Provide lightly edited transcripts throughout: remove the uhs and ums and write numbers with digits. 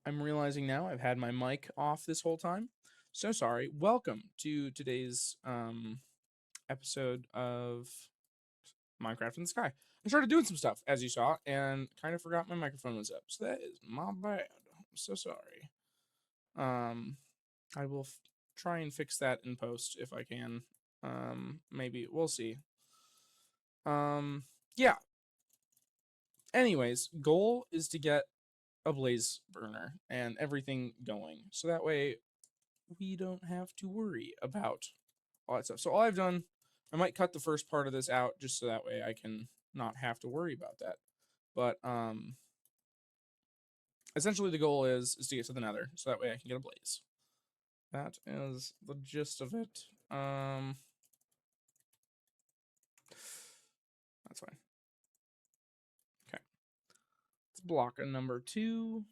I'm realizing now I've had my mic off this whole time. So sorry. Welcome to today's episode of Minecraft in the Sky. I started doing some stuff, as you saw, and kind of forgot my microphone was up. So that is my bad. I'm so sorry. I will try and fix that in post if I can. Maybe. We'll see. Yeah. Anyways, goal is to get a blaze burner and everything going. So that way we don't have to worry about all that stuff. So all I've done, I might cut the first part of this out just so that way I can not have to worry about that. But essentially the goal is to get to the nether so that way I can get a blaze. That is the gist of it. That's fine. Okay. Let's block a number 2.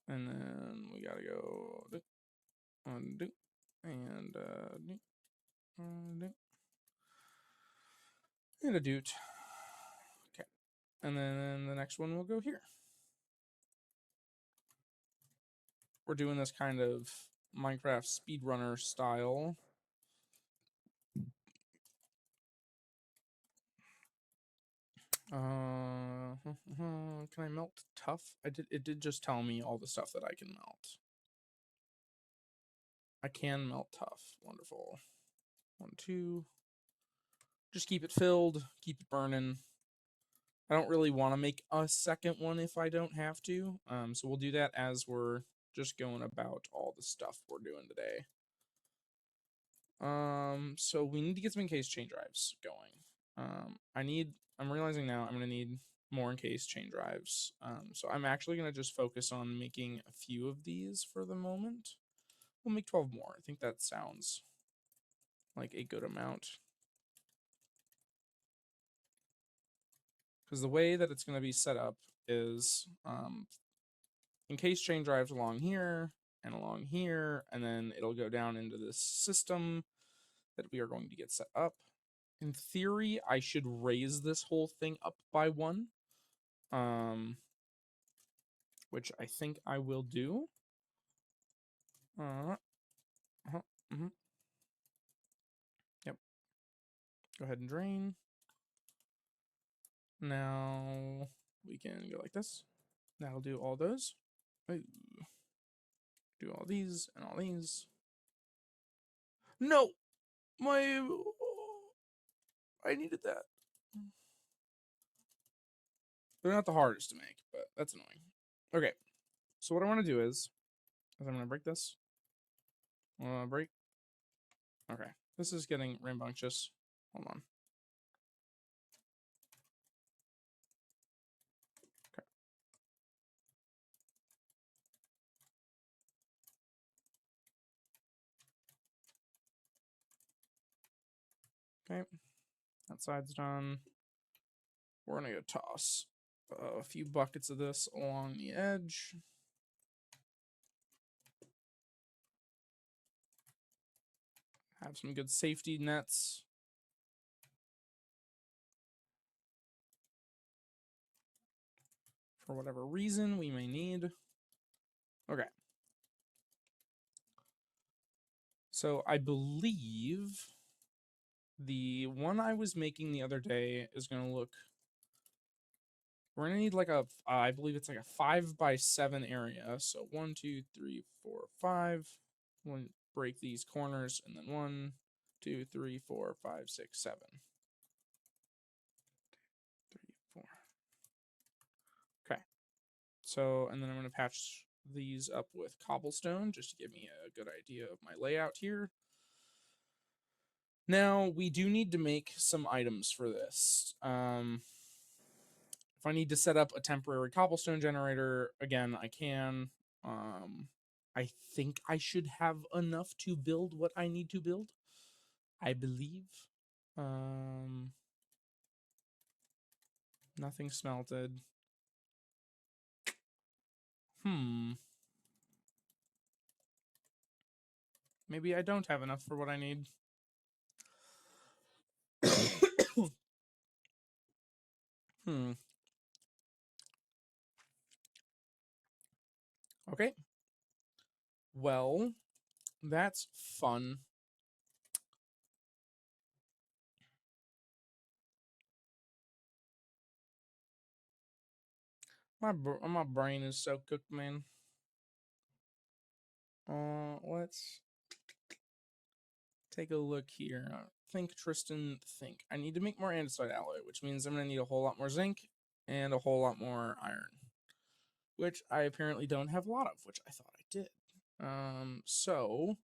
And then we gotta go undo and do and a doot. Okay. And then the next one will go here. We're doing this kind of Minecraft speedrunner style. Can I melt tough? It did just tell me all the stuff that I can melt. I can melt tough. Wonderful. 1, 2. Just keep it filled, keep it burning. I don't really want to make a second one if I don't have to. So we'll do that as we're just going about all the stuff we're doing today. So we need to get some encased chain drives going. I'm realizing now I'm gonna need more encased chain drives. So I'm actually gonna just focus on making a few of these for the moment. We'll make 12 more. I think that sounds like a good amount. Because the way that it's gonna be set up is encased chain drives along here and along here, and then it'll go down into this system that we are going to get set up. In theory, I should raise this whole thing up by 1, which I think I will do. Yep. Go ahead and drain. Now we can go like this. That'll do all those. Ooh. Do all these and all these. No! I needed that. They're not the hardest to make, but that's annoying. Okay, so what I want to do is I'm going to break this. Break. Okay, this is getting rambunctious. Hold on. Okay, that side's done. We're going to go toss a few buckets of this along the edge. Have some good safety nets. For whatever reason we may need. Okay. So I believe the one I was making the other day is going to look... We're going to need like a, I believe it's like a 5x7 area. So 1, 2, 3, 4, 5. We'll break these corners, and then 1, 2, 3, 4, 5, 6, 7. 3, 4. Okay. So, and then I'm going to patch these up with cobblestone just to give me a good idea of my layout here. Now, we do need to make some items for this. If I need to set up a temporary cobblestone generator, again, I can. I think I should have enough to build what I need to build. I believe. Nothing smelted. Maybe I don't have enough for what I need. Okay. Well, that's fun. My brain is so cooked, man. Let's take a look here. Think, Tristan, think. I need to make more andesite alloy, which means I'm going to need a whole lot more zinc and a whole lot more iron, which I apparently don't have a lot of, which I thought I did. So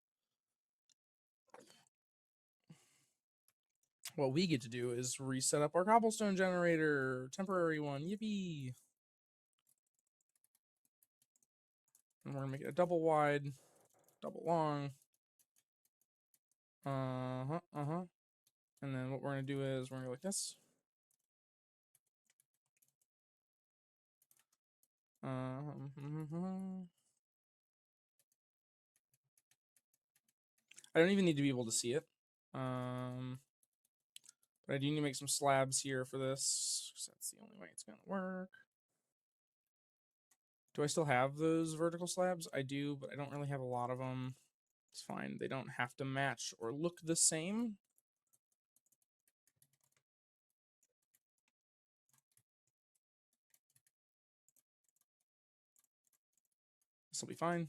what we get to do is reset up our cobblestone generator, temporary one. Yippee! And we're gonna make it a double wide, double long. And then what we're gonna do is we're gonna go like this. I don't even need to be able to see it. But I do need to make some slabs here for this, because that's the only way it's gonna work. Do I still have those vertical slabs? I do, but I don't really have a lot of them. It's fine. They don't have to match or look the same. This will be fine.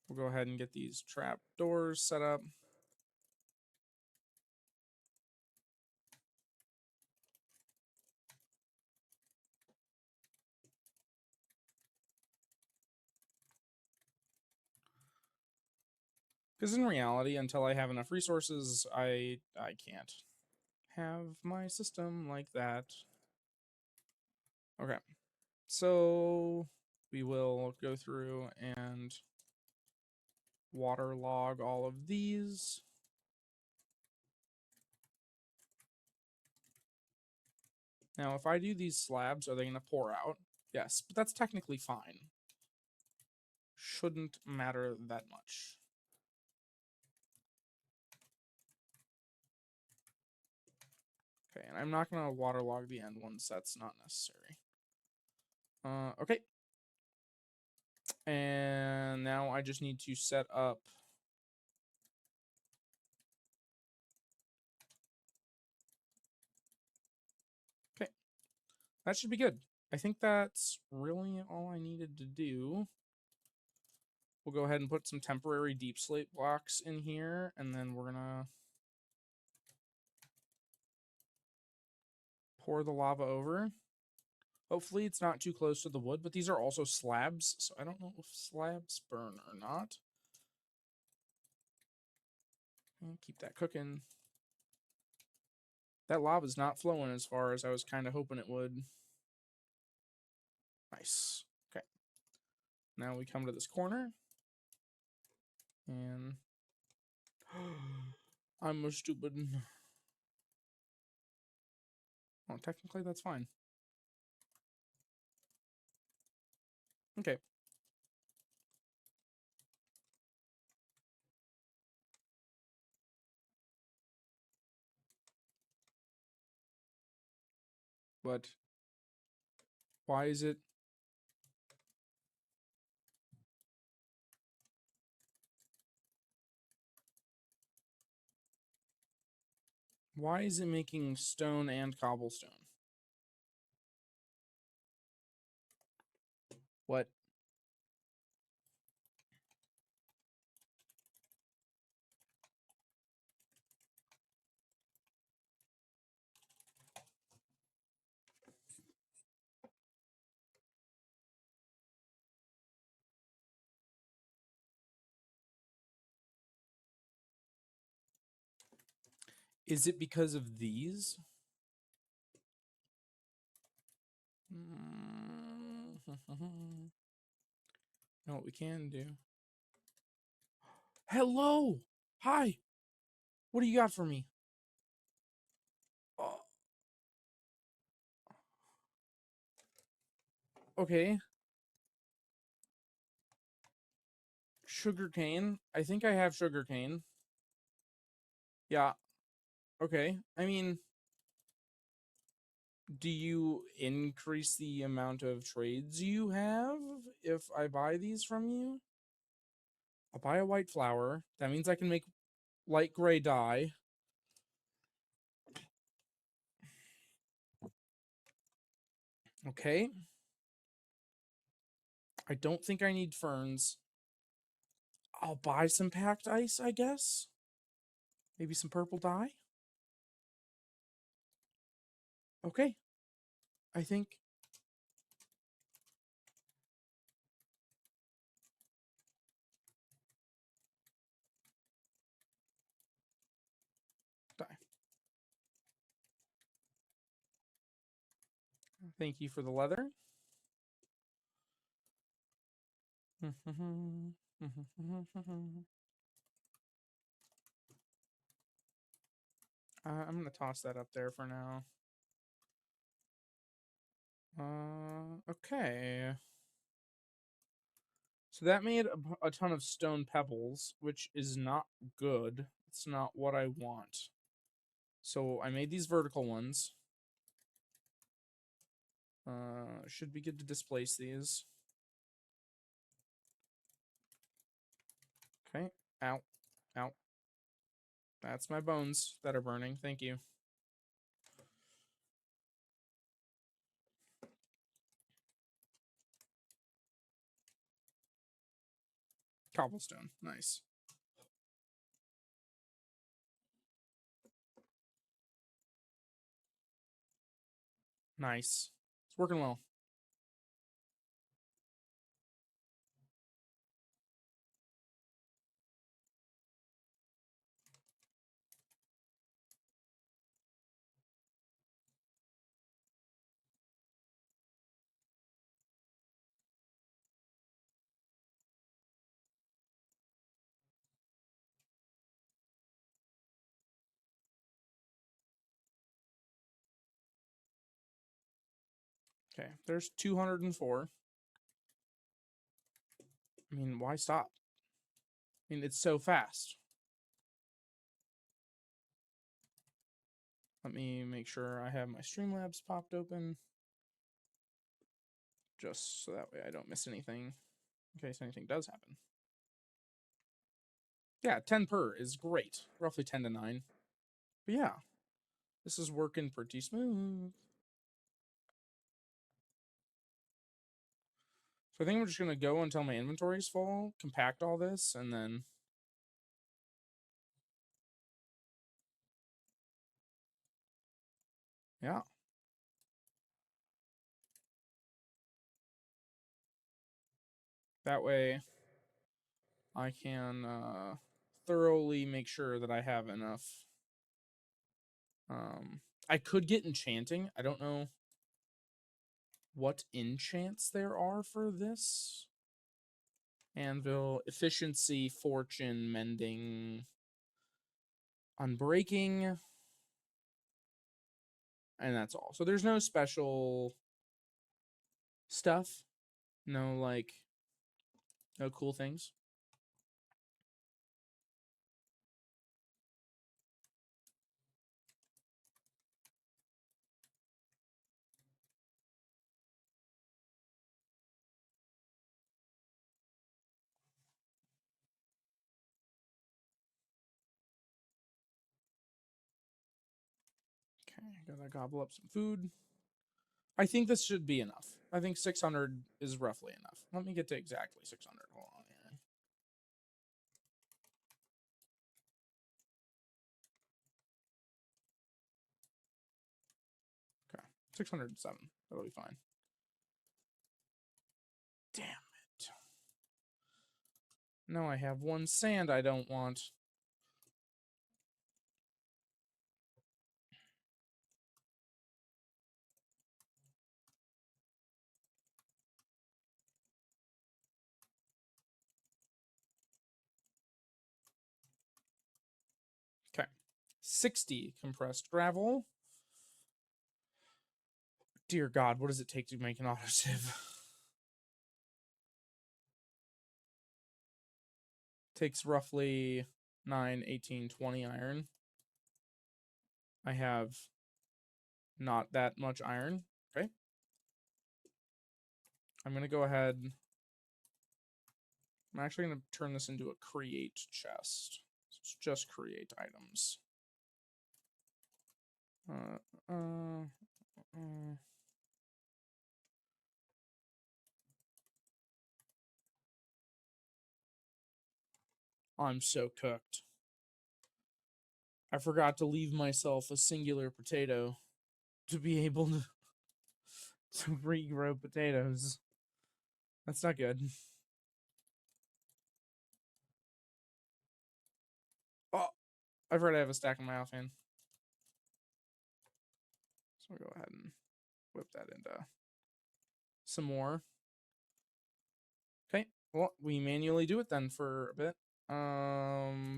We'll go ahead and get these trap doors set up. Because in reality, until I have enough resources, I can't have my system like that. Okay, so we will go through and waterlog all of these. Now, if I do these slabs, are they going to pour out? Yes, but that's technically fine. Shouldn't matter that much. Okay, and I'm not going to waterlog the end ones. That's not necessary. Okay. And now I just need to set up okay. That should be good. I think that's really all I needed to do. We'll go ahead and put some temporary deep slate blocks in here, and then we're gonna pour the lava over. Hopefully it's not too close to the wood, but these are also slabs, so I don't know if slabs burn or not. And keep that cooking. That lava's not flowing as far as I was kind of hoping it would. Nice. Okay. Now we come to this corner. And I'm a stupid. Oh, technically that's fine. Okay. But why is it? Why is it making stone and cobblestone? What? Is it because of these? Know what we can do? Hello! Hi! What do you got for me? Oh, okay. Sugarcane. I think I have sugarcane. Yeah. Okay. I mean, Do you increase the amount of trades you have if I buy these from you? I'll buy a white flower. That means I can make light gray dye. Okay. I don't think I need ferns. I'll buy some packed ice, I guess. Maybe some purple dye. Okay. I think dye. Thank you for the leather. I'm going to toss that up there for now. Okay. So that made a ton of stone pebbles, which is not good. It's not what I want. So I made these vertical ones. Should be good to displace these. Okay. Ow. Ow. That's my bones that are burning. Thank you. Cobblestone. Nice. Nice. It's working well. Okay. There's 204. I mean, why stop? I mean, it's so fast. Let me make sure I have my Streamlabs popped open. Just so that way I don't miss anything in case anything does happen. Yeah, 10 per is great. Roughly 10 to 9. But yeah, this is working pretty smooth. So I think I'm just going to go until my inventory's full, compact all this, and then... yeah. That way I can thoroughly make sure that I have enough. I could get enchanting. I don't know what enchants there are for this. Anvil, efficiency, fortune, mending, unbreaking, and that's all. So there's no special stuff. No, like, no cool things. Okay, gotta gobble up some food. I think this should be enough. I think 600 is roughly enough. Let me get to exactly 600. Hold on here. Okay, 607. That'll be fine. Damn it. No, I have one sand I don't want. Okay, 60 compressed gravel. Dear God, what does it take to make an autosieve? Takes roughly 9, 18, 20 iron. I have Not that much iron. Okay. I'm going to go ahead. I'm actually going to turn this into a create chest. So it's just create items. I'm so cooked. I forgot to leave myself a singular potato to be able to regrow potatoes. That's not good. Oh, I've already have a stack in my offhand. So I'll go ahead and whip that into some more. Okay, well, we manually do it then for a bit.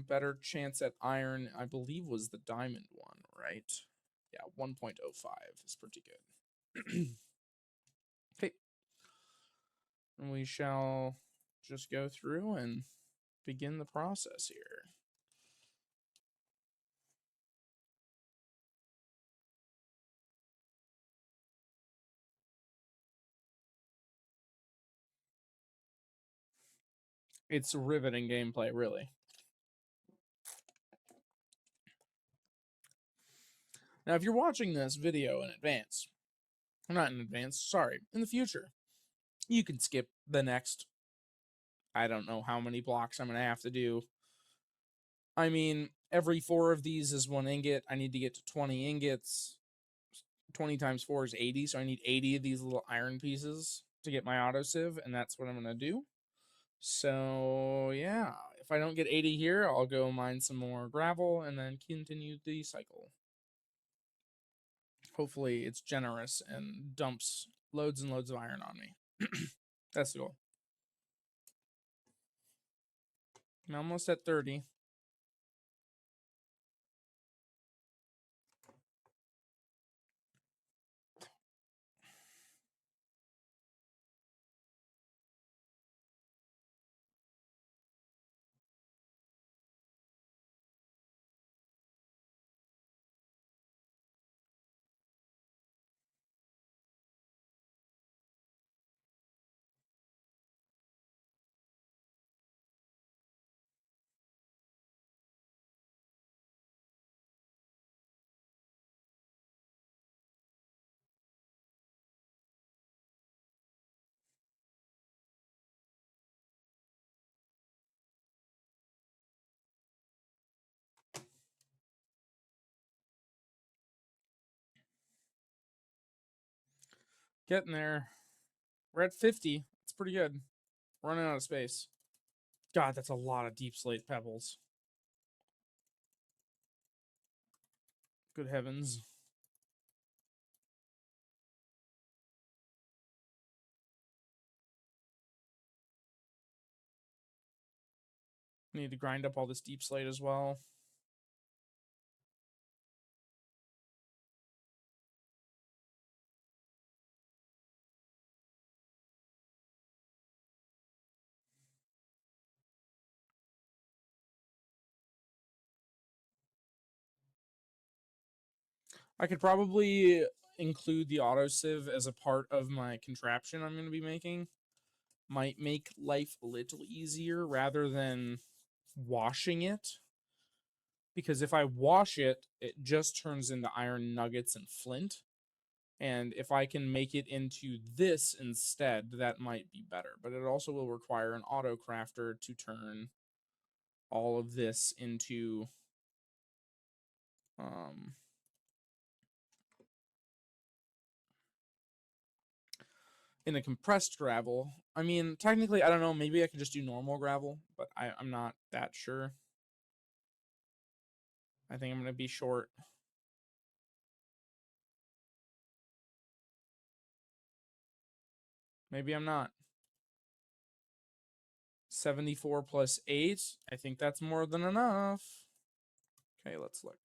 Better chance at iron, I believe, was the diamond one, right? Yeah, 1.05 is pretty good. Okay. And we shall just go through and begin the process here. It's riveting gameplay, really. Now, if you're watching this video in advance, not in advance, sorry, in the future, you can skip the next, I don't know how many blocks I'm going to have to do. I mean, every 4 of these is 1 ingot. I need to get to 20 ingots. 20 times 4 is 80, so I need 80 of these little iron pieces to get my autosieve, and that's what I'm going to do. So, yeah, if I don't get 80 here, I'll go mine some more gravel and then continue the cycle. Hopefully it's generous and dumps loads and loads of iron on me. That's the goal. I'm almost at 30. Getting there. We're at 50. It's pretty good. Running out of space. God, that's a lot of deep slate pebbles. Good heavens. Need to grind up all this deep slate as well. I could probably include the autosieve as a part of my contraption I'm going to be making. Might make life a little easier rather than washing it. Because if I wash it, it just turns into iron nuggets and flint. And if I can make it into this instead, that might be better. But it also will require an auto crafter to turn all of this into in a compressed gravel. I mean, technically, I don't know. Maybe I could just do normal gravel, but I'm not that sure. I think I'm going to be short. Maybe I'm not. 74 plus 8. I think that's more than enough. Okay, let's look.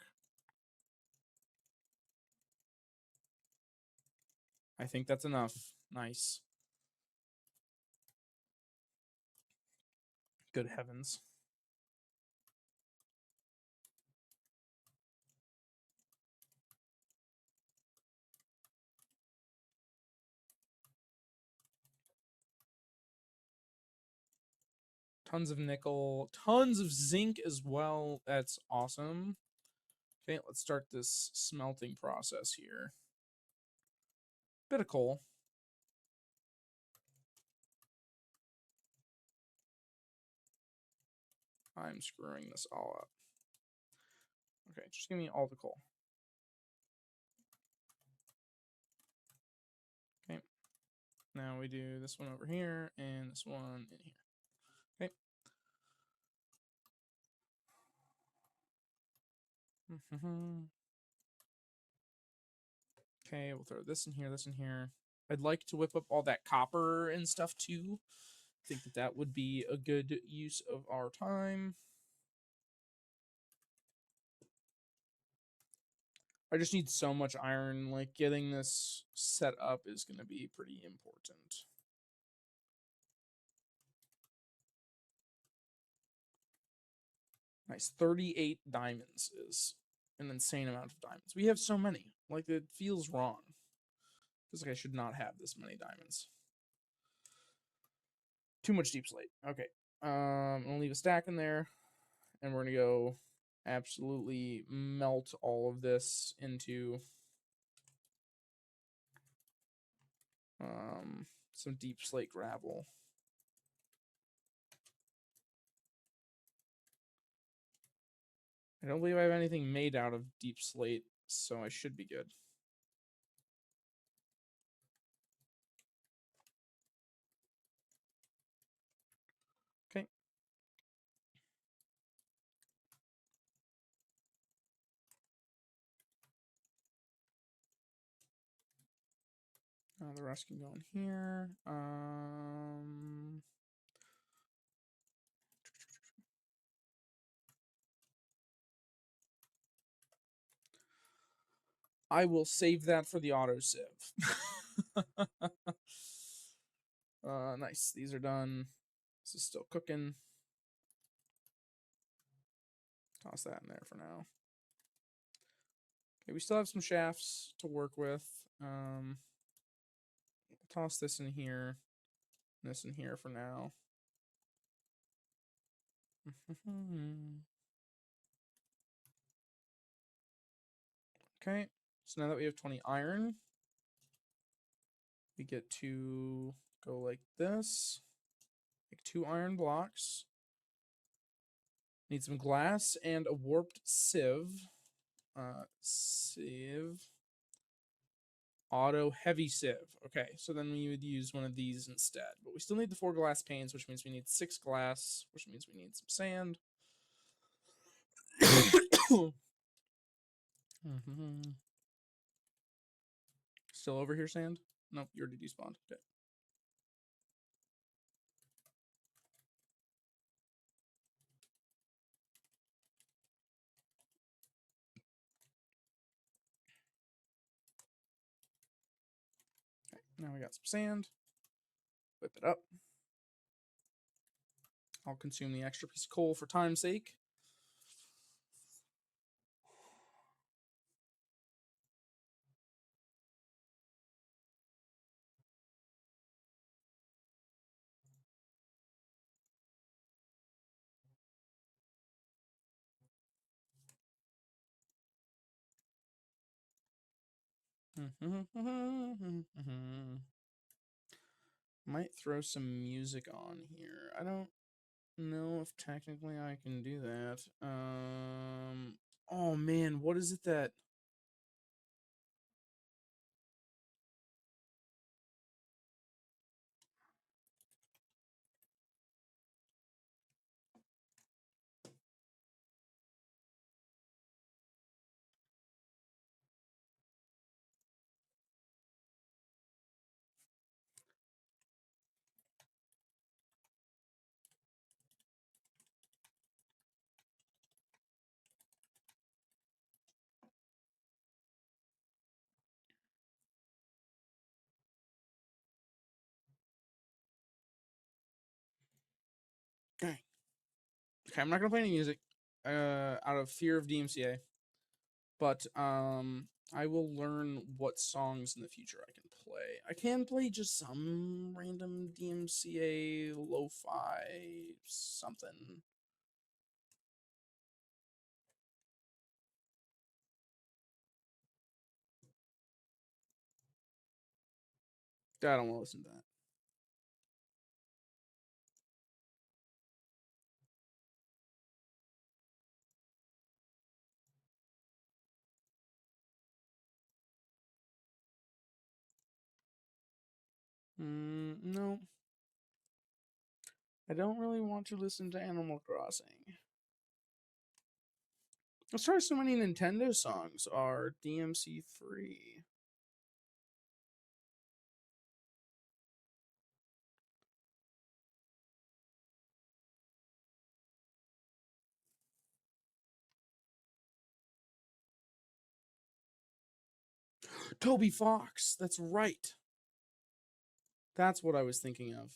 I think that's enough. Nice. Good heavens. Tons of nickel, tons of zinc as well. That's awesome. Okay, let's start this smelting process here. Bit of coal. I'm screwing this all up. Okay, just give me all the coal. Okay. Now we do this one over here and this one in here. Okay. Okay, we'll throw this in here, this in here. I'd like to whip up all that copper and stuff too. I think that that would be a good use of our time. I just need so much iron. Like, getting this set up is going to be pretty important. Nice. 38 diamonds is an insane amount of diamonds. We have so many. Like, it feels wrong. Feels like I should not have this many diamonds. Too much deep slate. Okay. I'm going to leave a stack in there. And we're going to go absolutely melt all of this into some deep slate gravel. I don't believe I have anything made out of deep slate, so I should be good. Okay. The rest can go in here. I will save that for the autosave. Nice. These are done. This is still cooking. Toss that in there for now. Okay, we still have some shafts to work with. Toss this in here. This in here for now. Okay, so now that we have 20 iron, we get to go like this. Make 2 iron blocks. Need some glass and a warped sieve. Sieve. Auto heavy sieve. Okay, so then we would use one of these instead. But we still need the 4 glass panes, which means we need 6 glass, which means we need some sand. Still over here, sand? Nope, you already despawned. Okay. Okay, now we got some sand. Whip it up. I'll consume the extra piece of coal for time's sake. Might throw some music on here. I don't know if technically I can do that. Oh man, what is it that... Okay. Okay, I'm not gonna play any music. Out of fear of DMCA. But I will learn what songs in the future I can play. I can play just some random DMCA lo-fi something. I don't want to listen to that. No. I don't really want to listen to Animal Crossing. Let's try so many Nintendo songs are DMC free. Toby Fox, that's right. That's what I was thinking of.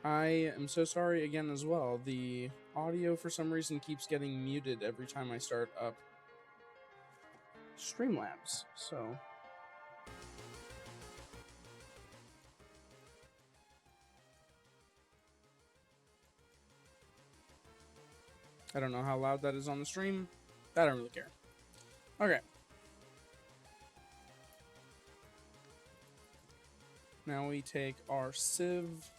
I am so sorry again as well. The audio for some reason keeps getting muted every time I start up Streamlabs. So I don't know how loud that is on the stream. I don't really care. Okay. Now we take our sieve.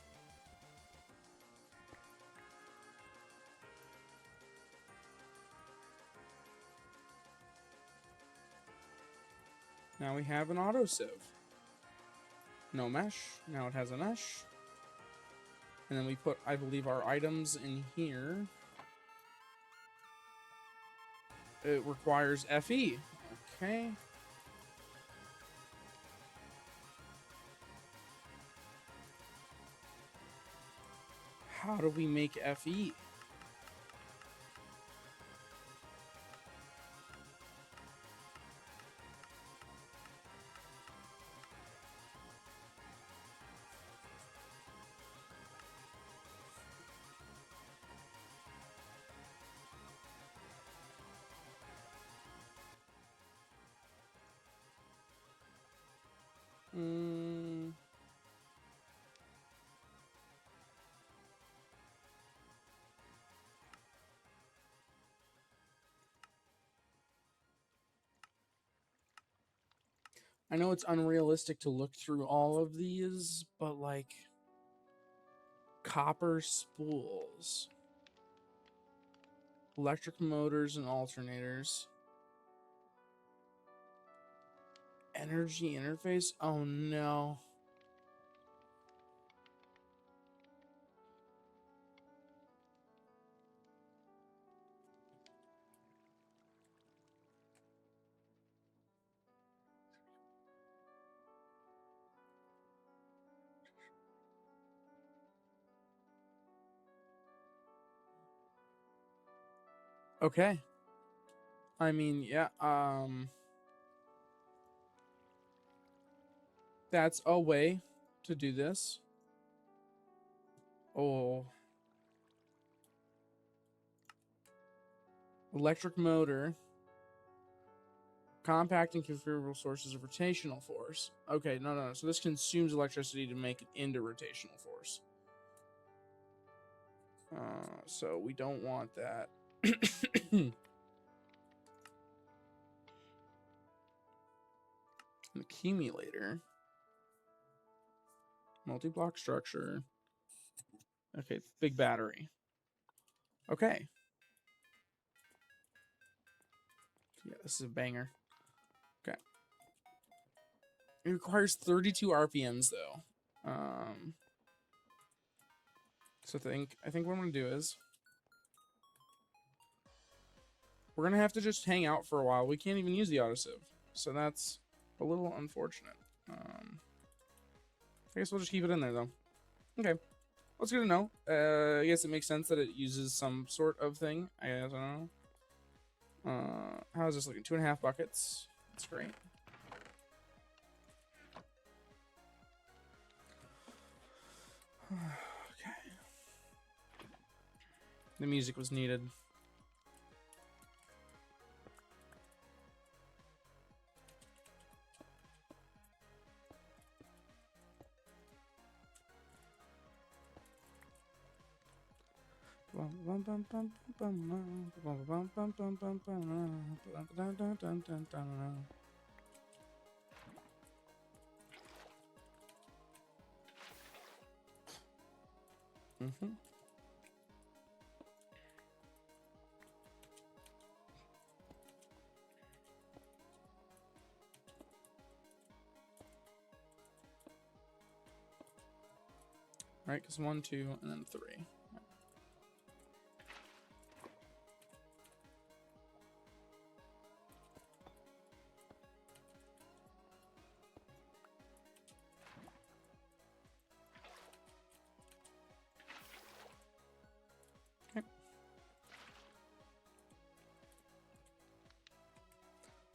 Now we have an auto sieve. No mesh. Now it has a mesh. And then we put, I believe, our items in here. It requires FE. Okay. How do we make FE? I know it's unrealistic to look through all of these, but like copper spools, electric motors and alternators, energy interface. Oh no. Okay. I mean, yeah, that's a way to do this. Oh. Electric motor. Compact and configurable sources of rotational force. Okay, no. So this consumes electricity to make it into rotational force. So we don't want that. An accumulator. Multi-block structure. Okay, big battery. Okay. Yeah, this is a banger. Okay. It requires 32 RPMs though. So I think what I'm gonna do is we're gonna have to just hang out for a while. We can't even use the autosieve, so that's a little unfortunate. I guess we'll just keep it in there though. Okay, well, it's good to know. I guess it makes sense that it uses some sort of thing. I don't know. How is this looking? 2.5 buckets. That's great. Okay. The music was needed. Mm-hmm. Right, because 1, 2, and then 3. Okay.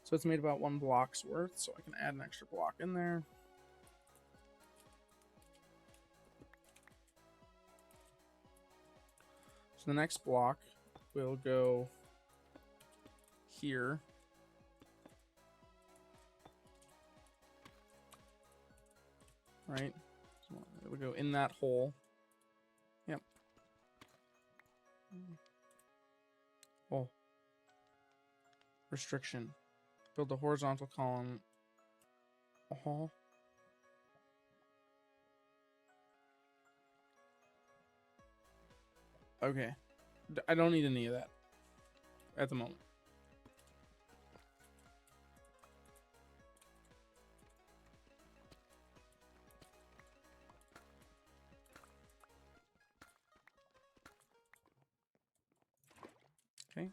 So it's made about 1 block's worth, so I can add an extra block in there. So the next block will go here. Right? So it will go in that hole. Yep. Oh. Restriction. Build a horizontal column. Oh. Okay. I don't need any of that at the moment. Okay.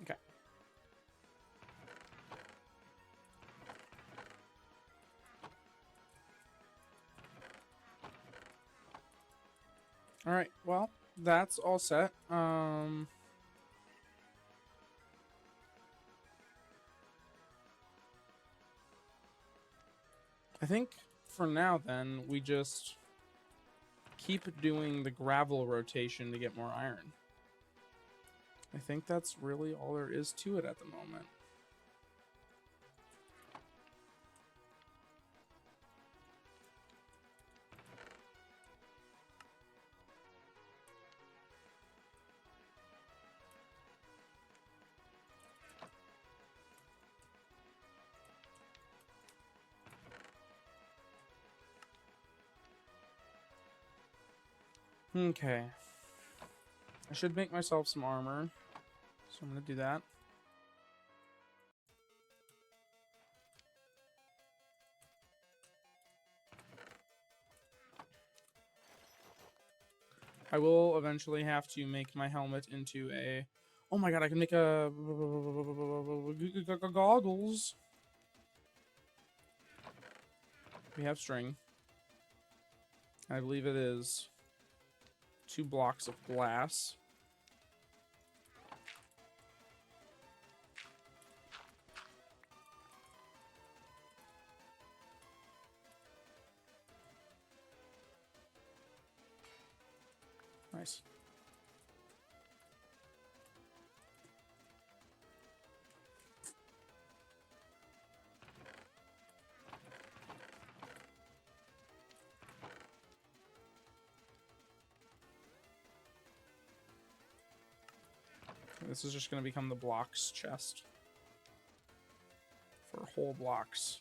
Okay. All right. Well, that's all set. I think for now then we just keep doing the gravel rotation to get more iron. I think that's really all there is to it at the moment. Okay. I should make myself some armor. So I'm going to do that. I will eventually have to make my helmet into a... Oh my god, I can make a... goggles. We have string. I believe it is 2 blocks of glass. Nice. This is just going to become the blocks chest. For whole blocks.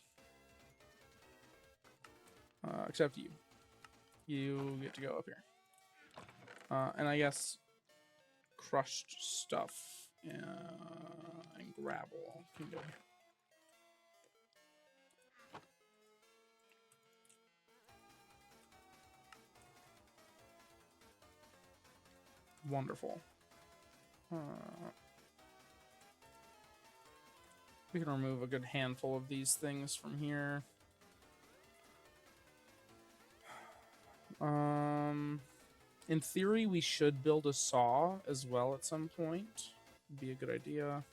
Except you. You get to go up here. And I guess crushed stuff and gravel can go here. Wonderful. We can remove a good handful of these things from here. In theory, we should build a saw as well at some point. Would be a good idea.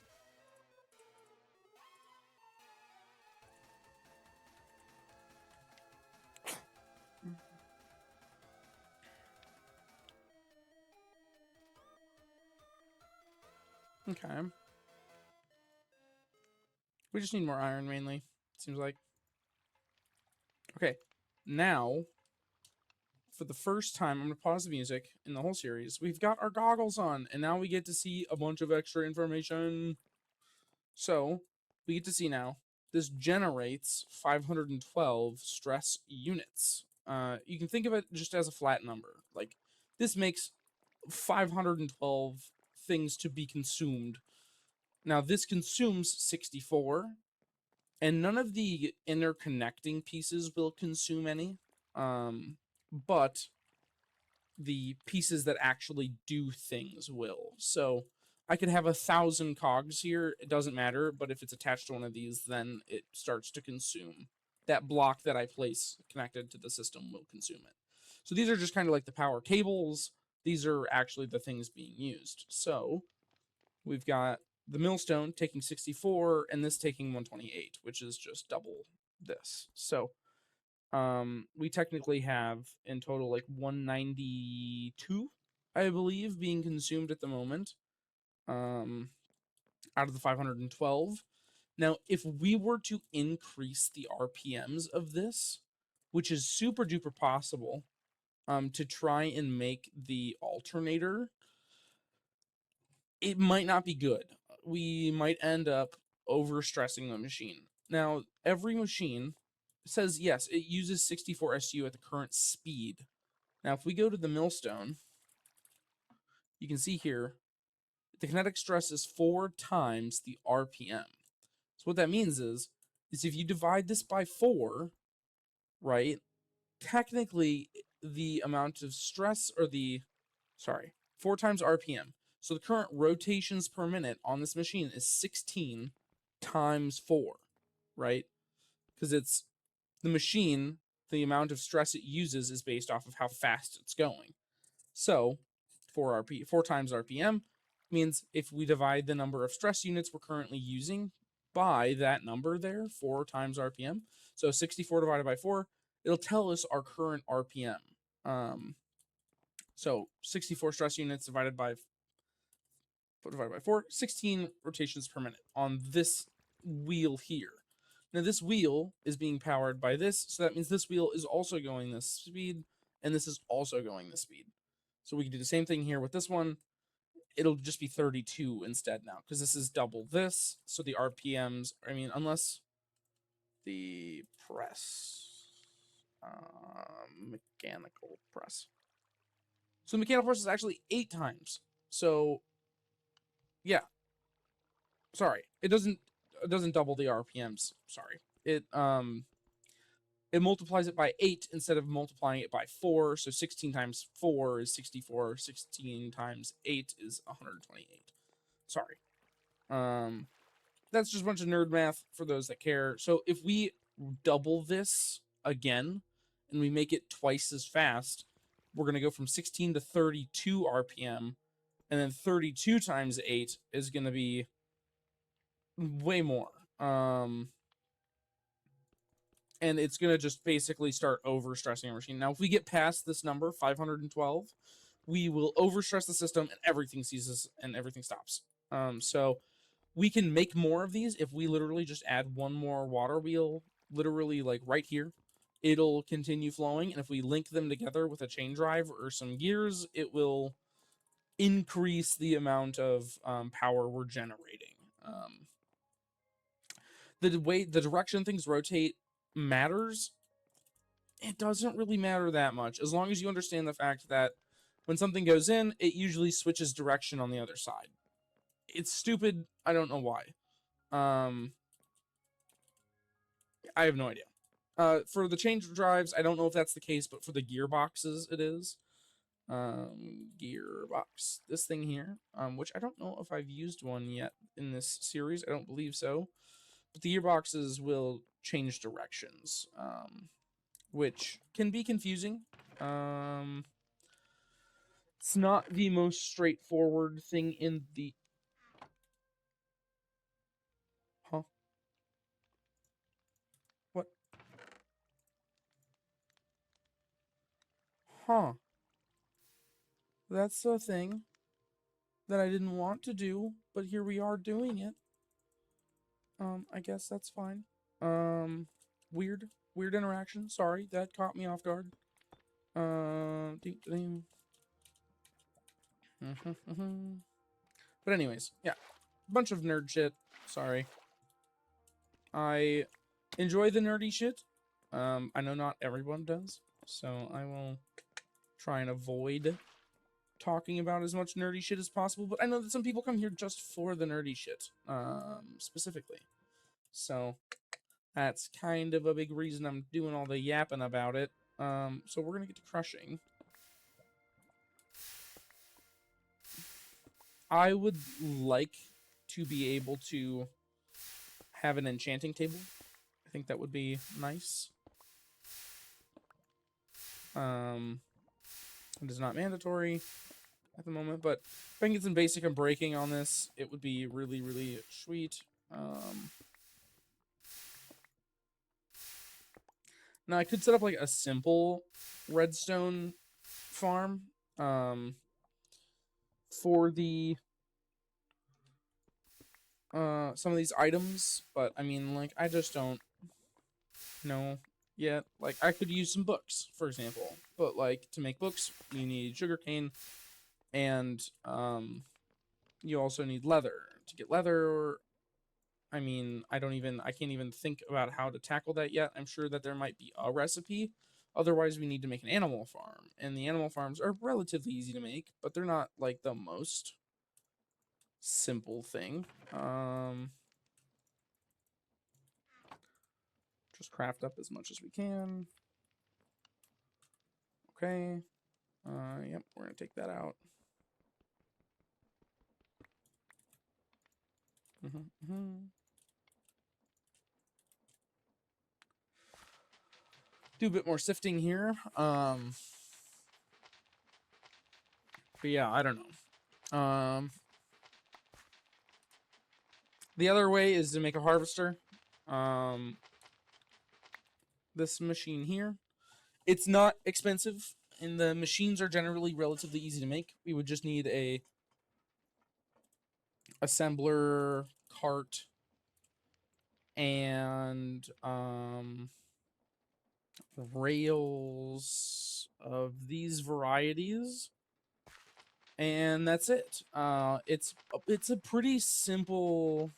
Okay. We just need more iron, mainly, seems like. Okay, now, for the first time, I'm going to pause the music in the whole series. We've got our goggles on, and now we get to see a bunch of extra information. So, we get to see now, this generates 512 stress units. You can think of it just as a flat number. Like, this makes 512 things to be consumed. Now, this consumes 64, and none of the interconnecting pieces will consume any, but the pieces that actually do things will. So I could have 1,000 cogs here, it doesn't matter, but if it's attached to one of these, then it starts to consume. That block that I place connected to the system will consume it. So these are just kind of like the power cables. These are actually the things being used. So we've got the millstone taking 64 and this taking 128, which is just double this. So we technically have in total like 192, I believe, being consumed at the moment, out of the 512. Now, if we were to increase the RPMs of this, which is super duper possible, to try and make the alternator, it might not be good. We might end up overstressing the machine. Now, every machine says, yes, it uses 64 SU at the current speed. Now, if we go to the millstone, you can see here, the kinetic stress is 4 times the RPM. So what that means is if you divide this by 4, right, technically the amount of stress, or 4 times RPM. So the current rotations per minute on this machine is 16 times 4, right? Because it's the machine, the amount of stress it uses is based off of how fast it's going. So 4 times RPM means if we divide the number of stress units we're currently using by that number there, 4 times RPM, so 64 divided by 4, it'll tell us our current RPM. So 64 stress units divided by 4, 16 rotations per minute on this wheel here. Now this wheel is being powered by this, so that means this wheel is also going this speed, and this is also going this speed. So we can do the same thing here with this one. It'll just be 32 instead now, because this is double this. So the RPMs, I mean, unless the press, mechanical press. So the mechanical press is actually 8 times. So yeah, sorry, it doesn't double the RPMs. Sorry, it multiplies it by 8 instead of multiplying it by 4. So 16 times 4 is 64. 16 times 8 is 128. Sorry. That's just a bunch of nerd math for those that care. So if we double this again and we make it twice as fast, we're going to go from 16 to 32 RPM. And then 32 times 8 is going to be way more. And it's going to just basically start overstressing our machine. Now, if we get past this number, 512, we will overstress the system and everything ceases and everything stops. So we can make more of these if we literally just add one more water wheel, literally like right here. It'll continue flowing, and if we link them together with a chain drive or some gears, it will increase the amount of power we're generating. The direction things rotate matters. It doesn't really matter that much, as long as you understand the fact that when something goes in, it usually switches direction on the other side. It's stupid. I don't know why. I have no idea. For the change drives, I don't know if that's the case, but for the gearboxes, it is. Gearbox, this thing here, which I don't know if I've used one yet in this series. I don't believe so. But the gearboxes will change directions, which can be confusing. It's not the most straightforward thing in the... Huh? What? Huh. That's a thing that I didn't want to do, but here we are doing it. I guess that's fine. Weird interaction. Sorry, that caught me off guard. But anyways, yeah, bunch of nerd shit. Sorry. I enjoy the nerdy shit. I know not everyone does, so I will try and avoid talking about as much nerdy shit as possible, but I know that some people come here just for the nerdy shit, specifically. So that's kind of a big reason I'm doing all the yapping about it. So we're gonna get to crushing. I would like to be able to have an enchanting table. I think that would be nice. It is not mandatory at the moment, but if I can get some basic and breaking on this, it would be really, really sweet. Now I could set up like a simple redstone farm for the some of these items, but I mean, like, I just don't know yet. Like, I could use some books, for example, but like to make books, you need sugarcane, and you also need leather. To get leather, I mean, I can't even think about how to tackle that yet. I'm sure that there might be a recipe. Otherwise, we need to make an animal farm, and the animal farms are relatively easy to make, but they're not like the most simple thing. Just craft up as much as we can. Okay. Yep, we're gonna take that out. Do a bit more sifting here. But yeah, I don't know. The other way is to make a harvester. This machine here, it's not expensive, and the machines are generally relatively easy to make. We would just need a assembler, cart, and rails of these varieties, and that's it. It's a pretty simple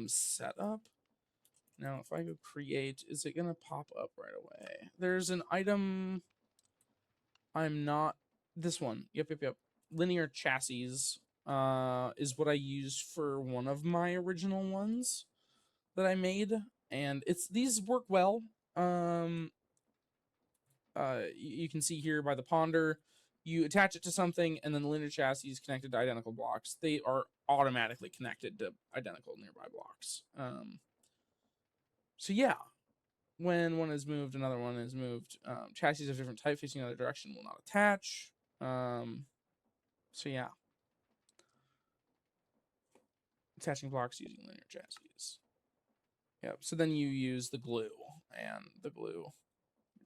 setup. Now, if I go create, is it gonna pop up right away? There's an item. I'm not this one. Yep. Linear chassis is what I used for one of my original ones that I made, and these work well. You can see here by the ponder, you attach it to something, and then the linear chassis is connected to identical blocks. They are automatically connected to identical nearby blocks. So yeah, when one is moved, another one is moved. Chassis of different type facing another direction will not attach. So yeah, attaching blocks using linear chassis. Yep. So then you use the glue, and the glue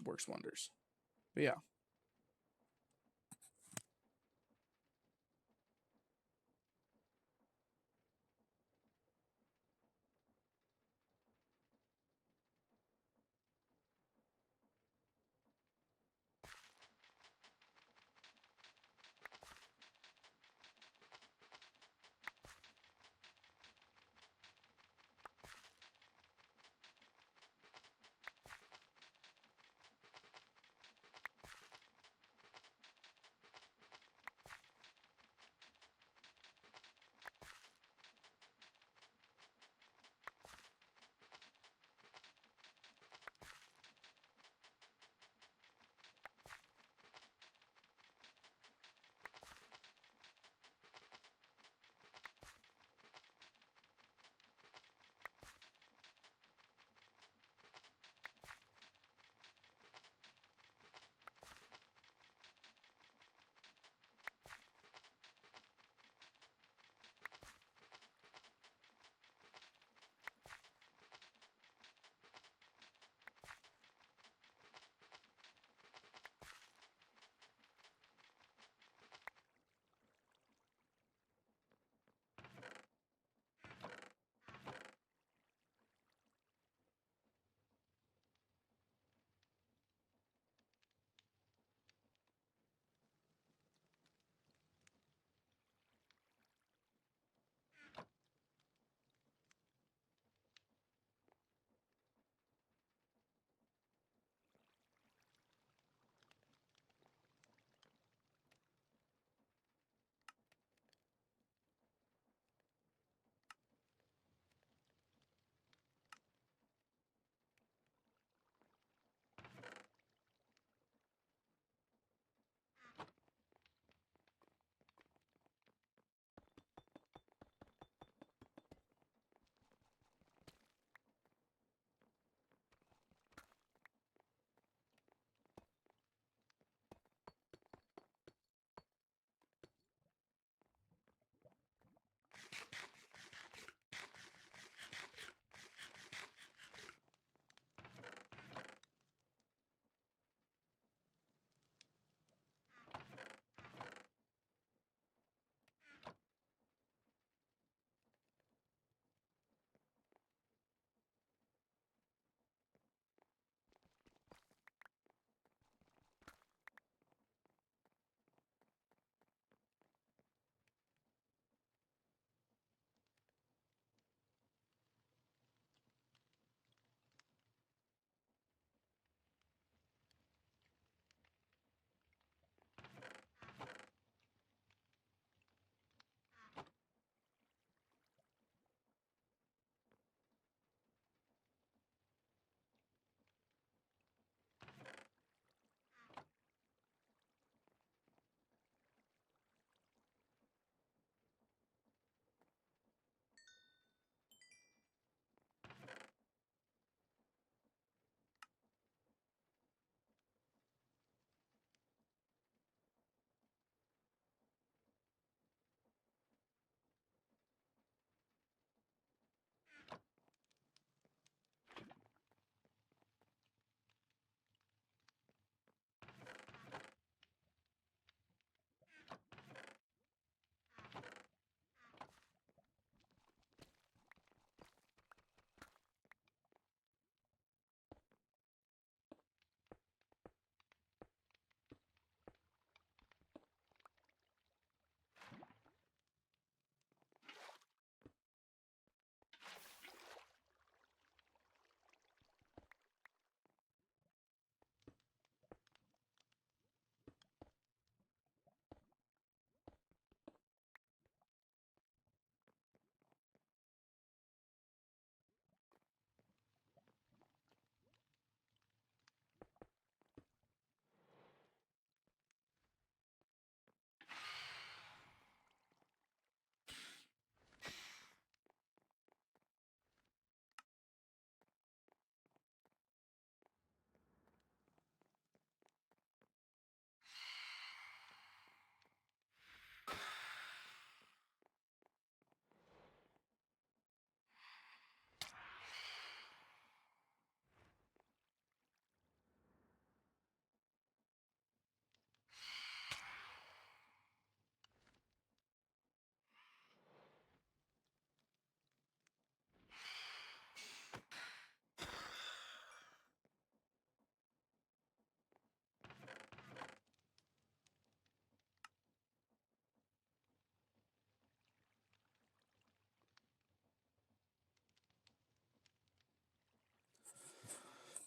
works wonders. But yeah.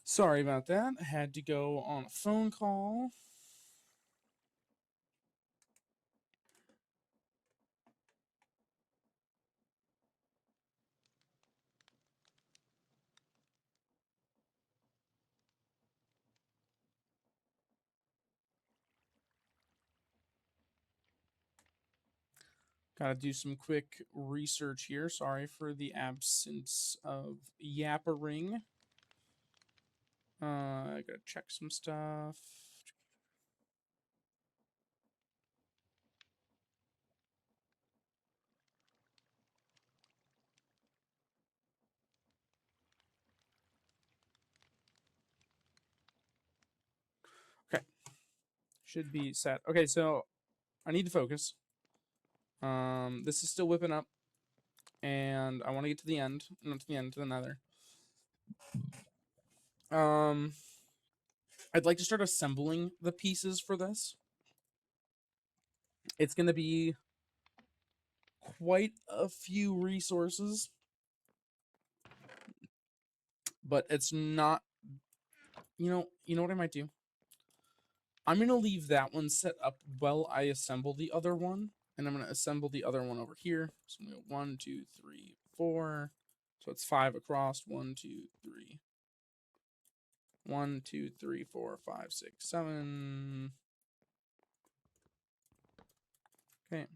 Sorry about that. I had to go on a phone call. Gotta do some quick research here. Sorry for the absence of yappering. I gotta check some stuff. Okay. Should be set. Okay, so I need to focus. This is still whipping up, and I want to get to the end. Not to the end, to the nether. I'd like to start assembling the pieces for this. It's going to be quite a few resources, but it's not. You know what I might do? I'm going to leave that one set up while I assemble the other one, and I'm going to assemble the other one over here. So I'm going to go 1, 2, 3, 4. So it's 5 across. 1, 2, 3. 1, 2, 3, 4, 5, 6, 7. Okay.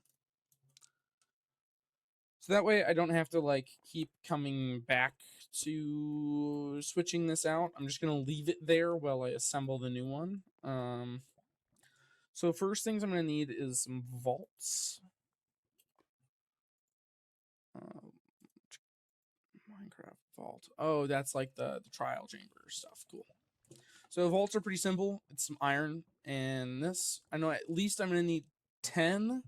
So that way I don't have to like keep coming back to switching this out. I'm just going to leave it there while I assemble the new one. So first things I'm going to need is some vaults. Minecraft vault. Oh, that's like the trial chamber stuff. Cool. So vaults are pretty simple. It's some iron and this. I know at least I'm going to need 10.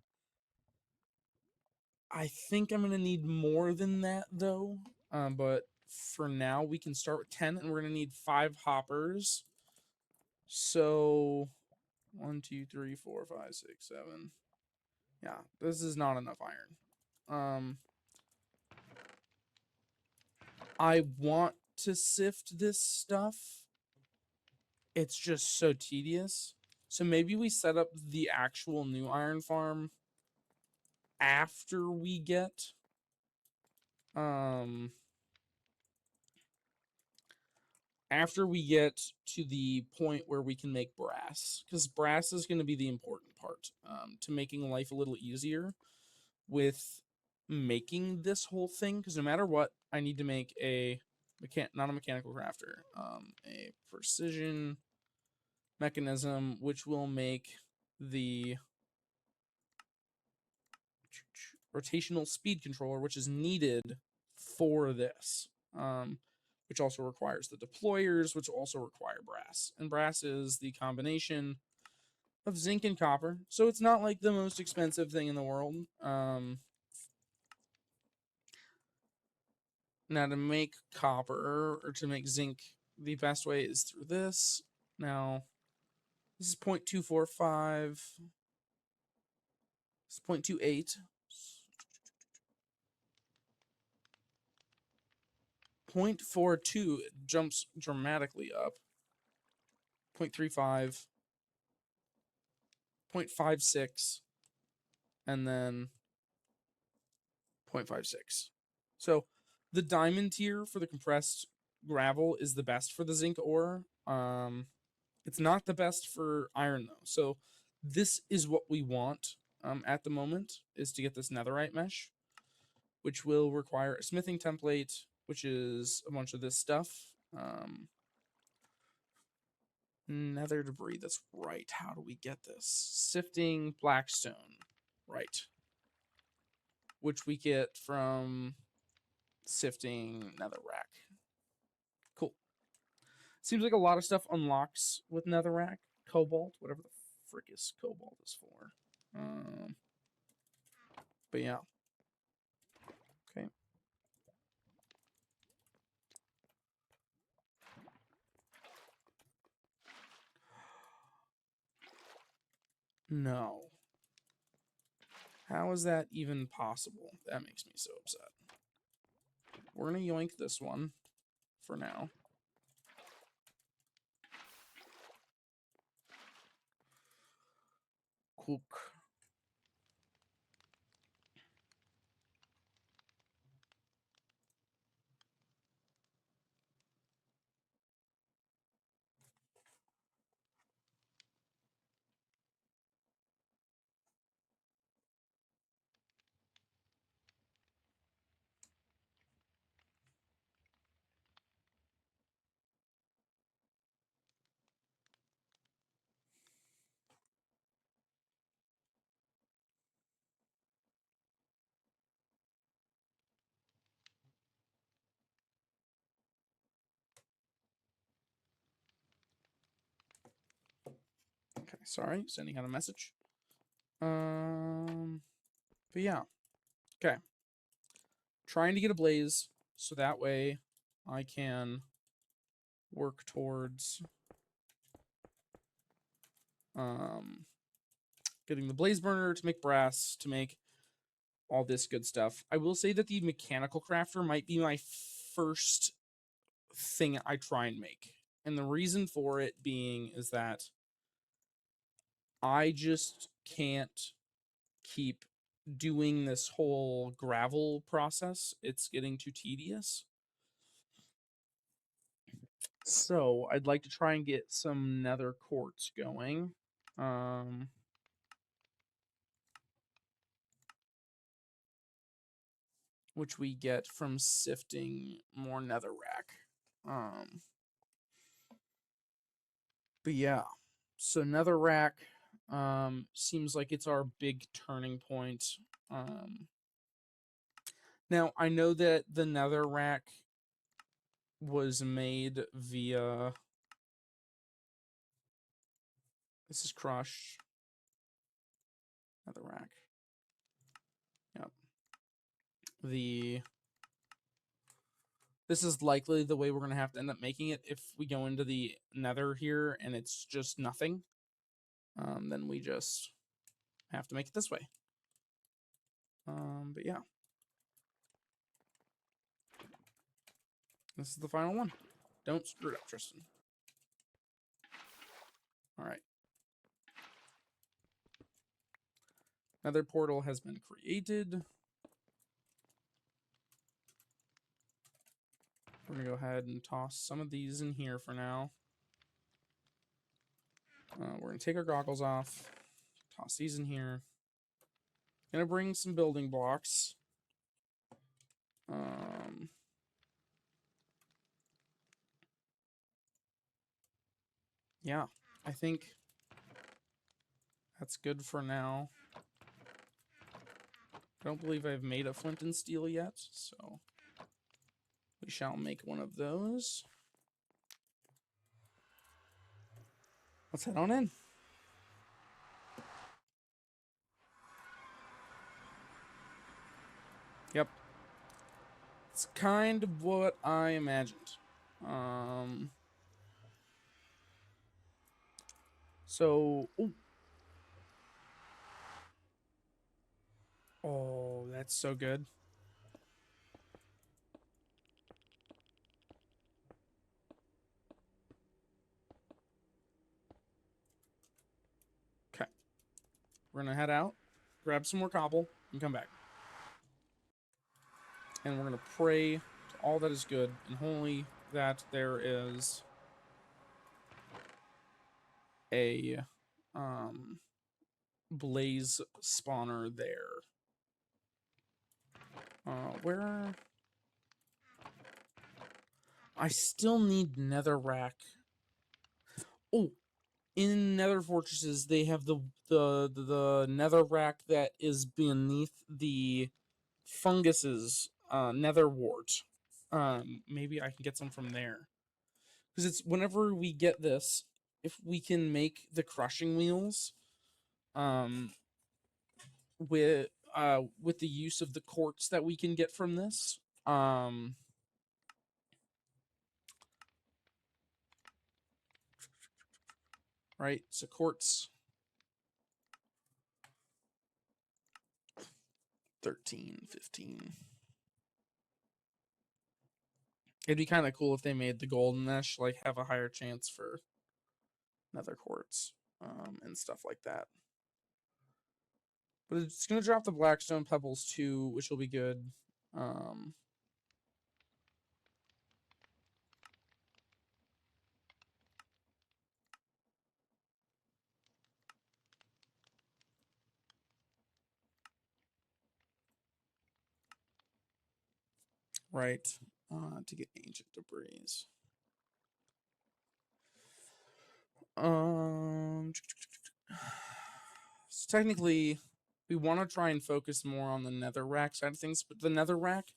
I think I'm going to need more than that though. But for now we can start with 10 and we're going to need 5 hoppers. So 1, 2, 3, 4, 5, 6, 7. Yeah, this is not enough iron. I want to sift this stuff. It's just so tedious. So maybe we set up the actual new iron farm after we get to the point where we can make brass, because brass is going to be the important part to making life a little easier with making this whole thing, because no matter what, I need to make not a mechanical crafter, a precision mechanism, which will make the rotational speed controller, which is needed for this, which also requires the deployers, which also require brass. And brass is the combination of zinc and copper, so it's not like the most expensive thing in the world. Now, to make copper, or to make zinc, the best way is through this. Now, this is 0.245. It's 0.28. 0.42, it jumps dramatically up. 0.35. 0.56. And then 0.56. So the diamond tier for the compressed gravel is the best for the zinc ore. It's not the best for iron though. So this is what we want at the moment, is to get this netherite mesh, which will require a smithing template, which is a bunch of this stuff. Nether debris, that's right. How do we get this? Sifting blackstone, right. Which we get from sifting netherrack. Cool. Seems like a lot of stuff unlocks with netherrack. Cobalt, whatever the frick is cobalt is for. But yeah. Okay. No. How is that even possible? That makes me so upset. We're going to yoink this one for now. cook. Okay, sorry, sending out a message. But yeah, okay. Trying to get a blaze so that way I can work towards getting the blaze burner to make brass, to make all this good stuff. I will say that the mechanical crafter might be my first thing I try and make. And the reason for it being is that I just can't keep doing this whole gravel process. It's getting too tedious. So I'd like to try and get some nether quartz going. Which we get from sifting more netherrack. But yeah, so netherrack seems like it's our big turning point. Now I know that the netherrack was made via. This is crushed netherrack. Yep. This is likely the way we're gonna have to end up making it if we go into the nether here and it's just nothing. Then we just have to make it this way. But yeah. This is the final one. Don't screw it up, Tristan. All right. Another portal has been created. We're going to go ahead and toss some of these in here for now. We're going to take our goggles off. Toss these in here. Going to bring some building blocks. Yeah, I think that's good for now. I don't believe I've made a flint and steel yet, so we shall make one of those. Let's head on in. Yep. It's kind of what I imagined. So, oh, that's so good. Okay. We're going to head out, grab some more cobble, and come back. And we're going to pray to all that is good, and holy that there is a blaze spawner there. Where? I still need netherrack. Oh, in nether fortresses, they have the netherrack that is beneath the funguses, nether wart. Maybe I can get some from there. Because it's whenever we get this, if we can make the crushing wheels, with the use of the quartz that we can get from this, right? So quartz 13, 15. It'd be kind of cool if they made the golden mesh like have a higher chance for nether quartz, and stuff like that. But it's going to drop the blackstone pebbles too, which will be good. Right. To get ancient debris. So technically, we want to try and focus more on the netherrack side of things, but the netherrack,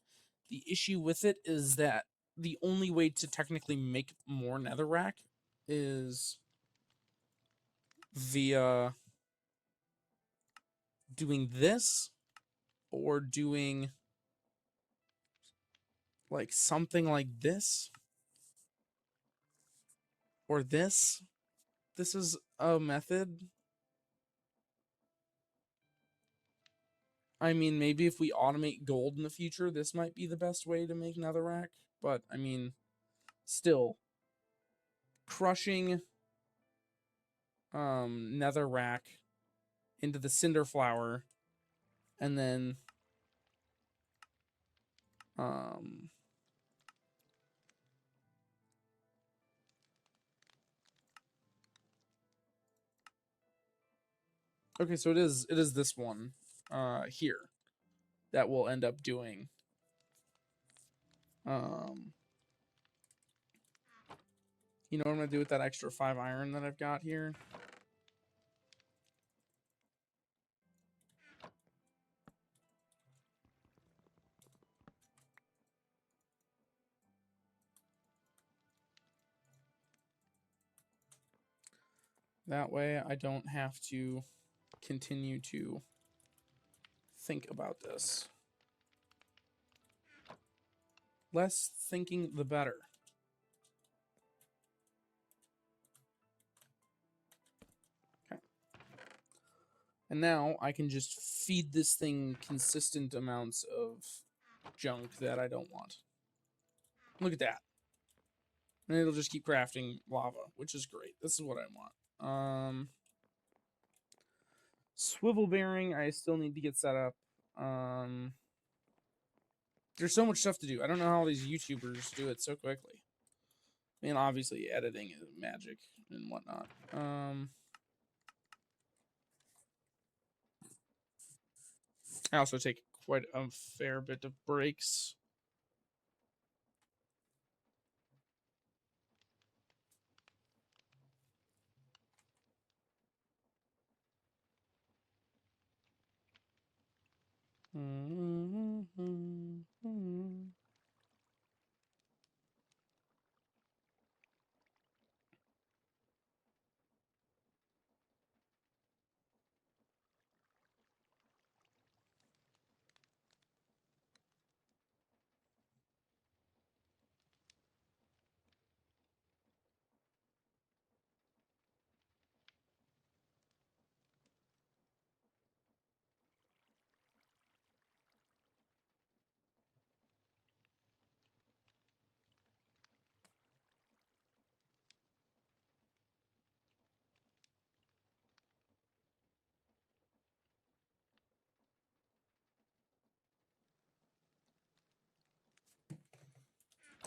the issue with it is that the only way to technically make more netherrack is via doing this or doing like something like this or this. This is a method. I mean, maybe if we automate gold in the future, this might be the best way to make netherrack. But, I mean, still, crushing netherrack into the cinder flower and then okay, so it is this one here that we'll end up doing. You know what I'm gonna do with that extra 5 iron that I've got here? That way I don't have to continue to think about this. Less thinking, the better. Okay. And now I can just feed this thing consistent amounts of junk that I don't want. Look at that. And it'll just keep crafting lava, which is great. This is what I want. Swivel bearing, I still need to get set up. There's so much stuff to do. I don't know how these YouTubers do it so quickly. I mean, obviously, editing is magic and whatnot. I also take quite a fair bit of breaks.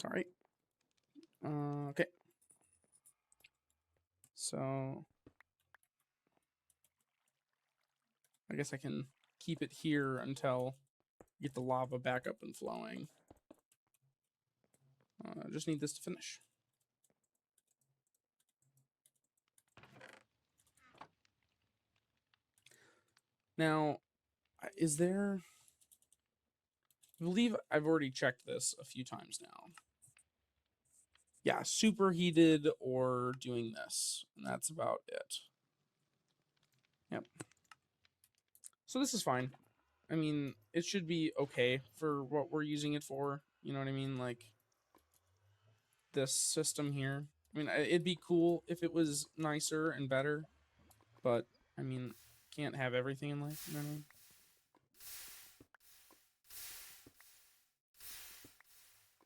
All right. Okay. So I guess I can keep it here until get the lava back up and flowing. I just need this to finish. Now, is there... I believe I've already checked this a few times now. Yeah, superheated or doing this. And that's about it. Yep. So this is fine. I mean, it should be okay for what we're using it for. You know what I mean? Like, this system here. I mean, it'd be cool if it was nicer and better. But, I mean, can't have everything in life. You know what I mean?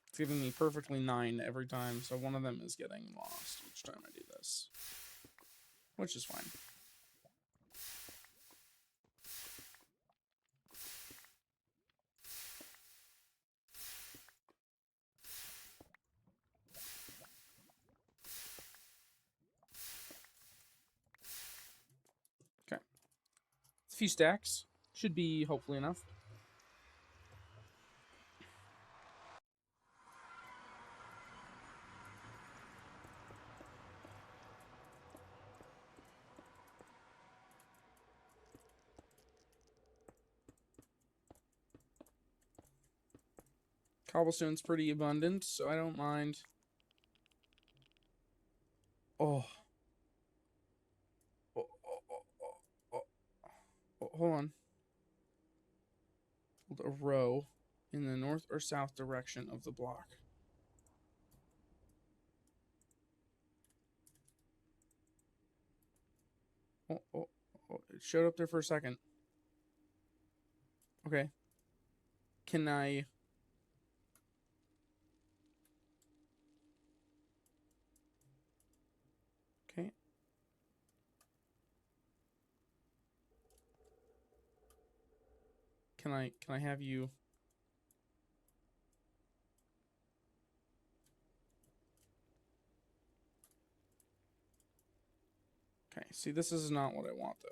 It's giving me perfectly 9 every time, so one of them is getting lost each time I do this. Which is fine. few stacks. Should be hopefully enough. Cobblestone's pretty abundant, so I don't mind. Oh. Oh, oh, oh, oh, oh. Oh, hold on. A row in the north or south direction of the block. Oh, oh, oh, it showed up there for a second. Okay. Can I... Okay. Can I have you... Okay, see, this is not what I want, though.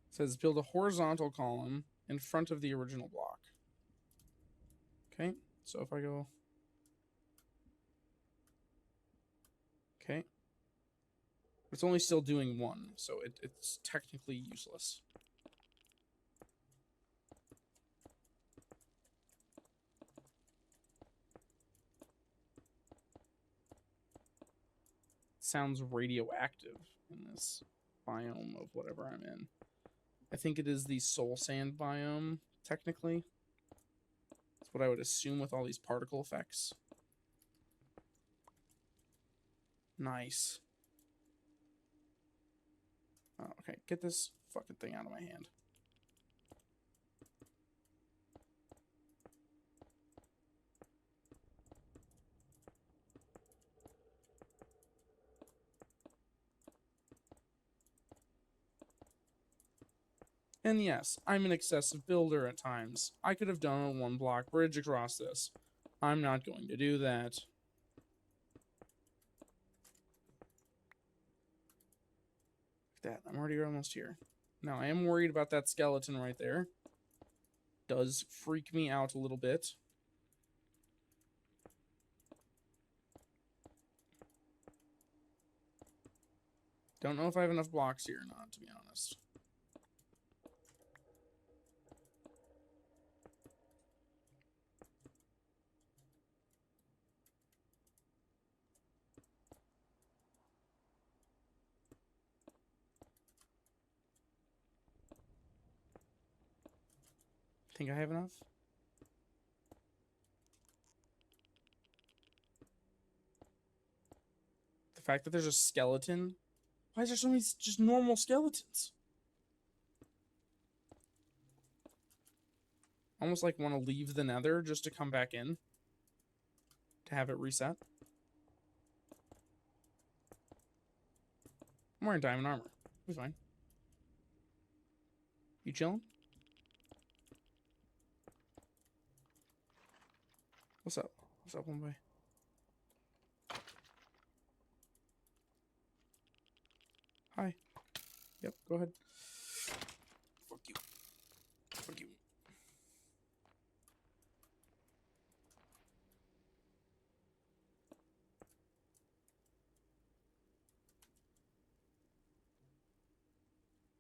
It says build a horizontal column in front of the original block. Okay, so if I go... Okay. It's only still doing one, so it's technically useless. It sounds radioactive in this biome of whatever I'm in. I think it is the soul sand biome, technically. That's what I would assume with all these particle effects. Nice. Oh, okay, get this fucking thing out of my hand. And yes, I'm an excessive builder at times. I could have done a one-block bridge across this. I'm not going to do that. Look at that, I'm already almost here. Now, I am worried about that skeleton right there. Does freak me out a little bit. Don't know if I have enough blocks here or not, to be honest. Think I have enough? The fact that there's a skeleton. Why is there so many just normal skeletons? Almost like want to leave the nether just to come back in. To have it reset. I'm wearing diamond armor. We're fine. You chilling? What's up? What's up, homeboy? Hi. Yep, go ahead. Fuck you. Fuck you.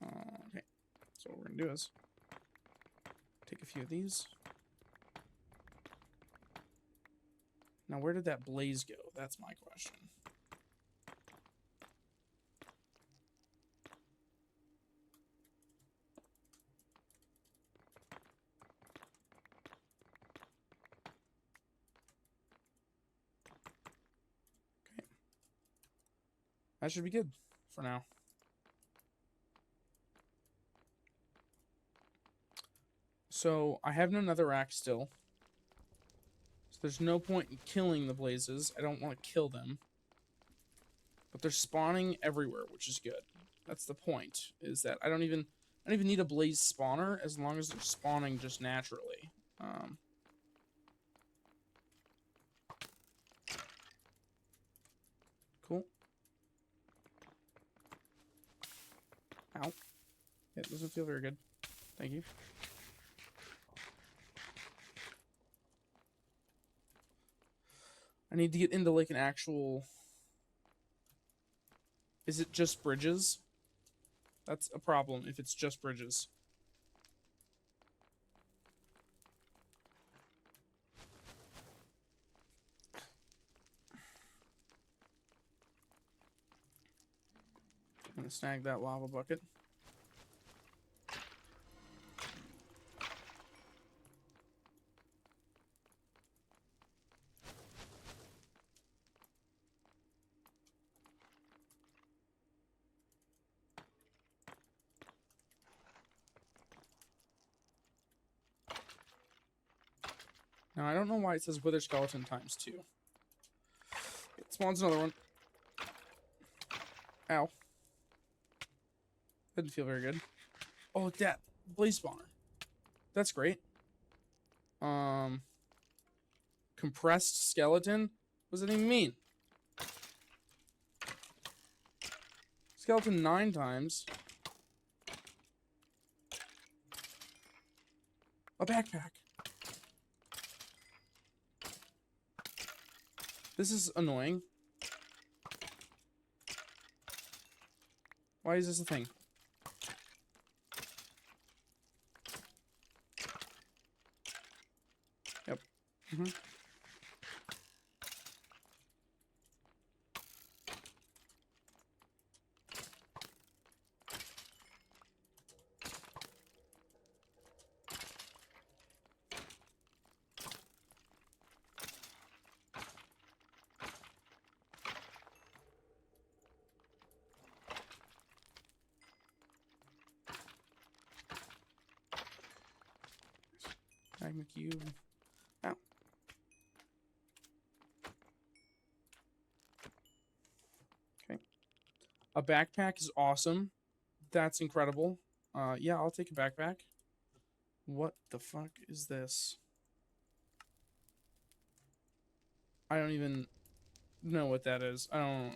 Okay. So what we're gonna do is take a few of these. Now, where did that blaze go? That's my question. Okay. That should be good for now. So, I have no netherrack still. So there's no point in killing the blazes. I don't want to kill them. But they're spawning everywhere, which is good. That's the point, is that I don't don't even need a blaze spawner as long as they're spawning just naturally. Cool. Ow. It doesn't feel very good. Thank you. I need to get into like an actual... Is it just bridges? That's a problem if it's just bridges. I'm gonna snag that lava bucket. Now, I don't know why it says wither skeleton ×2. It spawns another one. Ow. Didn't feel very good. Oh, look at that. Blaze spawner. That's great. Compressed skeleton? What does that even mean? Skeleton 9 times. A backpack. This is annoying. Why is this a thing? Yep. Magma cube. Ow. Okay. A backpack is awesome. That's incredible. Yeah, I'll take a backpack. What the fuck is this? I don't even know what that is. I don't...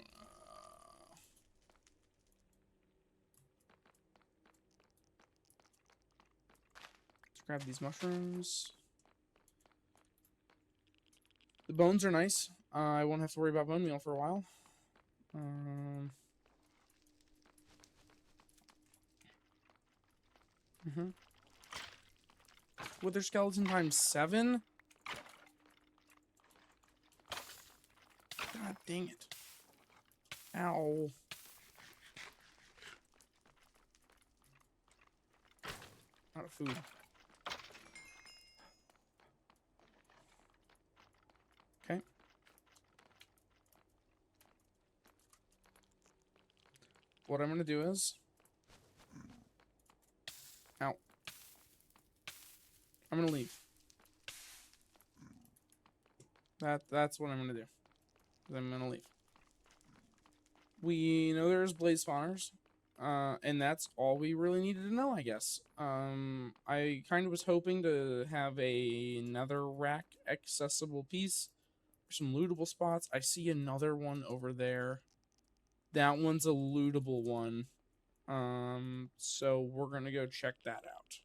Let's grab these mushrooms. The bones are nice. I won't have to worry about bone meal for a while. Wither skeleton ×7? God dang it. Ow. Out of food. Okay. What I'm gonna do is... Ow. I'm gonna leave. That's what I'm gonna do. I'm gonna leave. We know there's blaze spawners. And that's all we really needed to know, I guess. I kind of was hoping to have another rack accessible piece for some lootable spots. I see another one over there. That one's a lootable one. So we're gonna go check that out.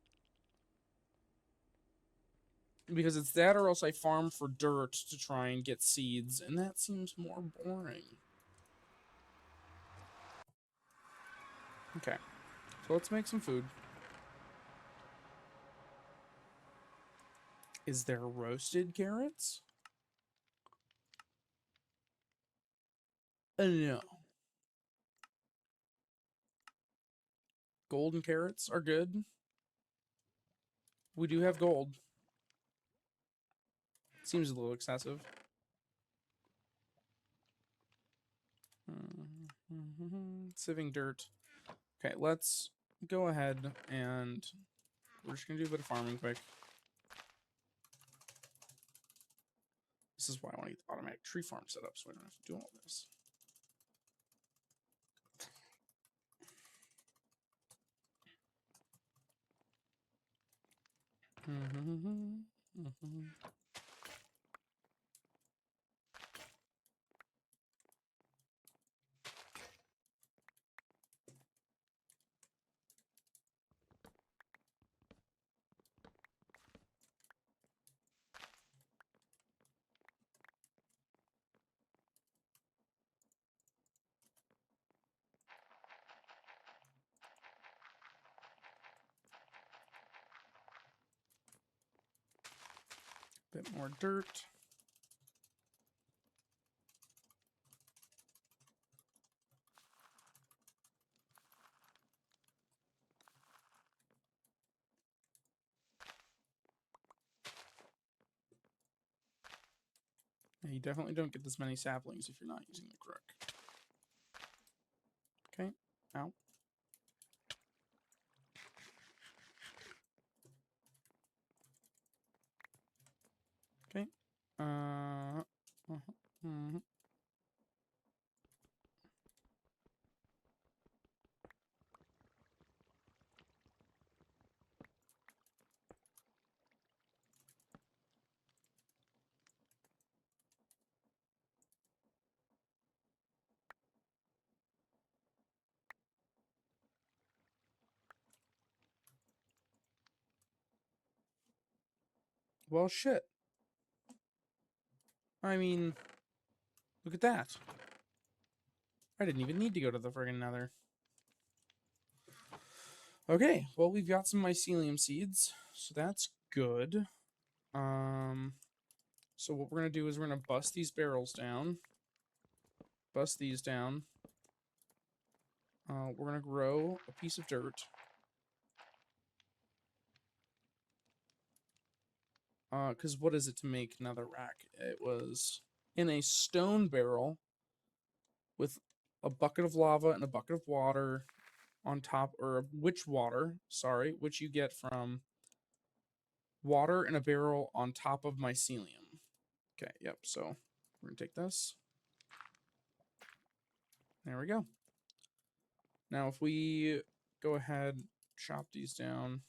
Because it's that or else I farm for dirt to try and get seeds, and that seems more boring. Okay. So let's make some food. Is there roasted carrots? No. Golden carrots are good. We do have gold. Seems a little excessive. Sieving dirt. Okay, let's go ahead and we're just gonna do a bit of farming quick. This is why I want to get the automatic tree farm set up so I don't have to do all this. Bit more dirt. Yeah, you definitely don't get this many saplings if you're not using the crook. Okay. Ow. Okay. Well, shit. I mean, look at that. I didn't even need to go to the friggin' nether. Okay, well, we've got some mycelium seeds, so that's good. So what we're going to do is we're going to bust these barrels down. Bust these down. We're going to grow a piece of dirt. Because what is it to make another rack? It was in a stone barrel with a bucket of lava and a bucket of water on top, or witch water, sorry, which you get from water in a barrel on top of mycelium. Okay, yep, so we're going to take this. There we go. Now, if we go ahead, chop these down.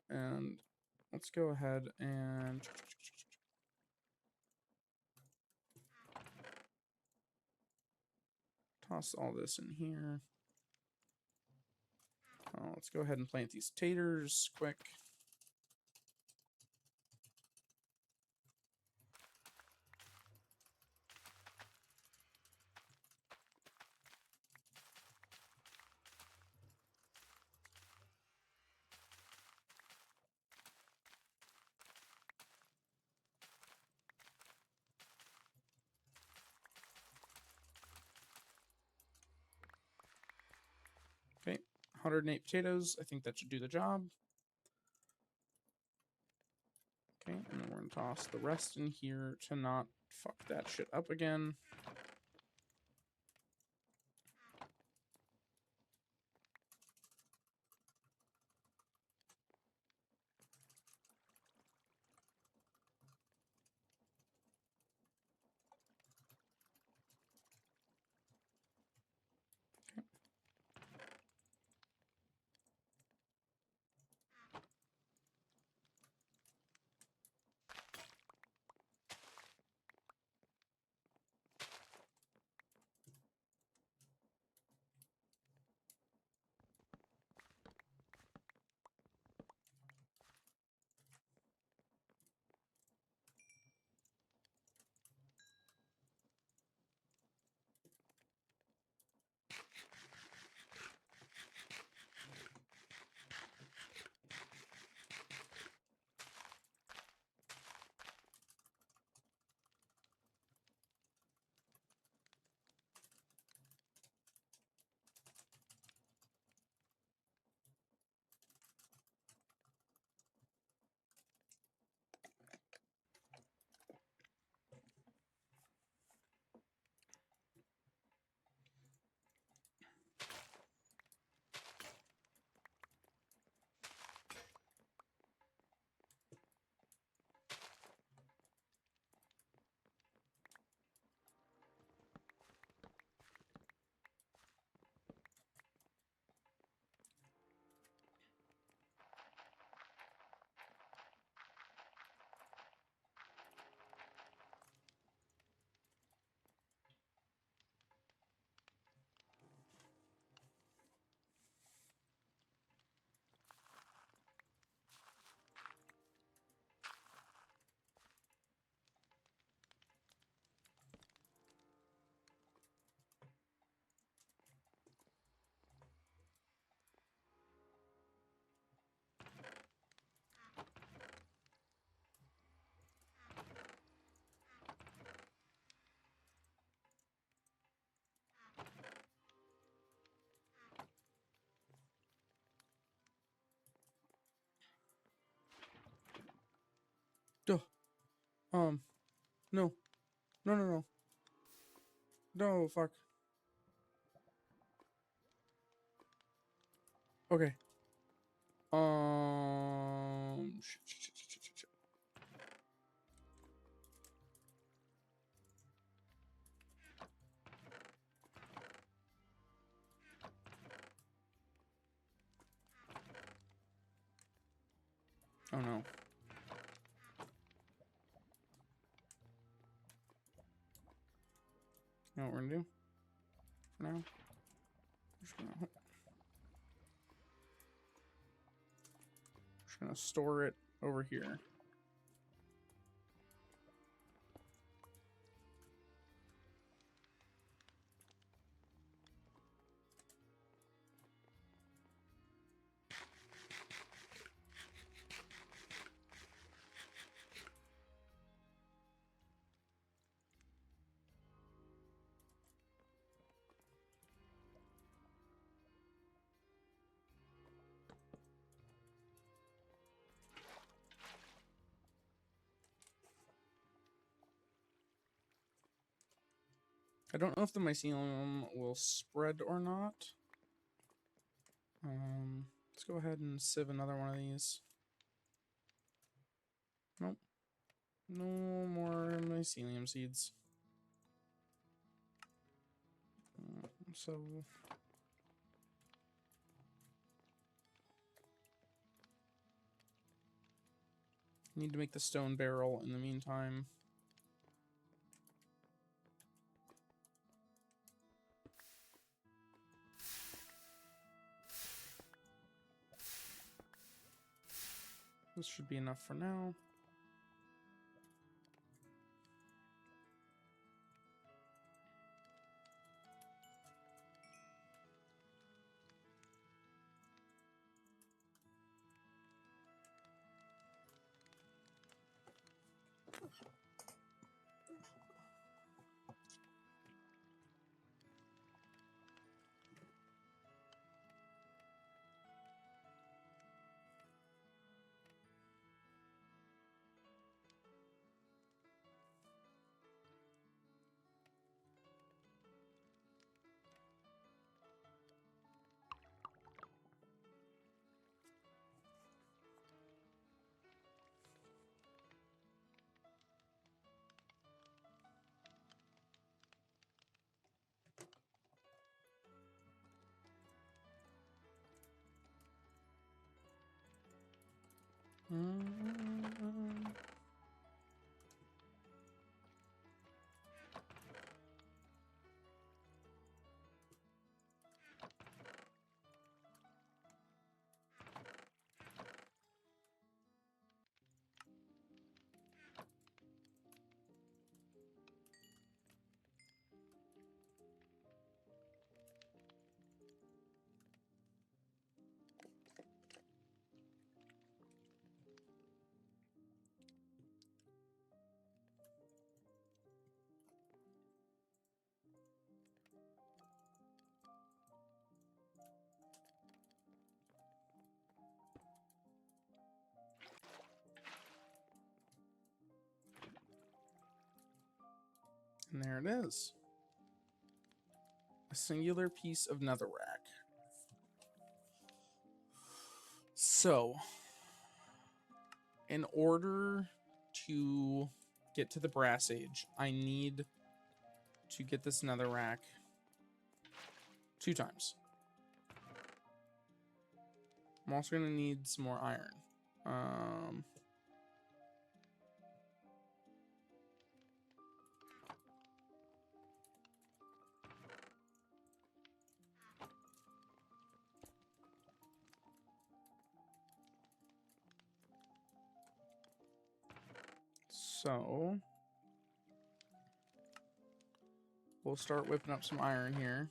And let's go ahead and toss all this in here. Let's go ahead and plant these taters quick. Okay, 108 potatoes. I think that should do the job. Okay, and then we're going to toss the rest in here to not fuck that shit up again. No. No, no, no. No, fuck. Okay. Shit. Oh no. You know what we're gonna do? For now? Just gonna store it over here. I don't know if the mycelium will spread or not. Let's go ahead and sieve another one of these. Nope. No more mycelium seeds. So need to make the stone barrel in the meantime. This should be enough for now. And there it is. A singular piece of netherrack. So, in order to get to the brass age, I need to get this netherrack 2 times. I'm also going to need some more iron. So, we'll start whipping up some iron here.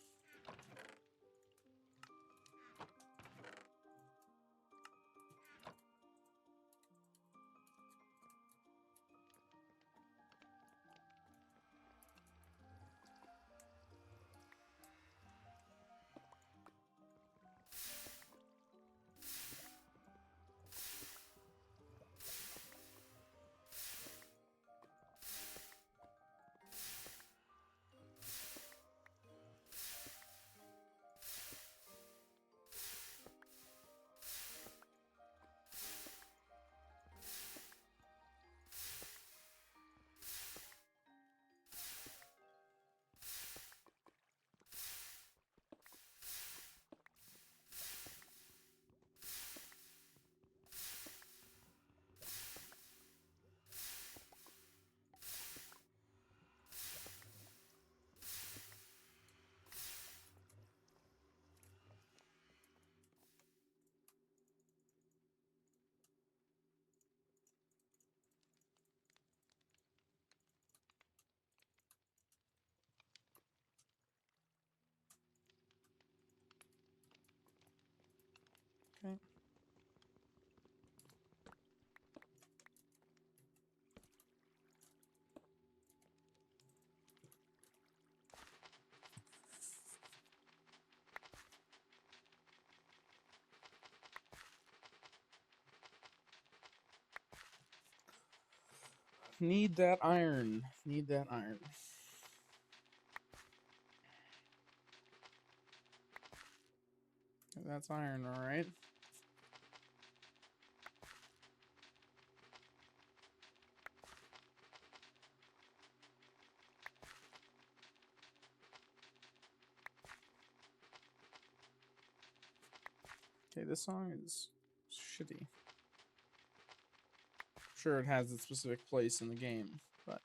Okay. Need that iron. Need that iron. That's iron, all right. Okay, this song is shitty. Sure, it has its specific place in the game, but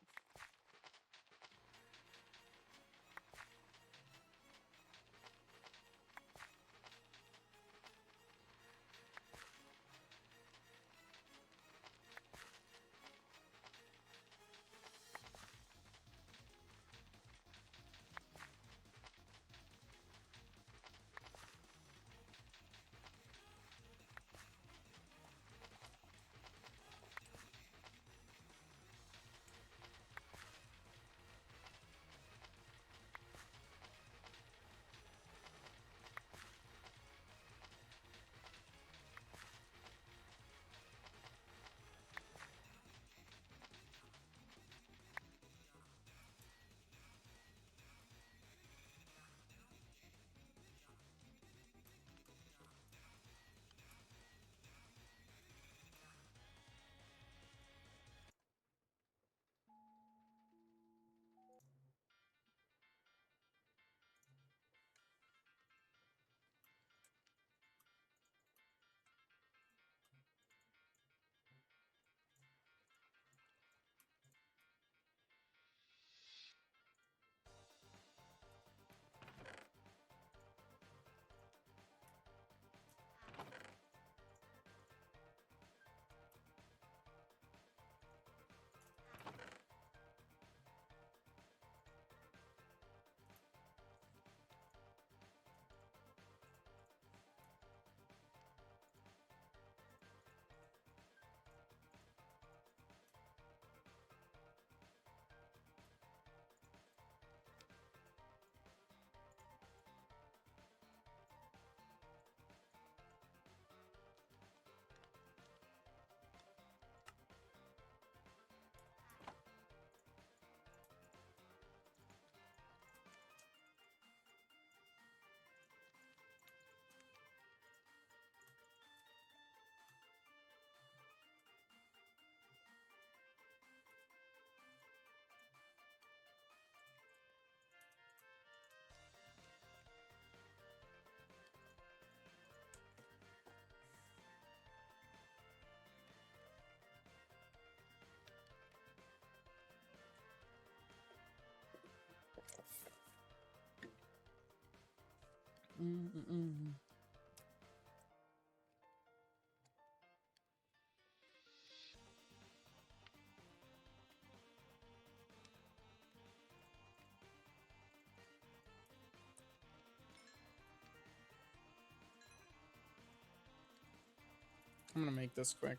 I'm gonna make this quick.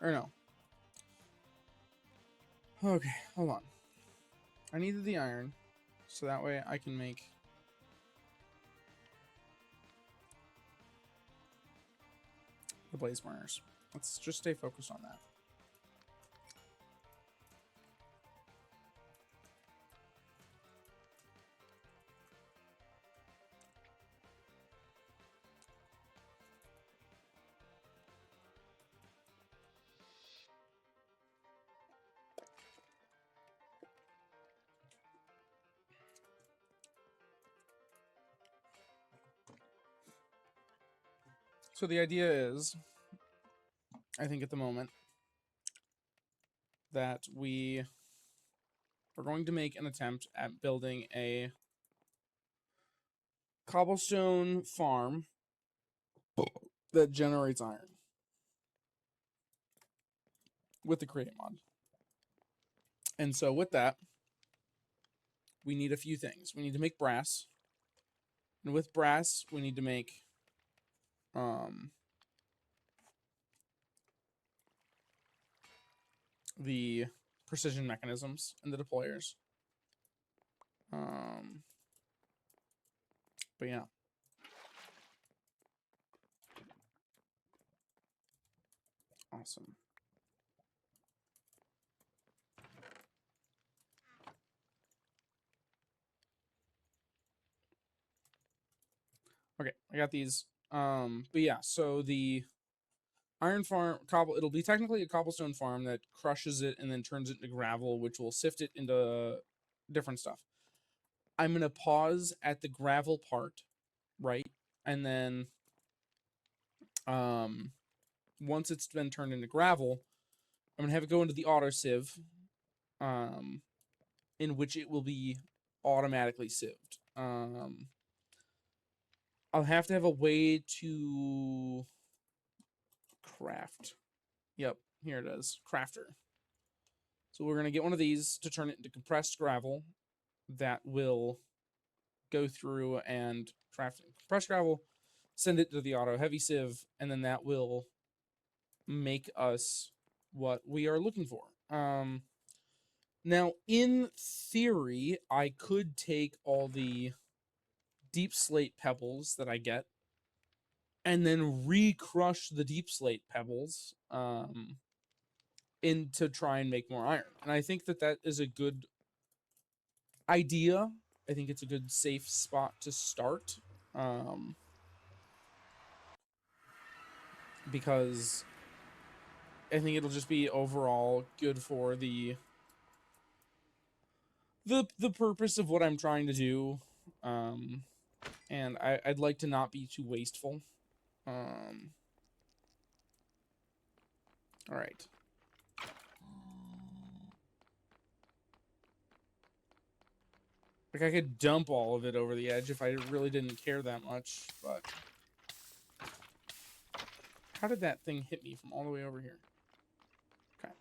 Or no. Okay, hold on. I needed the iron, so that way I can make the blaze burners. Let's just stay focused on that. So the idea is, I think at the moment, that we are going to make an attempt at building a cobblestone farm that generates iron with the create mod. And so with that, we need a few things. We need to make brass. And with brass, we need to make the precision mechanisms and the deployers. But yeah. Awesome. Okay, I got these. But yeah, so the iron farm it'll be technically a cobblestone farm that crushes it and then turns it into gravel, which will sift it into different stuff. I'm gonna pause at the gravel part, right? And then once it's been turned into gravel, I'm gonna have it go into the auto sieve, in which it will be automatically sieved. I'll have to have a way to craft. Yep, here it is, crafter. So we're gonna get one of these to turn it into compressed gravel that will go through and craft compressed gravel, send it to the auto heavy sieve, and then that will make us what we are looking for. Now, in theory, I could take all the deep slate pebbles that I get and then re-crush the deep slate pebbles in to try and make more iron. And I think that that is a good idea. I think it's a good safe spot to start. Because I think it'll just be overall good for the purpose of what I'm trying to do. And I'd like to not be too wasteful. All right. Like, I could dump all of it over the edge if I really didn't care that much, but... How did that thing hit me from all the way over here? Okay.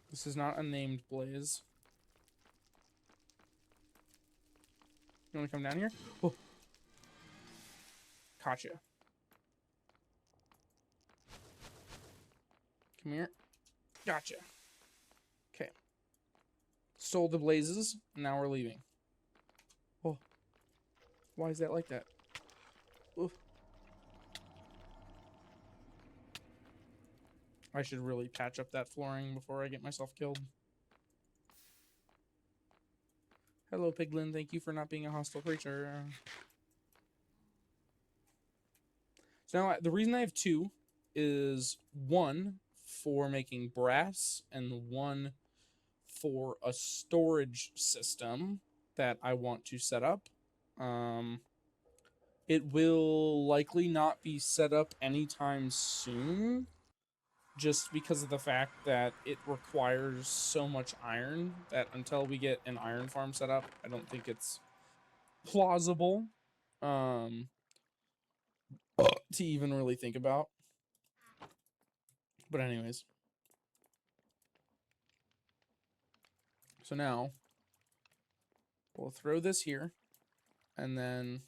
This is not a named blaze. You want to come down here? Oh. Caught you. Come here. Gotcha. Okay. Stole the blazes. Now we're leaving. Oh. Why is that like that? Oof. I should really patch up that flooring before I get myself killed. Hello, Piglin. Thank you for not being a hostile creature. So now, the reason I have two is one for making brass and one for a storage system that I want to set up. It will likely not be set up anytime soon, just because of the fact that it requires so much iron that until we get an iron farm set up, I don't think it's plausible to even really think about. But anyways. So now, we'll throw this here, and then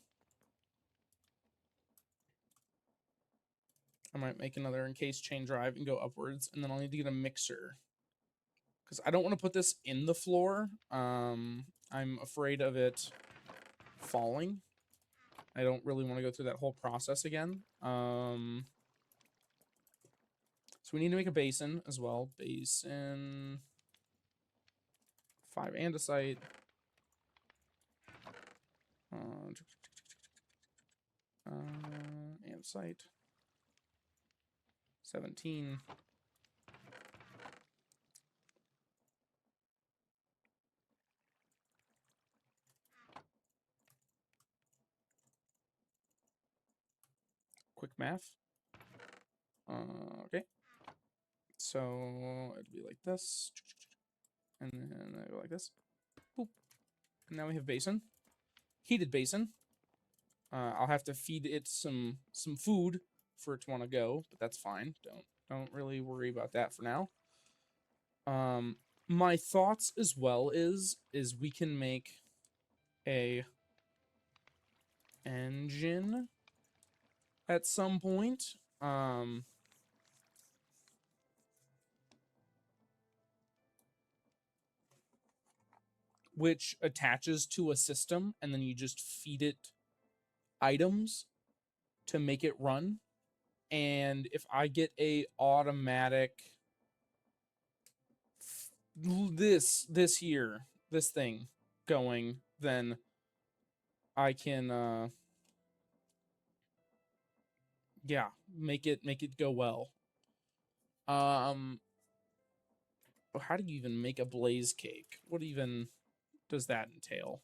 I might make another encased chain drive and go upwards, and then I'll need to get a mixer. Because I don't want to put this in the floor. I'm afraid of it falling. I don't really want to go through that whole process again. So we need to make a basin as well. Basin 5 andesite. Andesite 17. Quick math. Okay. So it'd be like this. And then I go like this. Boop. And now we have basin. Heated basin. I'll have to feed it some food for it to want to go, but that's fine. Don't really worry about that for now. My thoughts as well is we can make a engine at some point. Which attaches to a system, and then you just feed it items to make it run. And if I get a automatic this here, this thing going, then I can yeah, make it go well. How do you even make a blaze cake? What even does that entail?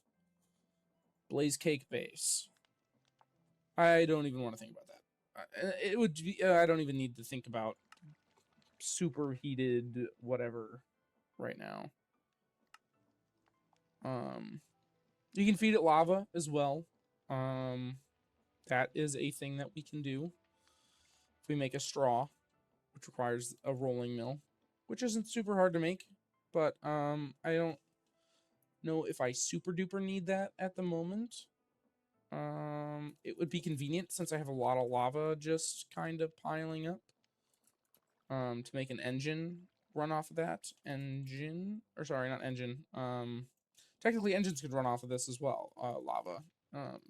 Blaze cake base. I don't even want to think about that. It would be, I don't even need to think about superheated whatever right now. You can feed it lava as well. That is a thing that we can do. If we make a straw, which requires a rolling mill, which isn't super hard to make, but I don't know if I super duper need that at the moment. It would be convenient since I have a lot of lava just kind of piling up. To make an engine run off of that. Or sorry, not engine. Technically engines could run off of this as well, lava.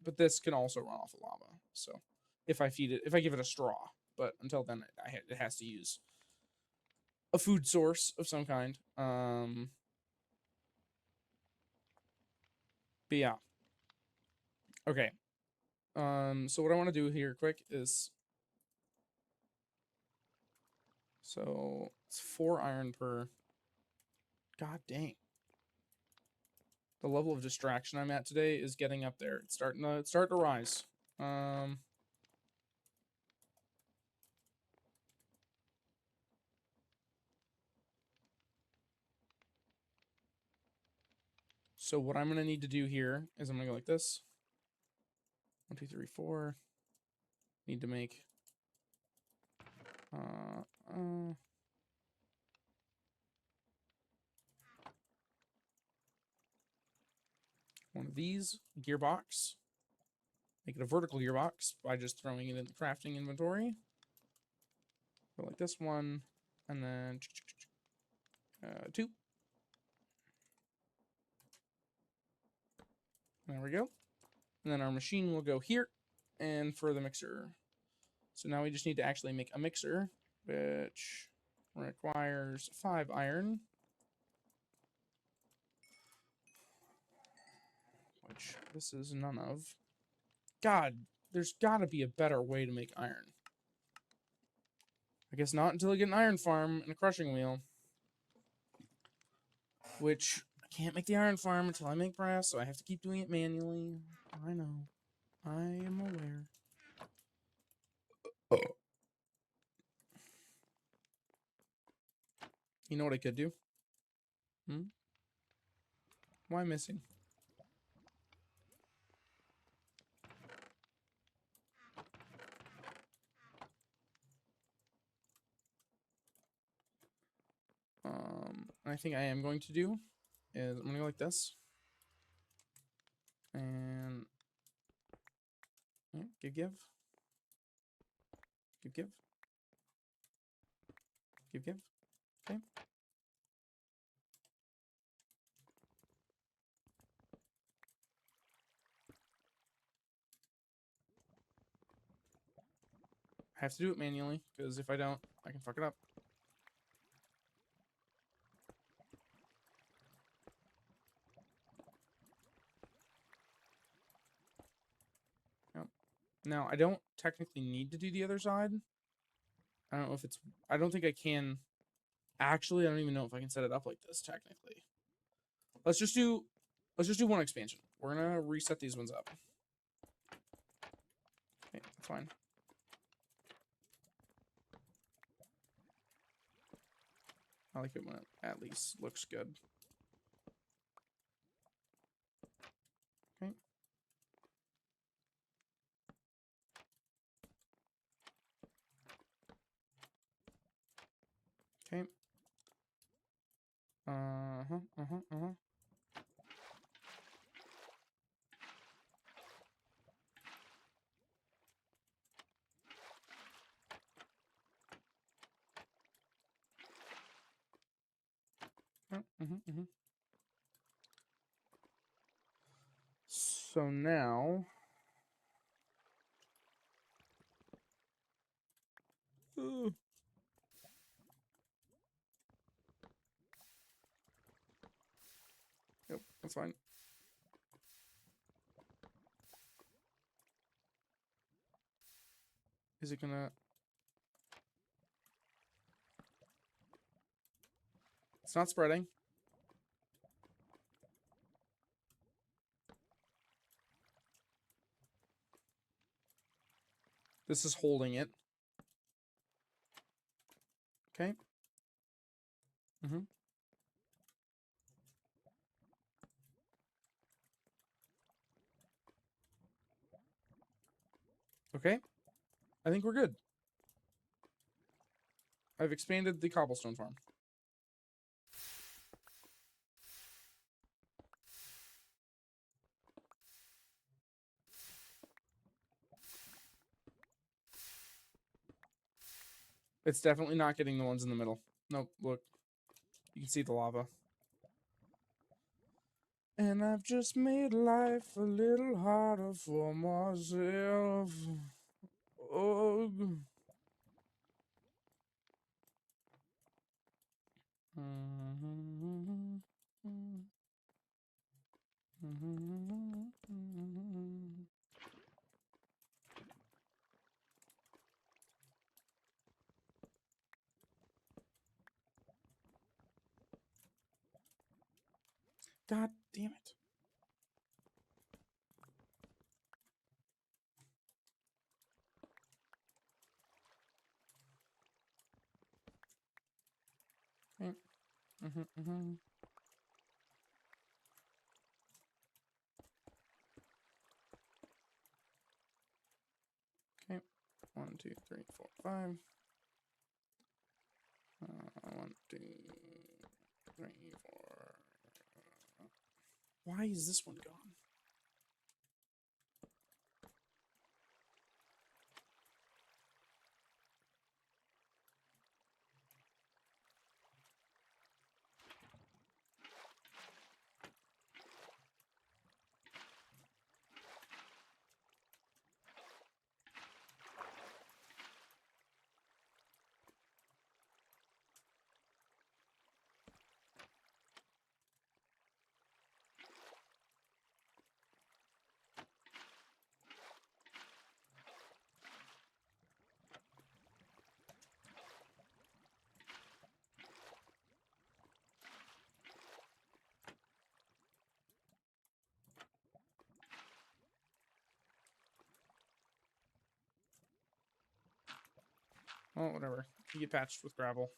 But this can also run off of lava. So if I give it a straw, but until then it has to use a food source of some kind. But yeah. Okay. So what I want to do here quick is, so it's 4 iron per. God dang. The level of distraction I'm at today is getting up there. It's starting to rise. So what I'm gonna need to do here is I'm gonna go like this. 1, 2, 3, 4. Need to make one of these gearbox. Make it a vertical gearbox by just throwing it in the crafting inventory. Go like this one, and then 2. There we go. And then our machine will go here, and for the mixer. So now we just need to actually make a mixer, which requires 5 iron. Which this is none of. God, there's gotta be a better way to make iron. I guess not until I get an iron farm and a crushing wheel. Which, I can't make the iron farm until I make brass, so I have to keep doing it manually. I know. I am aware. You know what I could do? Why missing? I think I am going to do is I'm gonna go like this. And yeah, give. Give. Okay. I have to do it manually, because if I don't, I can fuck it up. Yep. Now, I don't technically need to do the other side. I don't know if it's... I don't think I can... Actually, I don't even know if I can set it up like this, technically. Let's just do one expansion. We're gonna reset these ones up. Okay, that's fine. I like it when it at least looks good. Okay. Okay. Uh-huh, uh-huh, uh-huh. Mm-hmm. So now... Ugh. Yep, that's fine. Is it gonna... It's not spreading. This is holding it. Okay. Mm-hmm. Okay. I think we're good. I've expanded the cobblestone farm. It's definitely not getting the ones in the middle. Nope, look. You can see the lava. And I've just made life a little harder for myself. Ugh. God damn it. Okay. Okay. 1, 2, 3, 4, 5. 1, 2, 3, 4. Why is this one gone? Well, whatever. You get patched with gravel.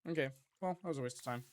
Okay. Well, that was a waste of time.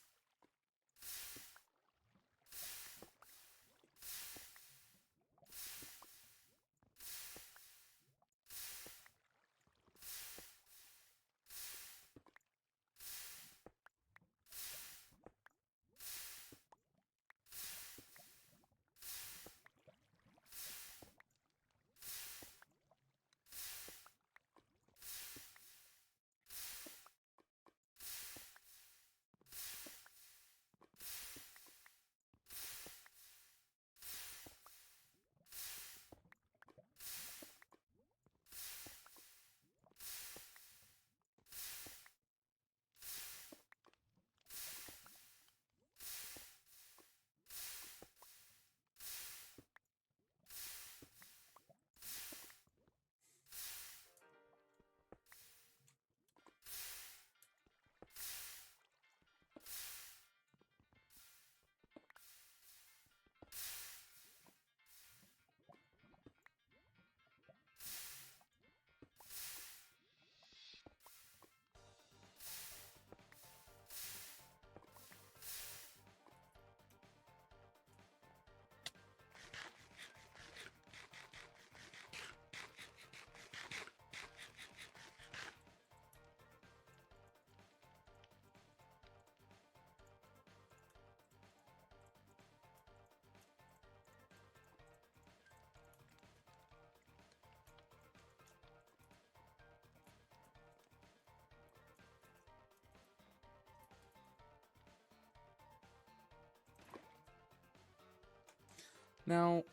Now,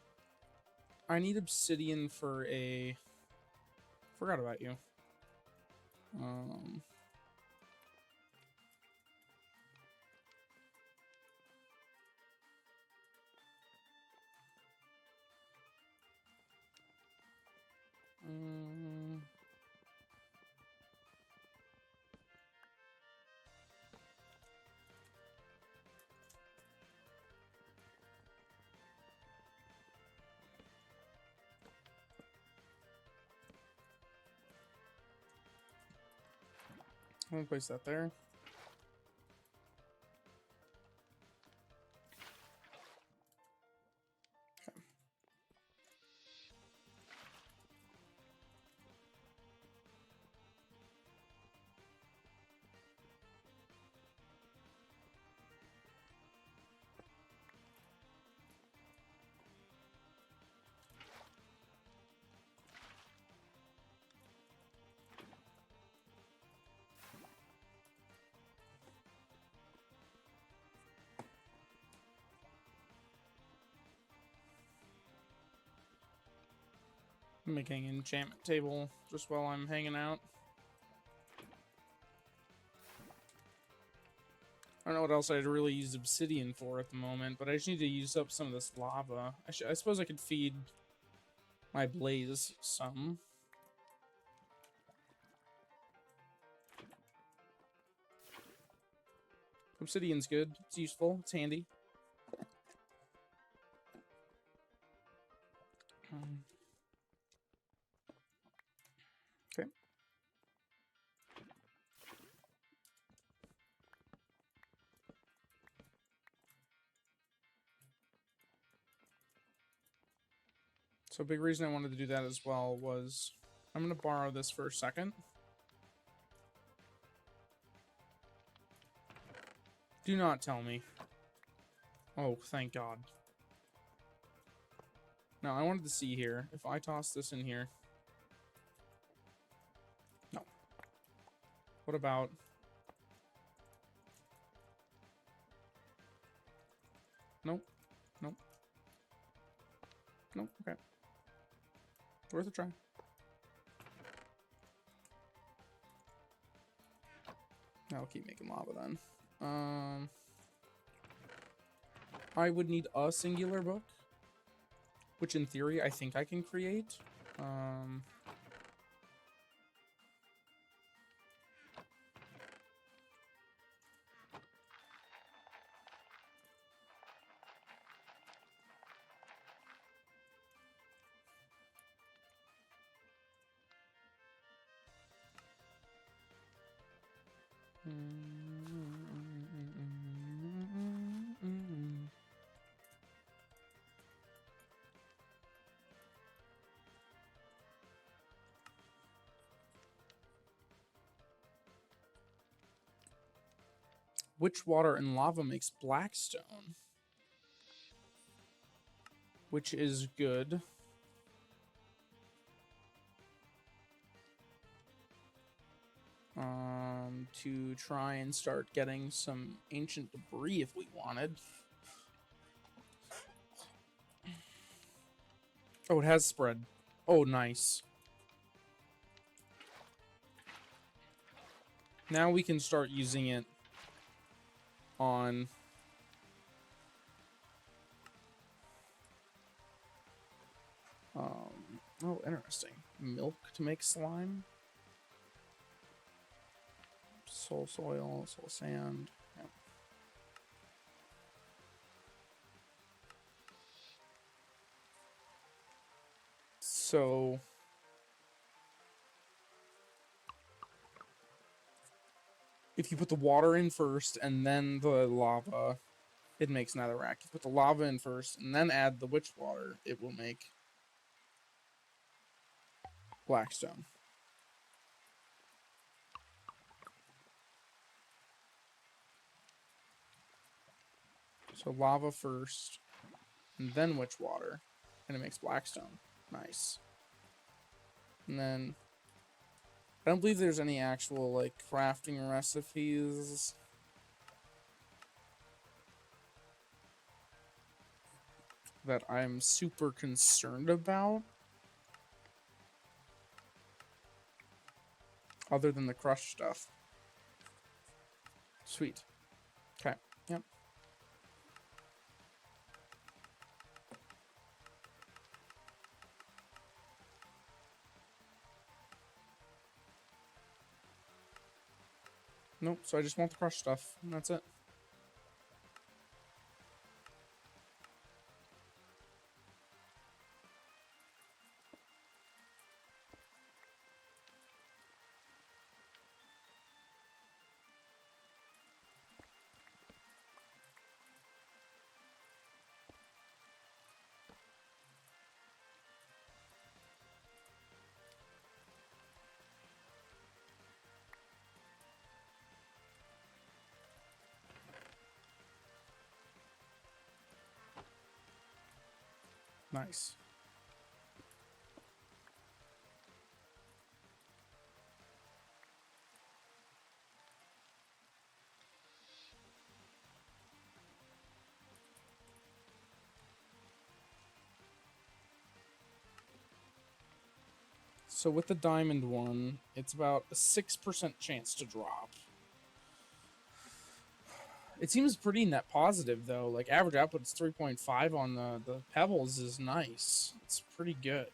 I need obsidian for a... Forgot about you. I'm gonna place that there. Okay. I'm making an enchantment table just while I'm hanging out. I don't know what else I'd really use obsidian for at the moment, but I just need to use up some of this lava. I suppose I could feed my blaze some. Obsidian's good. It's useful. It's handy. Okay. So a big reason I wanted to do that as well was I'm going to borrow this for a second. Do not tell me. Oh, thank God. Now, I wanted to see here. If I toss this in here... No. What about... Nope. Nope. Nope. Okay. Worth a try. I'll keep making lava then. I would need a singular book, which in theory I think I can create. Witch water and lava makes blackstone, which is good. To try and start getting some ancient debris if we wanted. Oh, it has spread. Oh, nice. Now we can start using it on... oh, interesting. Milk to make slime. Soul soil, soul sand. Yep. So... if you put the water in first and then the lava, it makes netherrack. If you put the lava in first and then add the witch water, it will make blackstone. So lava first, and then witch water, and it makes blackstone. Nice. And then, I don't believe there's any actual, like, crafting recipes. that I'm super concerned about. Other than the crush stuff. Sweet. Okay. Yep. Nope, so I just want the crush stuff, and that's it. Nice. So with the diamond one, it's about a 6% chance to drop. It seems pretty net positive, though. Like, average output's 3.5 on the pebbles is nice. It's pretty good.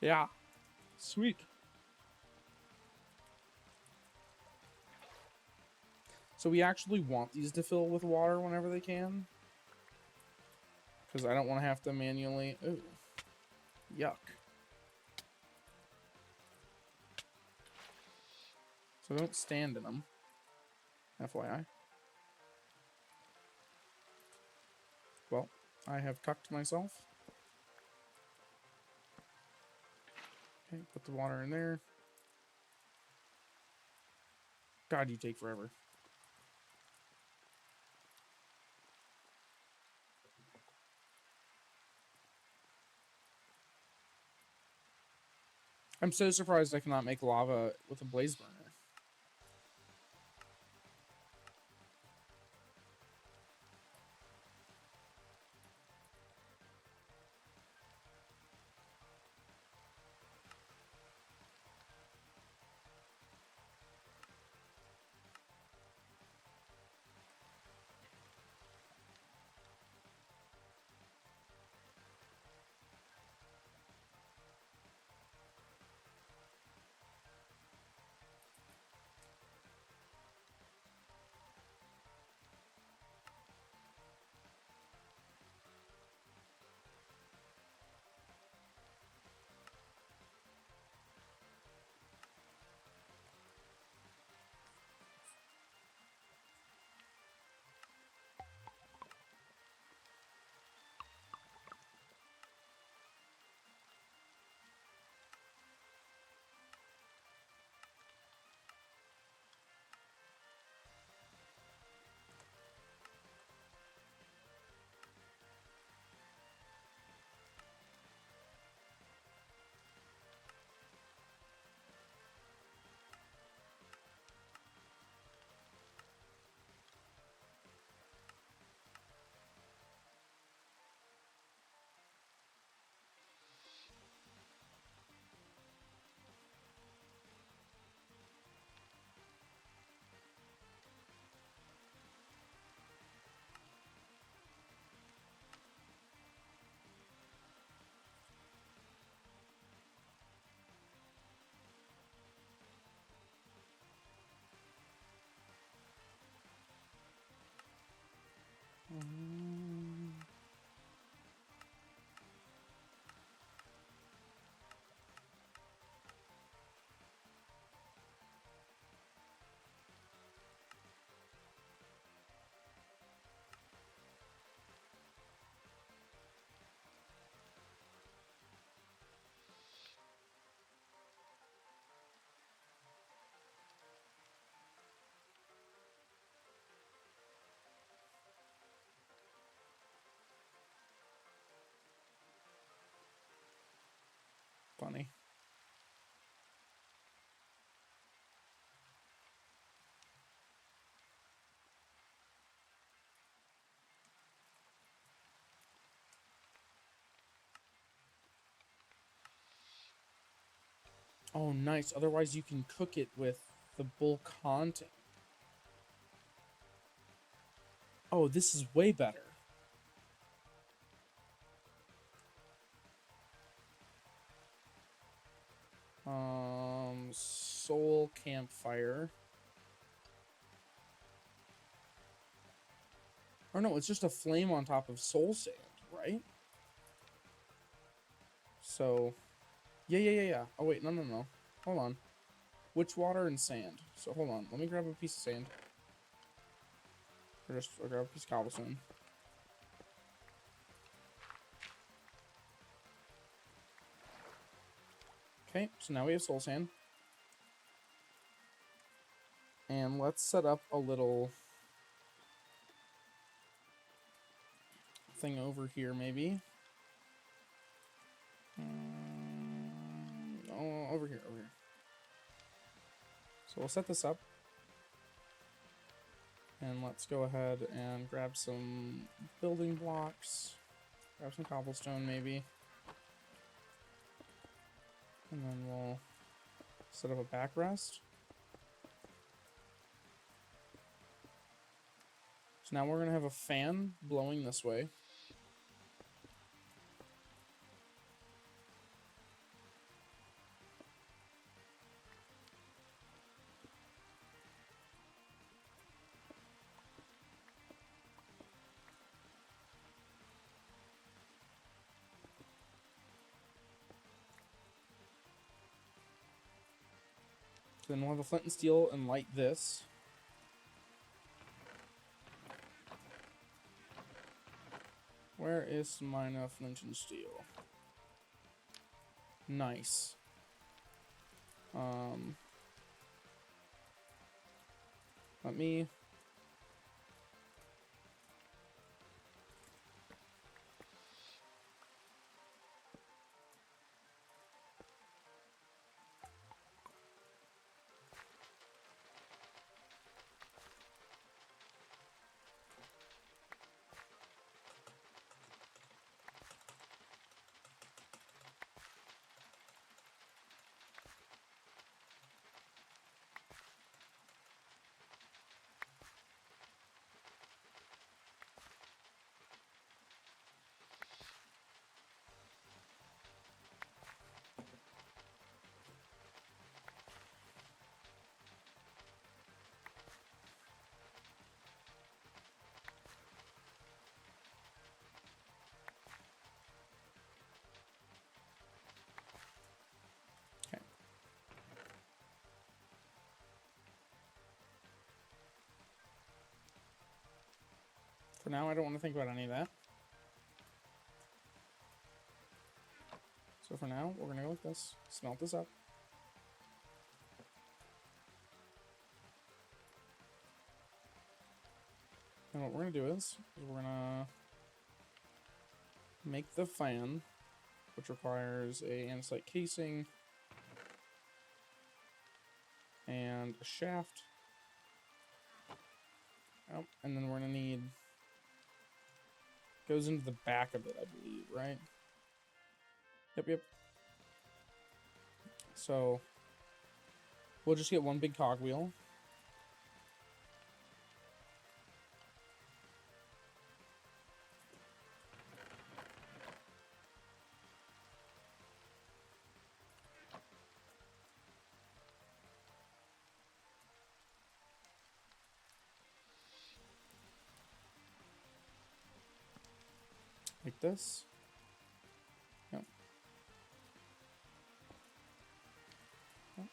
Yeah. Sweet. So we actually want these to fill with water whenever they can. Because I don't want to have to manually... Ooh. Yuck. So don't stand in them. FYI. Well, I have cucked myself. Okay, put the water in there. God, you take forever. I'm so surprised I cannot make lava with a blaze burner. Funny. Oh, nice. Otherwise, you can cook it with the bulk content. Oh, this is way better. Soul campfire. Or no, it's just a flame on top of soul sand, right? So, yeah. Oh, wait, no. Hold on. Witch water and sand. So, hold on. Let me grab a piece of sand. Or just I'll grab a piece of cobblestone. Okay, so now we have soul sand. And let's set up a little thing over here, maybe. Oh, over here. So we'll set this up. And let's go ahead and grab some building blocks. Grab some cobblestone, maybe. And then we'll set up a backrest. So now we're going to have a fan blowing this way. Then we'll have a flint and steel and light this. Where is my flint and steel? Nice. Let me... Okay. For now, I don't want to think about any of that. So for now, we're going to go like this. Smelt this up. And what we're going to do is we're going to make the fan, which requires a andesite casing and a shaft. Oh, and then we're going to need... Goes into the back of it, I believe, right? Yep. So we'll just get one big cogwheel. Like this. Yep. Oh,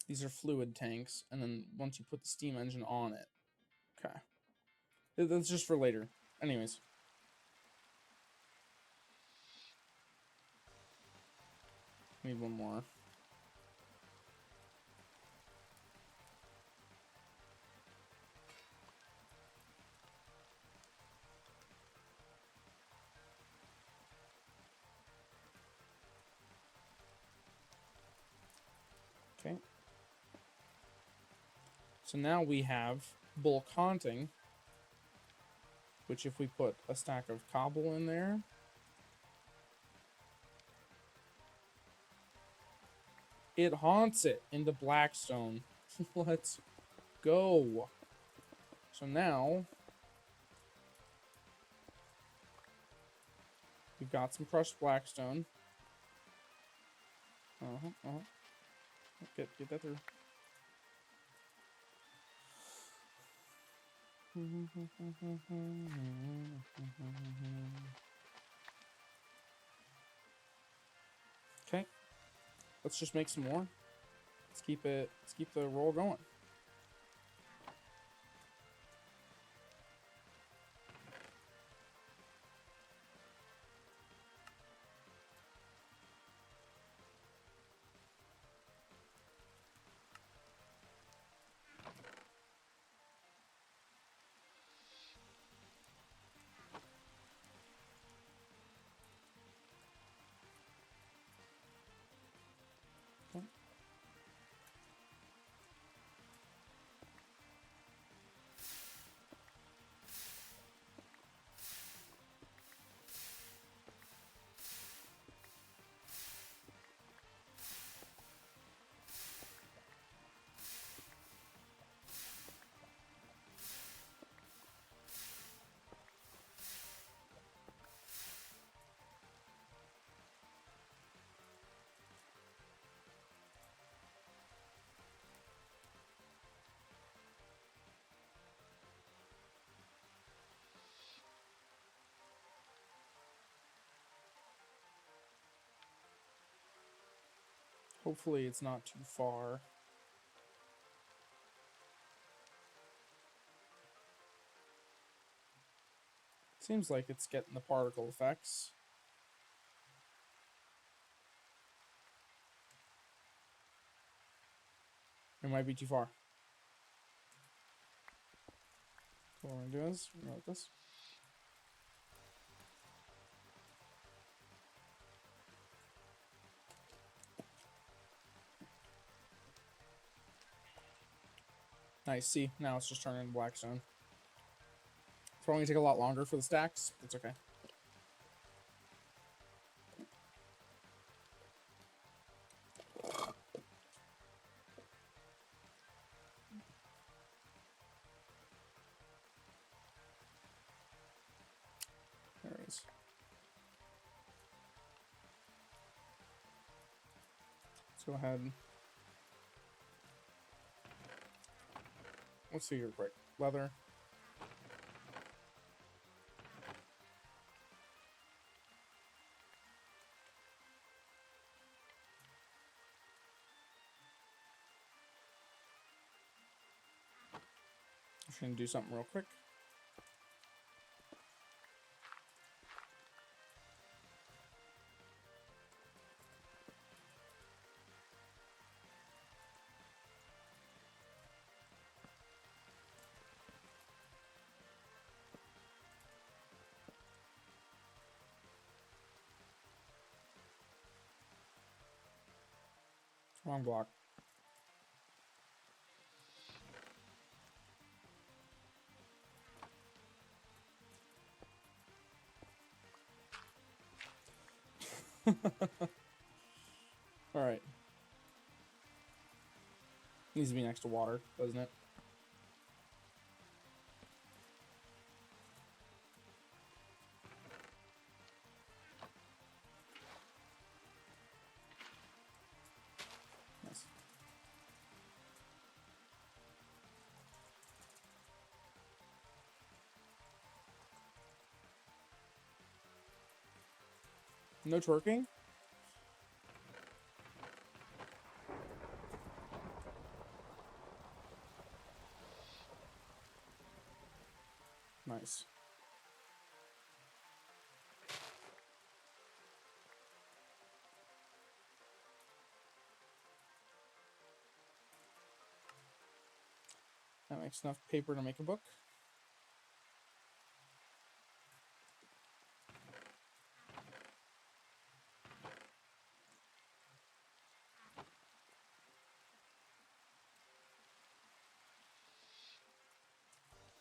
These are fluid tanks, and then once you put the steam engine on it. Okay. That's just for later. Anyways. Need one more. Okay. So now we have bulk haunting, which if we put a stack of cobble in there, it haunts it into Blackstone. Let's go. So now we've got some crushed Blackstone. Get that through. Okay. Let's just make some more. Let's keep the roll going. Hopefully it's not too far. Seems like it's getting the particle effects. It might be too far. So what we're gonna do is we're gonna like this. Nice. See, now it's just turning into Blackstone. It's probably gonna take a lot longer for the stacks. That's okay. There it is. Let's go ahead. Let's see here quick. Leather. Just gonna do something real quick. Wrong block. Alright. Needs to be next to water, doesn't it? Nice. No twerking? Nice. That makes enough paper to make a book.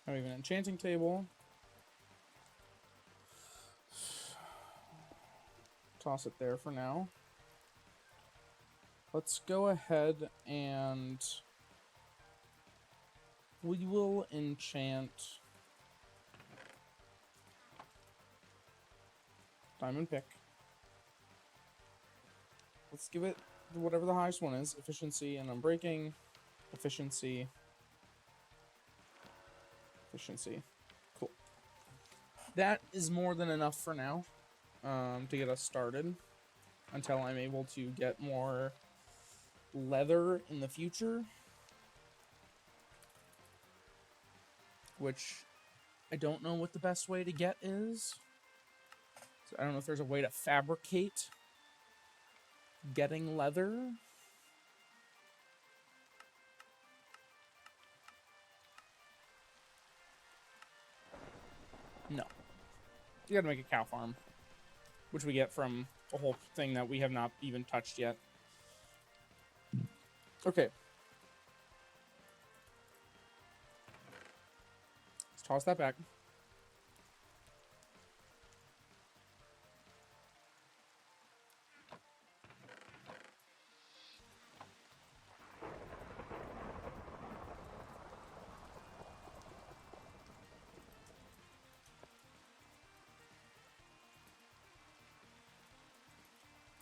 Now we have an enchanting table. Toss it there for now. Let's go ahead and we will enchant diamond pick. Let's give it whatever the highest one is. Efficiency and unbreaking. Efficiency. Efficiency. Cool. That is more than enough for now to get us started until I'm able to get more leather in the future, which I don't know what the best way to get is. So I don't know if there's a way to fabricate getting leather. No. You gotta make a cow farm, which we get from a whole thing that we have not even touched yet. Okay. Let's toss that back.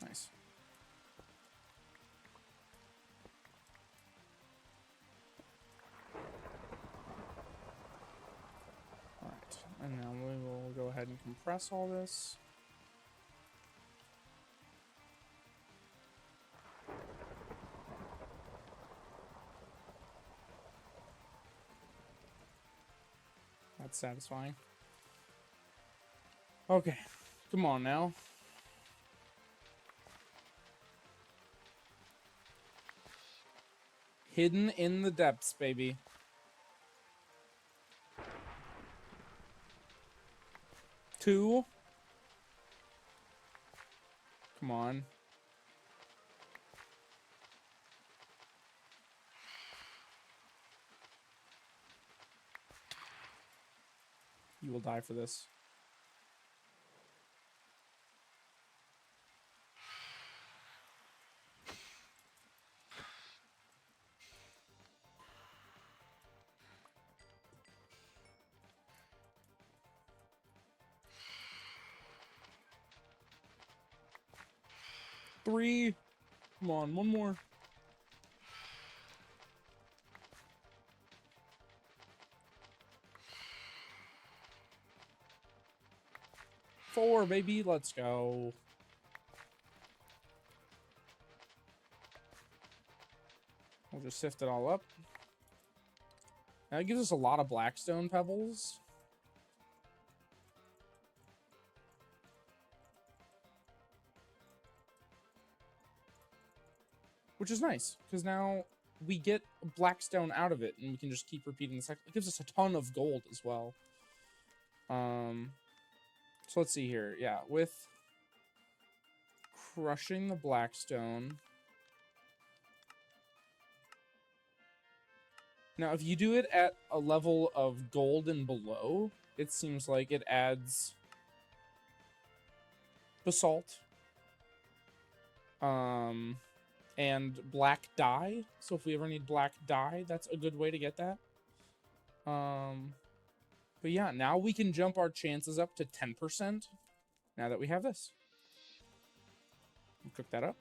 Nice. Alright, and now we will go ahead and compress all this. That's satisfying. Okay, come on now. Hidden in the depths, baby. Two. Come on. You will die for this. Three. Come on, one more. Four, baby. Let's go. We'll just sift it all up. That gives us a lot of blackstone pebbles. Which is nice, because now we get blackstone out of it, and we can just keep repeating the cycle. It gives us a ton of gold as well. So let's see here. Yeah, with crushing the blackstone. Now, if you do it at a level of gold and below, it seems like it adds basalt. And black dye. So if we ever need black dye, that's a good way to get that. But yeah, now we can jump our chances up to 10% now that we have this. Cook that up.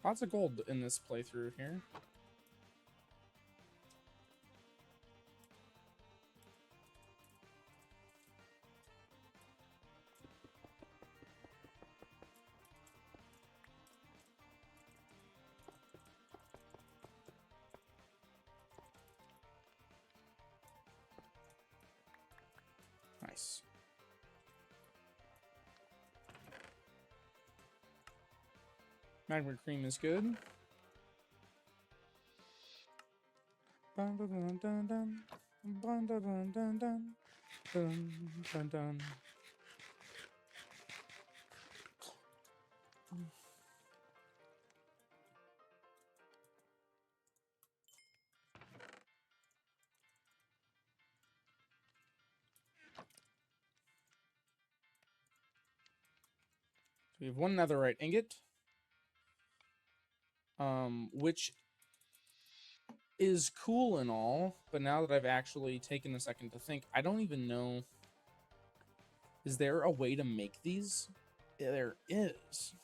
Lots of gold in this playthrough here. Nice. Magma cream is good. Dun, dun, dun, dun, dun. Dun, dun, dun, dun, dun. Dun, dun, dun. So we have one netherite ingot, which is cool and all, but now that I've actually taken a second to think, I don't even know. Is there a way to make these? Yeah, there is.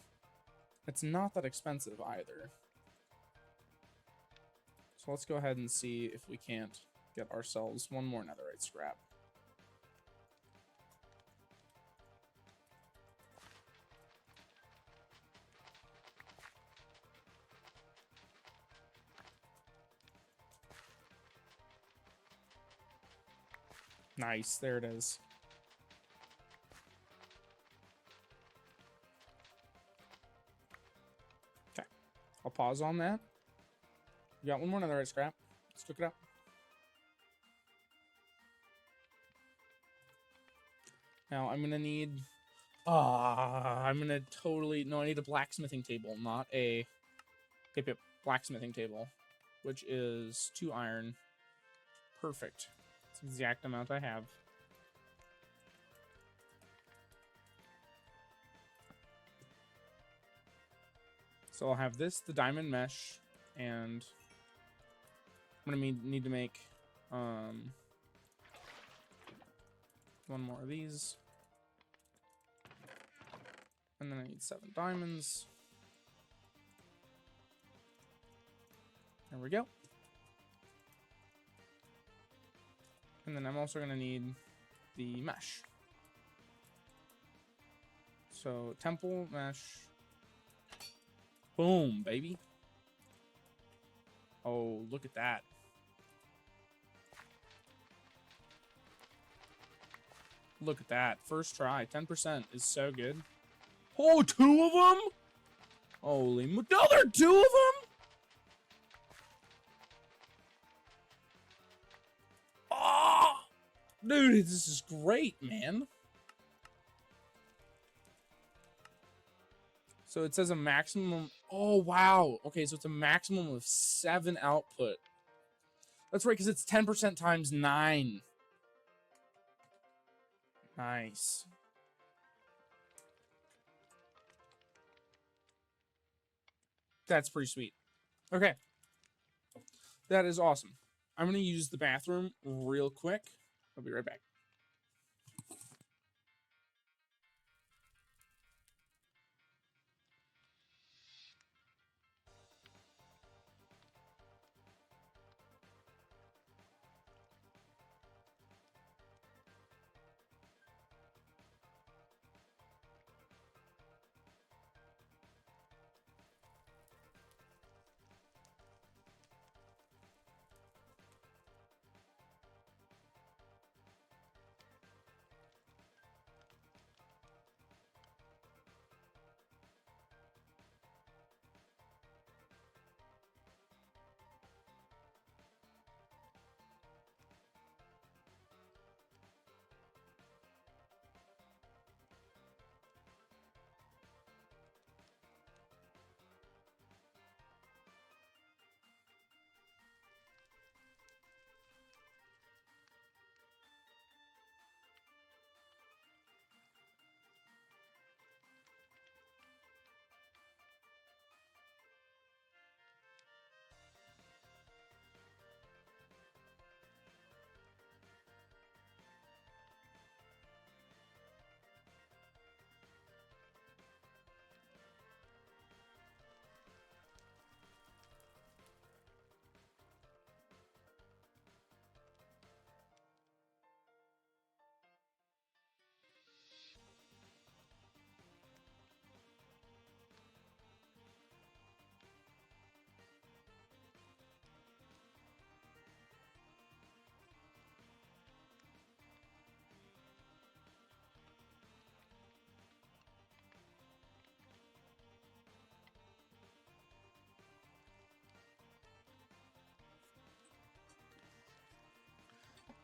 It's not that expensive either. So let's go ahead and see if we can't get ourselves one more netherite scrap. Nice, there it is. Okay, I'll pause on that. We got one more netherite scrap. Let's cook it up. Now I'm gonna need... I'm gonna totally... No, I need a blacksmithing table, not a... Yep, blacksmithing table, which is 2 iron. Perfect. It's the exact amount I have. So I'll have this, the diamond mesh, and I'm gonna need to make one more of these. And then I need 7 diamonds. There we go. And then I'm also gonna need the mesh. So temple mesh. Boom, baby. Oh, look at that. Look at that. First try. 10% is so good. Oh, 2 of them? Holy... No, there are 2 of them? Oh! Dude, this is great, man. So it says a maximum... Oh, wow. Okay, so it's a maximum of 7 output. That's right, because it's 10% times 9. Nice. That's pretty sweet. Okay. That is awesome. I'm going to use the bathroom real quick. I'll be right back.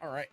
All right.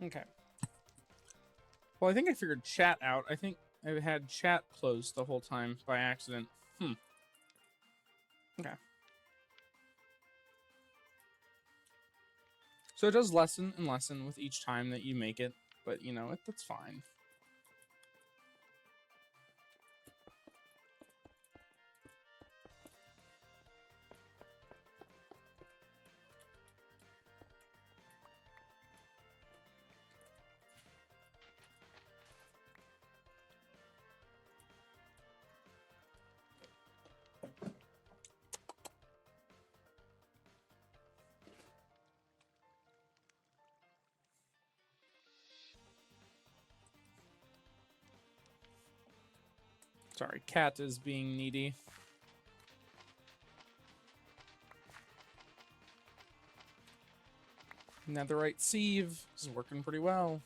Okay. Well, I think I figured chat out. I think I had chat closed the whole time by accident. Okay. So it does lessen and lessen with each time that you make it, but you know, that's fine. Sorry, cat is being needy. Netherite sieve is working pretty well.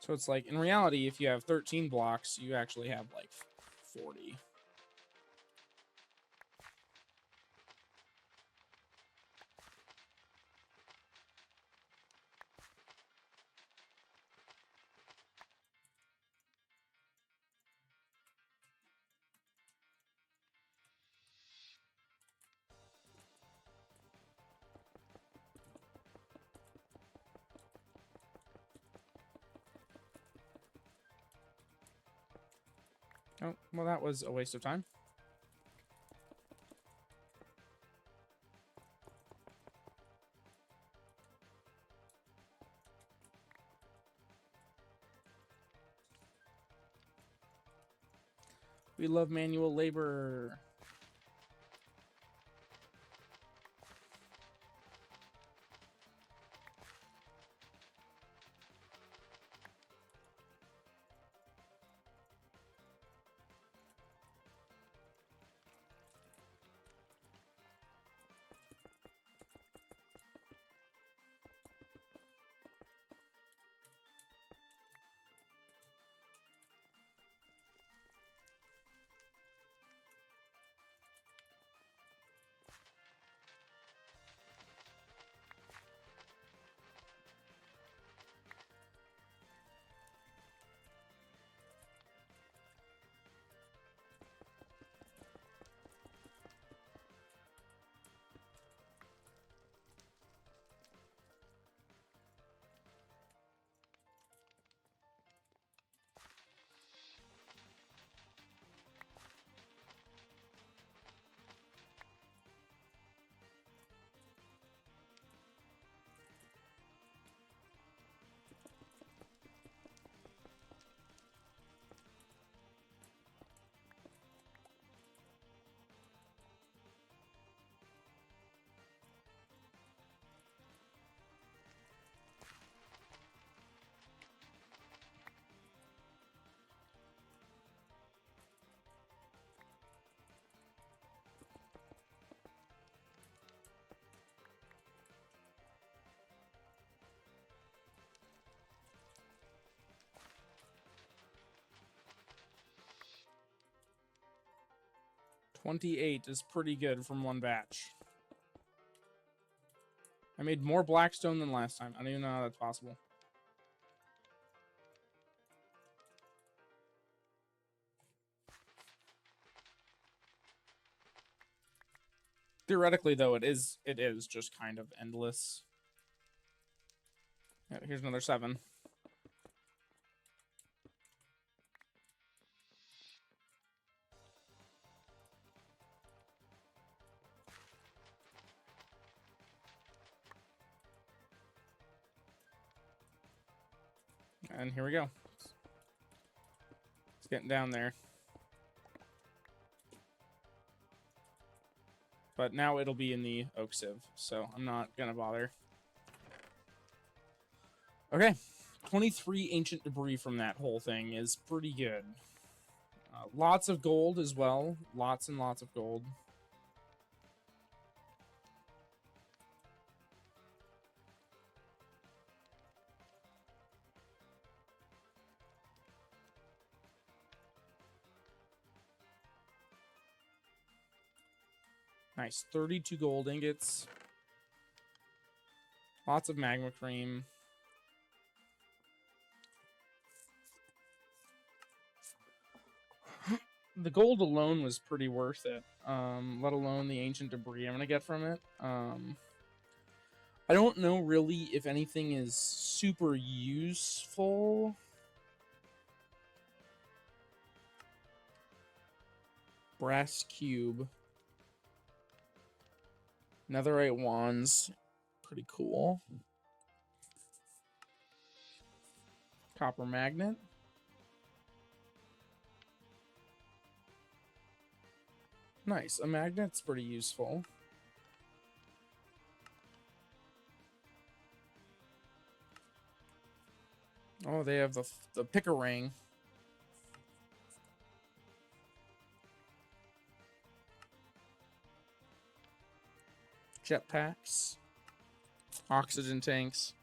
So it's like, in reality, if you have 13 blocks, you actually have like 40. Oh, well, that was a waste of time. We love manual labor. 28 is pretty good from one batch. I made more blackstone than last time. I don't even know how that's possible. Theoretically, though, it is just kind of endless. Yeah, here's another 7. And here we go. It's getting down there. But now it'll be in the oak sieve, so I'm not gonna bother. Okay, 23 ancient debris from that whole thing is pretty good. Lots of gold as well. Lots and lots of gold. Nice, 32 gold ingots. Lots of magma cream. The gold alone was pretty worth it, let alone the ancient debris I'm going to get from it. I don't know really if anything is super useful. Brass cube. Netherite wands. Pretty cool. Copper magnet. Nice. A magnet's pretty useful. Oh, they have the pick-a-ring. Jetpacks. Oxygen tanks.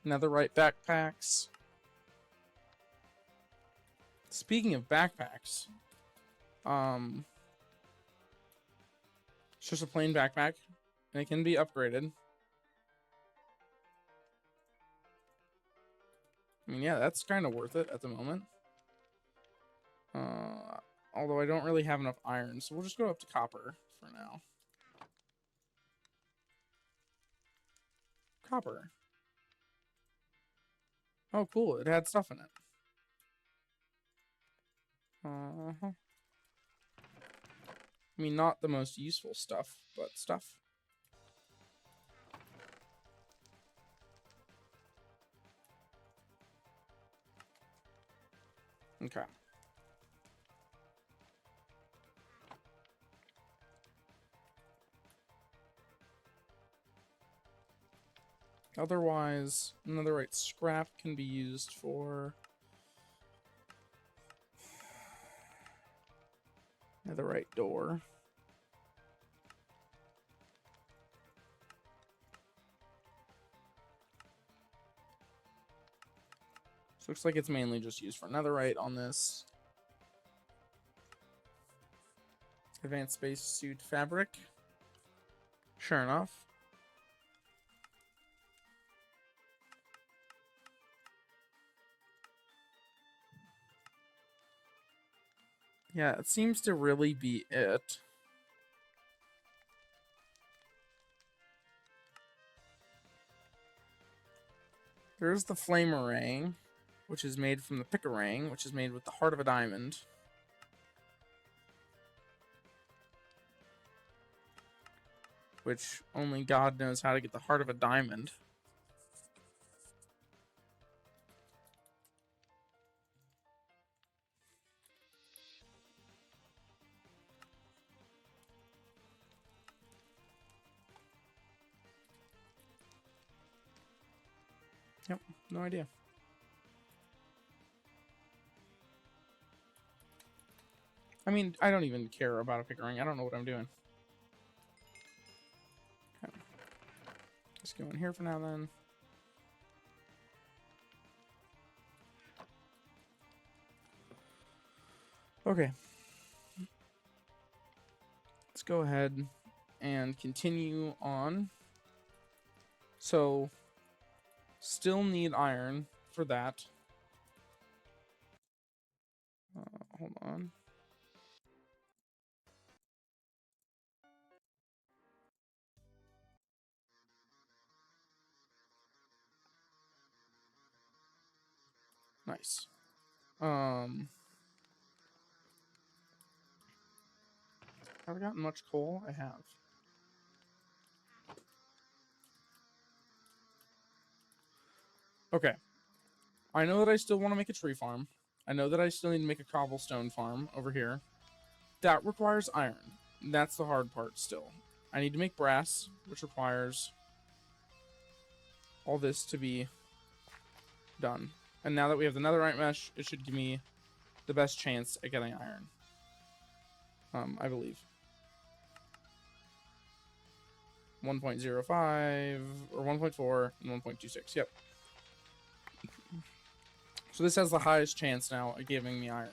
Netherite backpacks. Speaking of backpacks, it's just a plain backpack, and it can be upgraded. I mean, yeah, that's kind of worth it at the moment. Although I don't really have enough iron, so we'll just go up to copper for now. Copper. Oh, cool. It had stuff in it. I mean, not the most useful stuff, but stuff. Okay. Otherwise, netherite scrap can be used for netherite door. So looks like it's mainly just used for netherite on this. Advanced spacesuit fabric. Sure enough. Yeah, it seems to really be it. There's the flamerang, which is made from the pick-a-ring, which is made with the heart of a diamond. Which only God knows how to get the heart of a diamond. Yep, no idea. I mean, I don't even care about a pick-a-ring. I don't know what I'm doing. Okay. Let's go in here for now, then. Okay. Let's go ahead and continue on. So, still need iron for that. Hold on. Nice. Have I gotten much coal? I have. Okay. I know that I still want to make a tree farm. I know that I still need to make a cobblestone farm over here. That requires iron. That's the hard part still. I need to make brass, which requires all this to be done. And now that we have the netherite mesh, it should give me the best chance at getting iron. I believe. 1.05 or 1.4 and 1.26. Yep. So this has the highest chance now at giving me iron.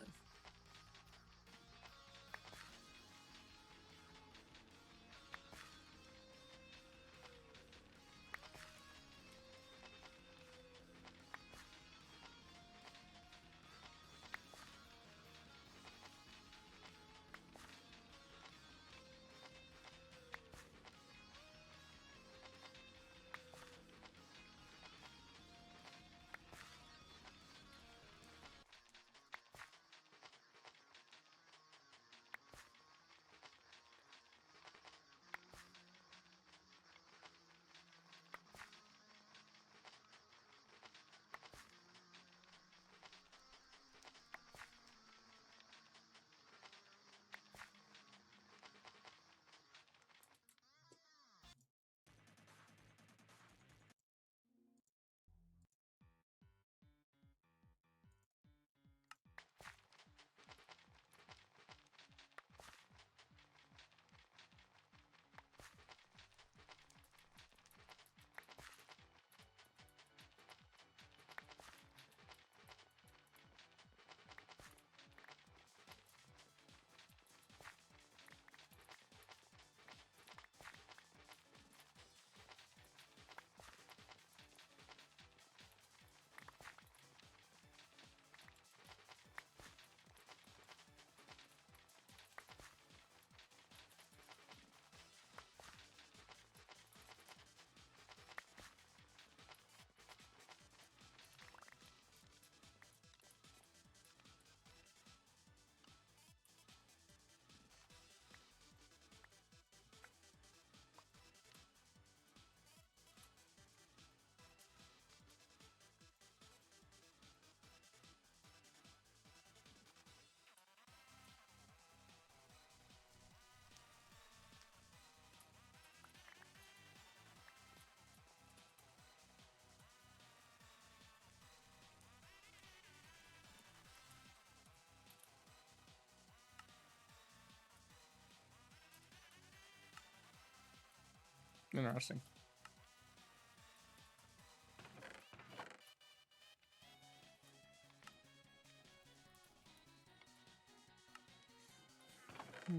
Interesting.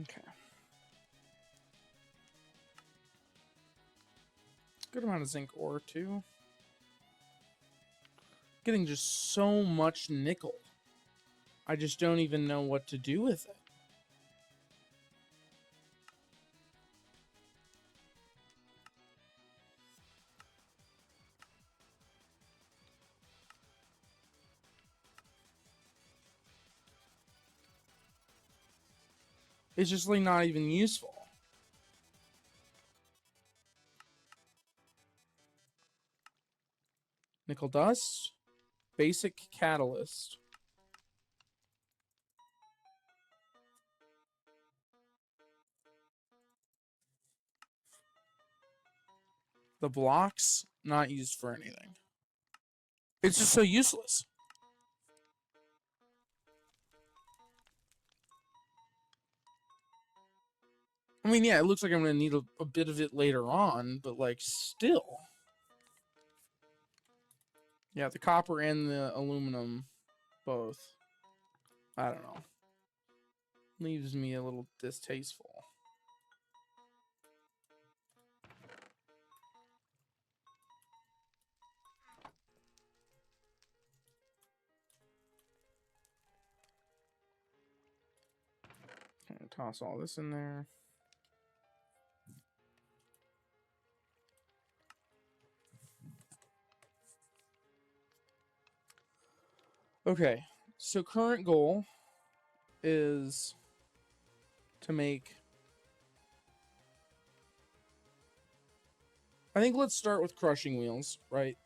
Okay. Good amount of zinc ore, too. Getting just so much nickel. I just don't even know what to do with it. It's just like not even useful. Nickel dust. Basic catalyst. The blocks, not used for anything. It's just so useless. I mean, yeah, it looks like I'm going to need a bit of it later on, but, like, still. Yeah, the copper and the aluminum, both. I don't know. leaves me a little distasteful. Okay, toss all this in there. Okay, so current goal is to make... I think let's start with crushing wheels, right?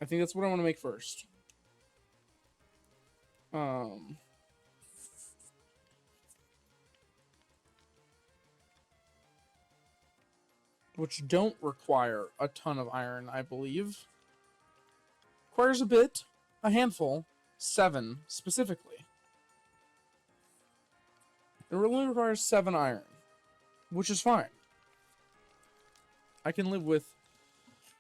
I think that's what I want to make first. Which don't require a ton of iron, I believe. Requires a bit, a handful, 7 specifically. It really requires 7 iron, which is fine. I can live with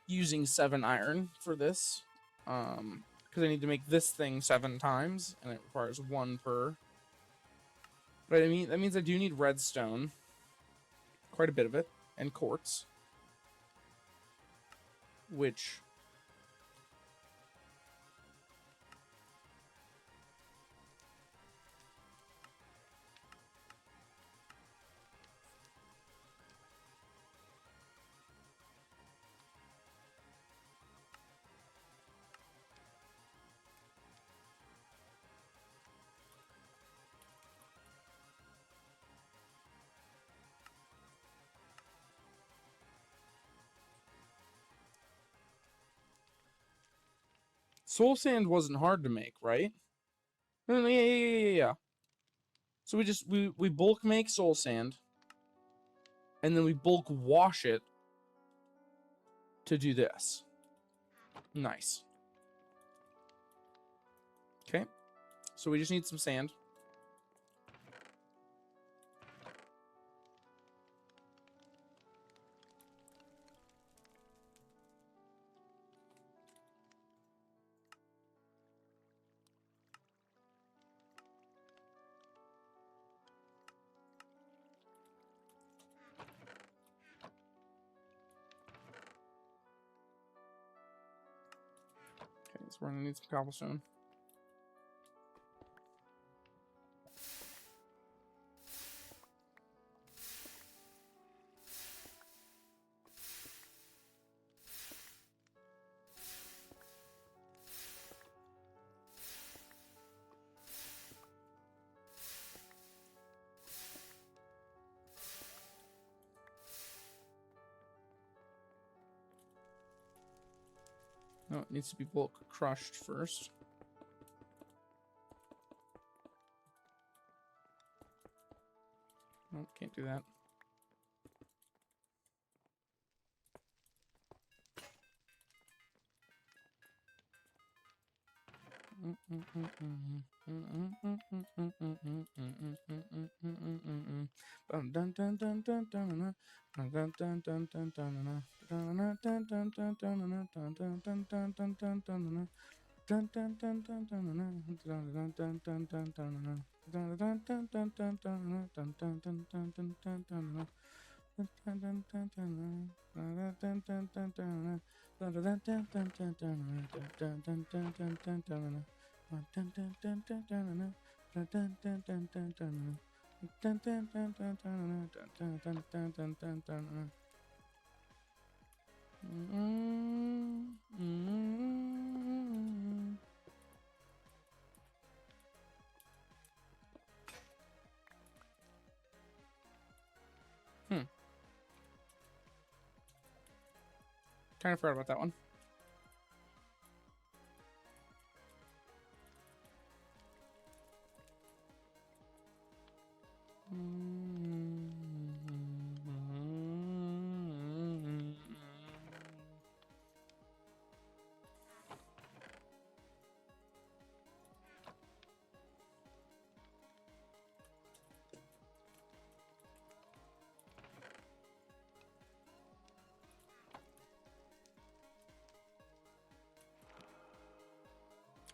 using 7 iron for this, because I need to make this thing 7 times, and it requires 1 per. But I mean, that means I do need redstone, quite a bit of it, and quartz, which... Soul sand wasn't hard to make, right? Yeah. So we bulk make soul sand, and then we bulk wash it to do this. Nice. Okay. So we just need some sand. Okay, so we're gonna need some cobblestone. No, it needs to be bulk crushed first. No, can't do that. Kind of forgot about that one.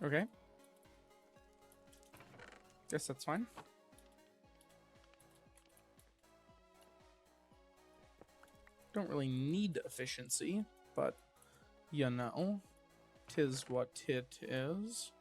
Okay. Guess that's fine. Don't really need efficiency, but you know, 'tis what tit is.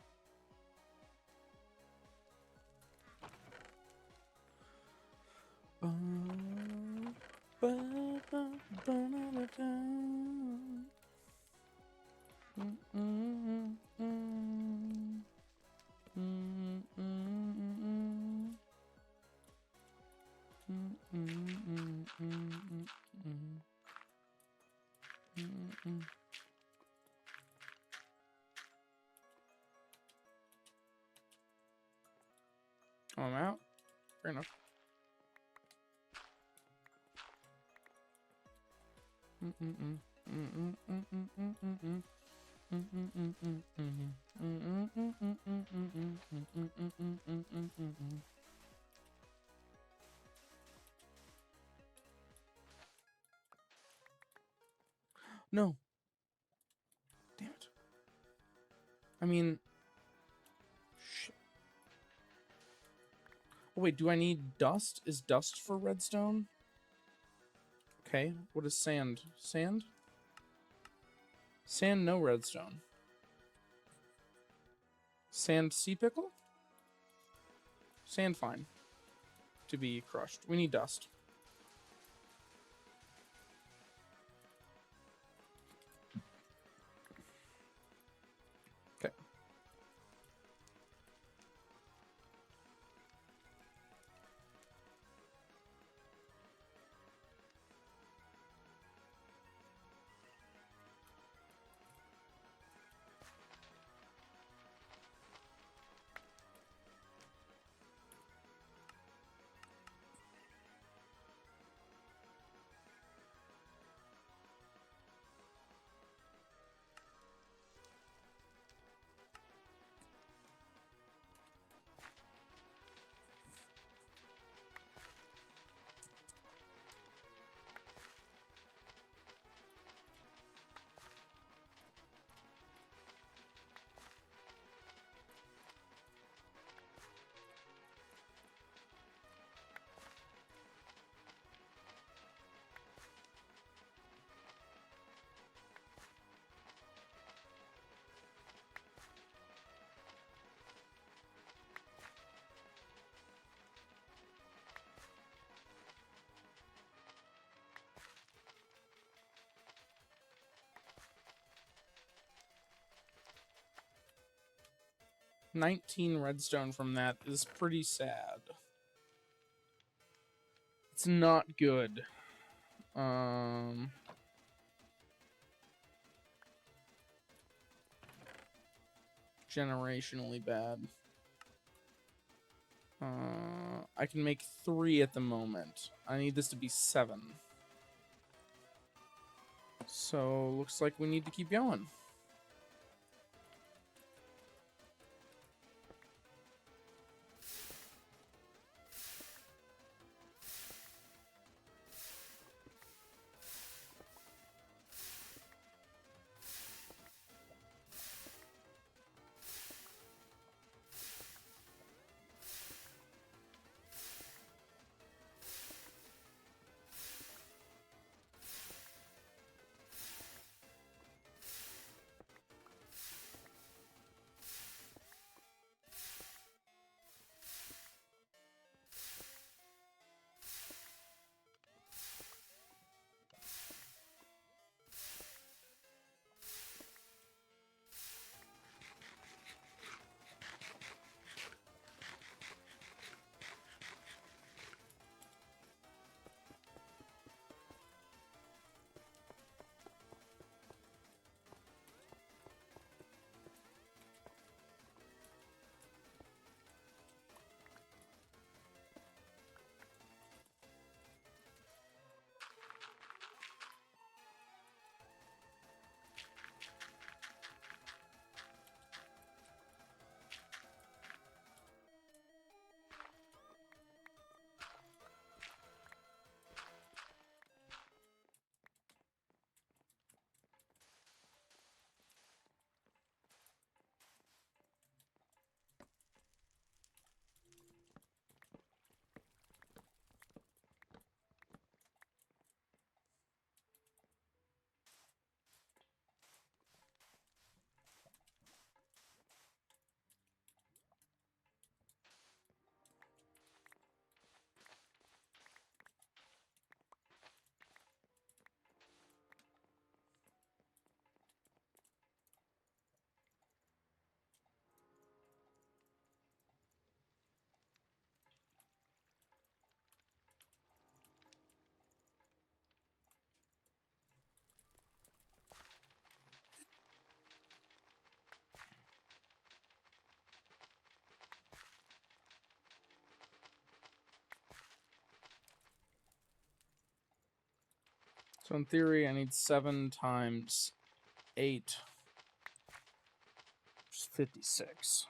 Oh, I'm out. Fair enough. No. Damn it. I mean, shit. Oh, wait, do I need dust? Is dust for redstone? Okay, what is sand? Sand? Sand, no redstone. Sand, sea pickle? Sand, fine. To be crushed. We need dust. Okay. $19 redstone from that is pretty sad. It's not good. Generationally bad. I can make 3 at the moment. I need this to be 7. So, looks like we need to keep going. So in theory, I need 7 times 8, which is 56.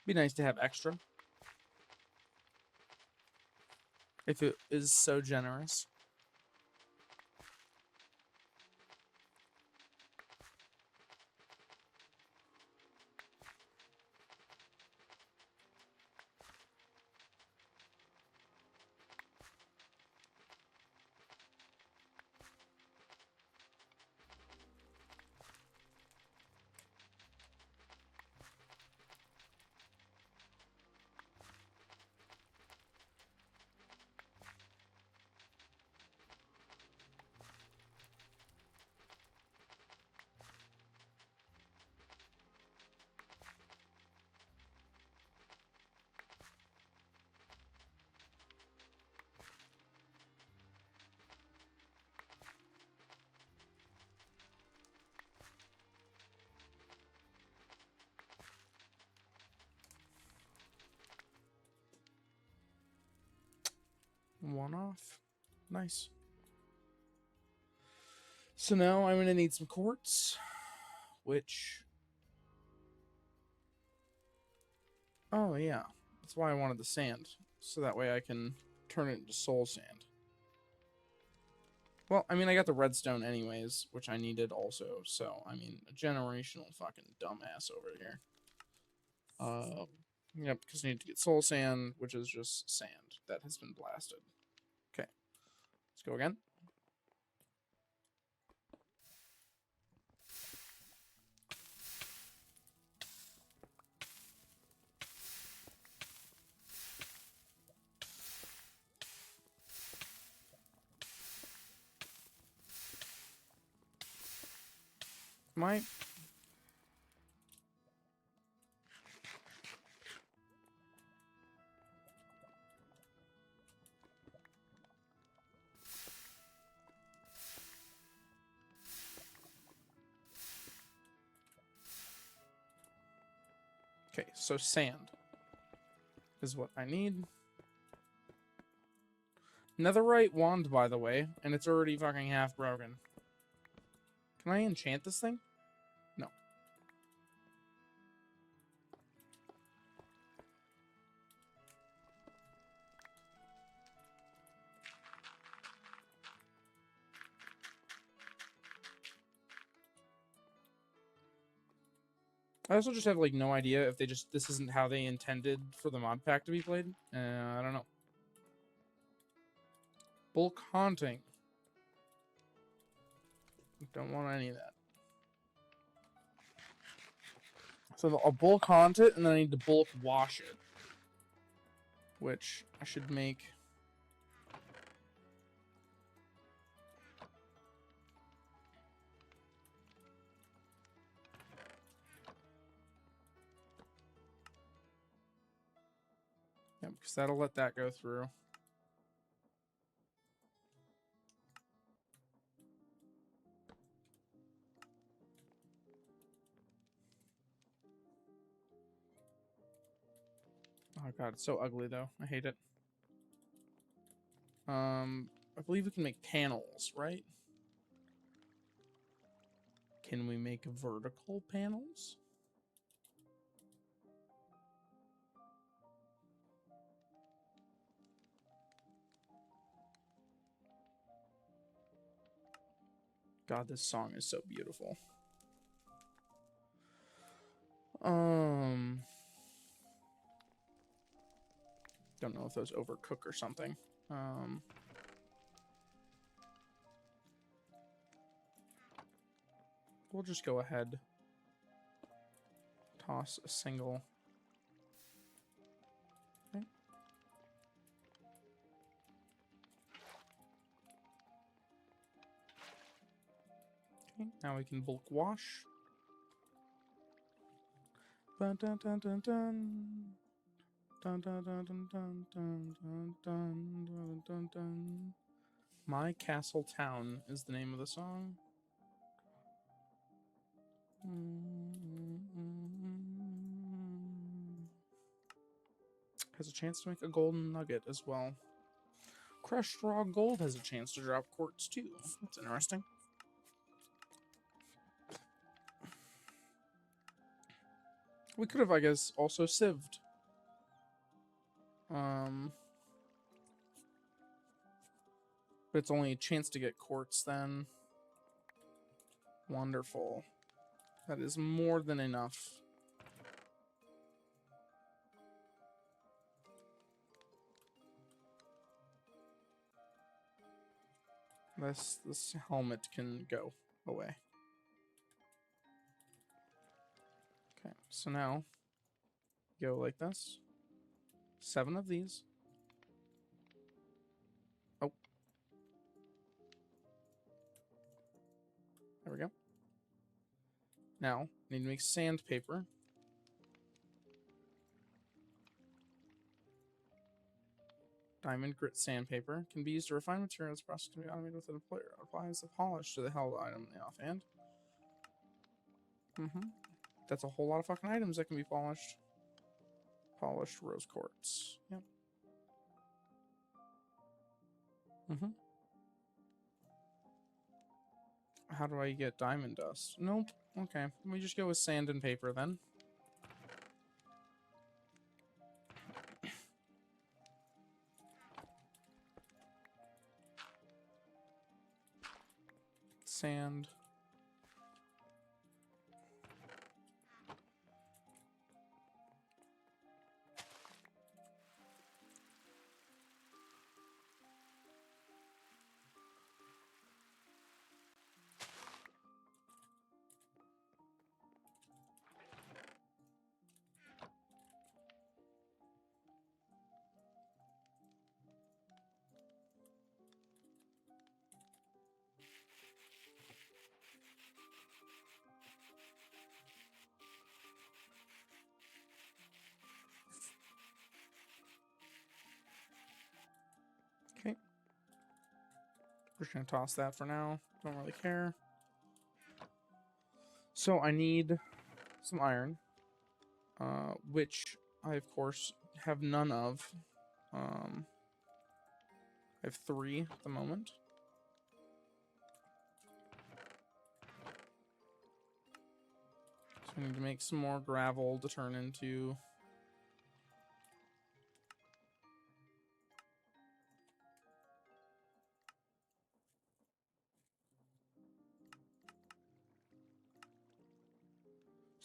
Be nice to have extra. If it is so generous. One off. Nice. So now I'm going to need some quartz, which... Oh, yeah. That's why I wanted the sand. So that way I can turn it into soul sand. Well, I mean, I got the redstone anyways, which I needed also. So, I mean, a generational fucking dumbass over here. Yep, because I need to get soul sand, which is just sand that has been blasted. Okay. Let's go again. My... Okay, so sand is what I need. Netherite wand, by the way, and it's already fucking half broken. Can I enchant this thing? No. I also just have, like, no idea if this isn't how they intended for the mod pack to be played. I don't know. Bulk haunting. Don't want any of that. So I'll bulk haunt it, and then I need to bulk wash it. Which I should make... Yeah, because that'll let that go through. Oh god, it's so ugly though. I hate it. I believe we can make panels, right? Can we make vertical panels? God, this song is so beautiful. Don't know if those overcook or something. We'll just go ahead. Toss a single. Okay. Okay, now we can bulk wash. Dun dun dun dun dun. Dun dun dun dun dun dun dun dun dun dun dun. My Castle Town is the name of the song. has a chance to make a golden nugget as well. Crushed raw gold has a chance to drop quartz too. That's interesting. We could have, I guess, also sieved. But it's only a chance to get quartz then. Wonderful. That is more than enough. This helmet can go away. Okay, so now go like this. 7 of these. Oh. There we go. Now, need to make sandpaper. Diamond grit sandpaper can be used to refine materials. Process can be automated with an employer. Applies the polish to the held item in the offhand. That's a whole lot of fucking items that can be polished. Polished rose quartz. Yep. How do I get diamond dust? Nope. Okay. We just go with sand and paper then. Sand. Okay. We're just gonna toss that for now. Don't really care. So I need some iron, which I of course have none of. I have 3 at the moment. So I need to make some more gravel to turn into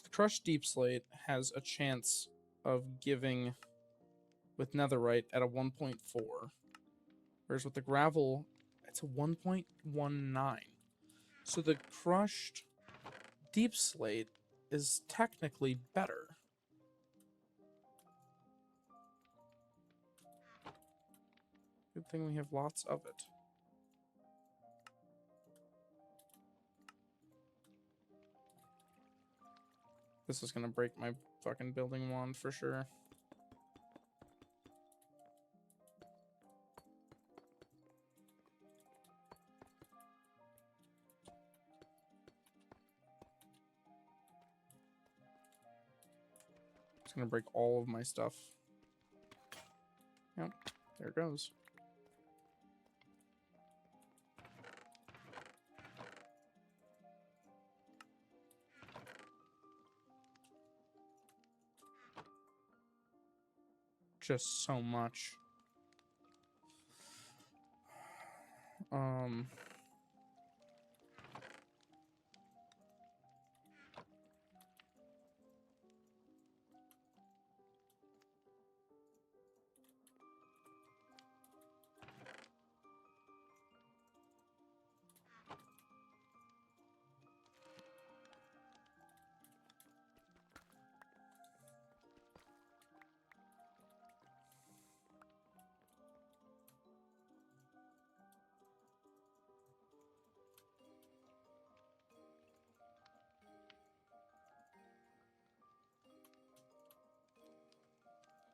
the crushed deep slate has a chance of giving with netherite at a 1.4. Whereas with the gravel, it's a 1.19. So the crushed deep slate is technically better. Good thing we have lots of it. This is gonna break my fucking building wand for sure. It's gonna break all of my stuff. Yep, there it goes. Just so much.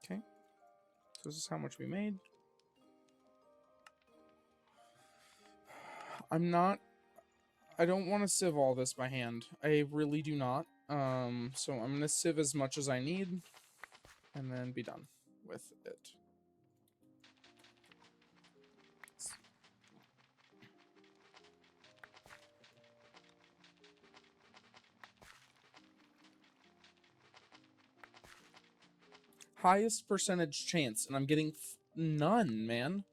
Okay. So this is how much we made. I don't want to sieve all this by hand. I really do not. So I'm going to sieve as much as I need and then be done. with it. Highest percentage chance, and I'm getting none, man.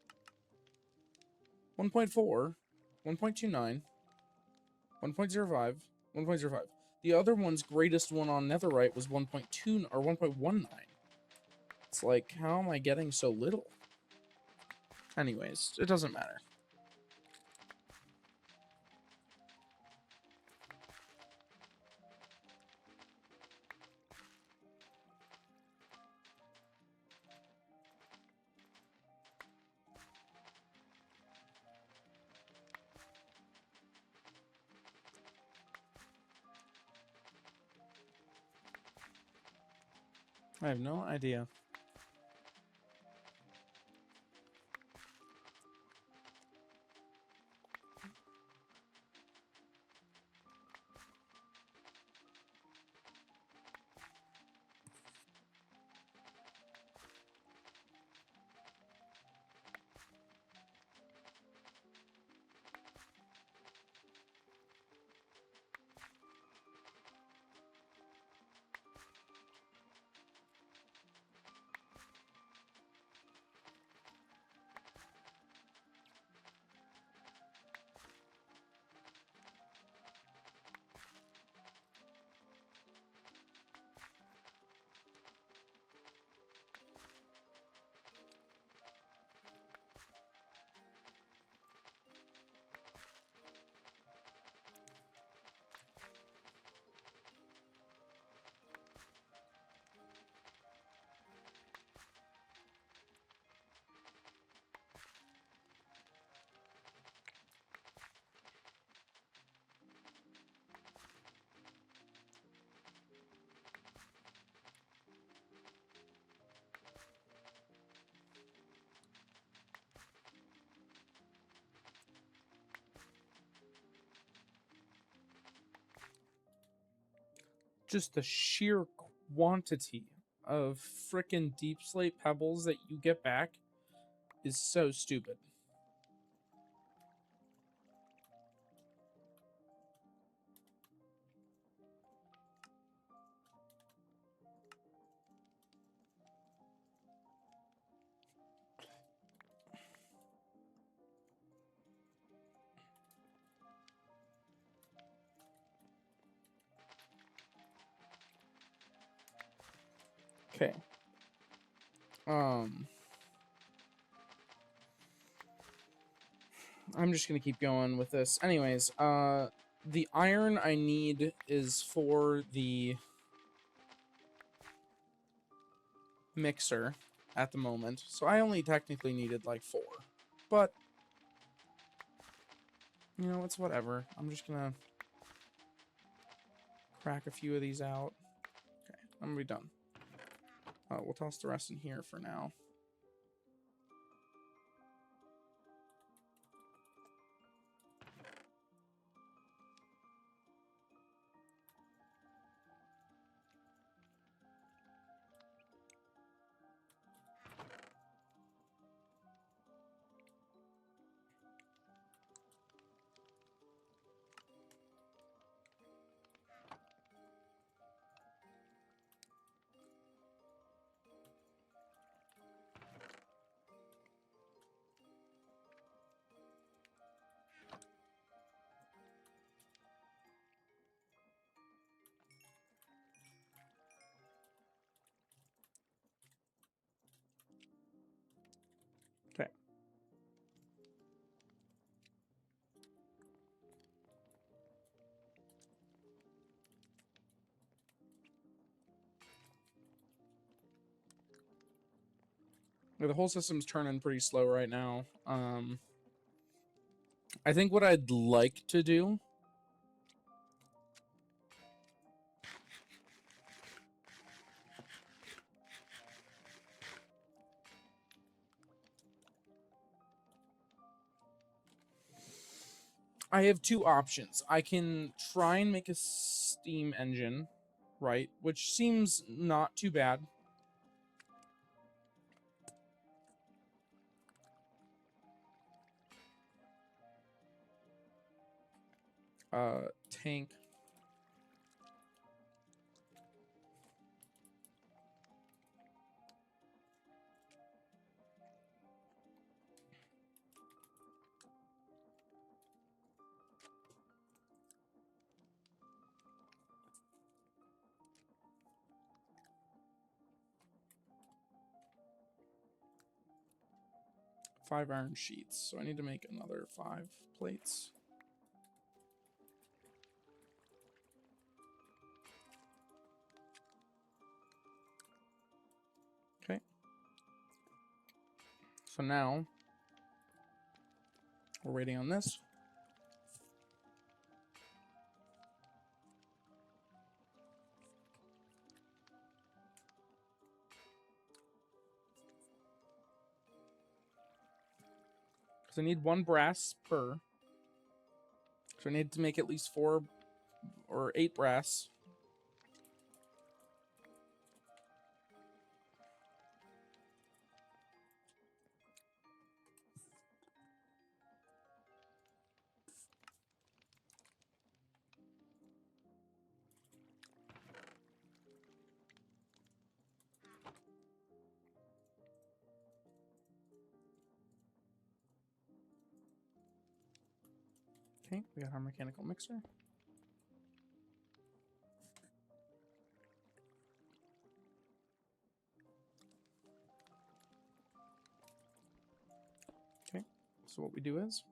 1.4, 1.29, 1.05, 1.05. The other one's greatest one on Netherite was 1.2 or 1.19. It's like, how am I getting so little? Anyways, it doesn't matter. I have no idea. Just the sheer quantity of frickin' deep slate pebbles that you get back is so stupid. Okay. I'm just gonna keep going with this. Anyways, the iron I need is for the mixer at the moment. So I only technically needed like 4. But, you know, it's whatever. I'm just gonna crack a few of these out. Okay, I'm gonna be done. We'll toss the rest in here for now. Okay. The whole system's turning pretty slow right now. I think what I'd like to do I have 2 options. I can try and make a steam engine, right? Which seems not too bad. tank. Five iron sheets, so I need to make another 5 plates. Okay. So now we're waiting on this. Because I need 1 brass per. So I need to make at least 4 or 8 brass. Okay, we got our mechanical mixer. Okay, so what we do is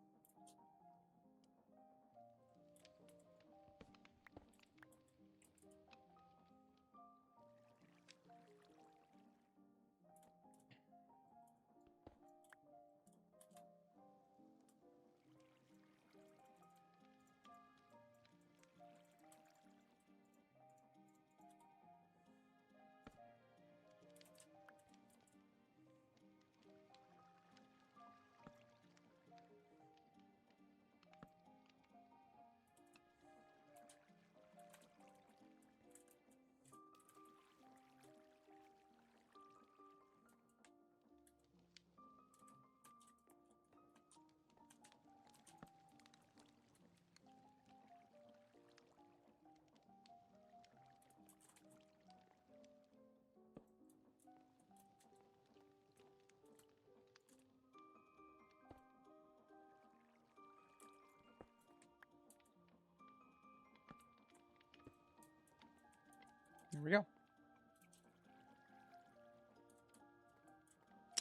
there we go.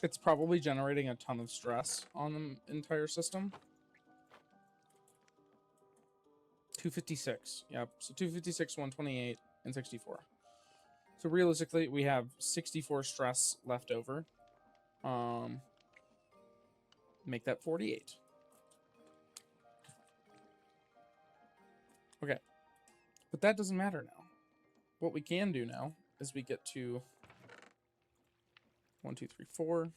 It's probably generating a ton of stress on the entire system. 256. Yep. So 256, 128, and 64. So realistically, we have 64 stress left over. Make that 48. Okay. But that doesn't matter now. What we can do now is we get to 1, 2, 3, 4.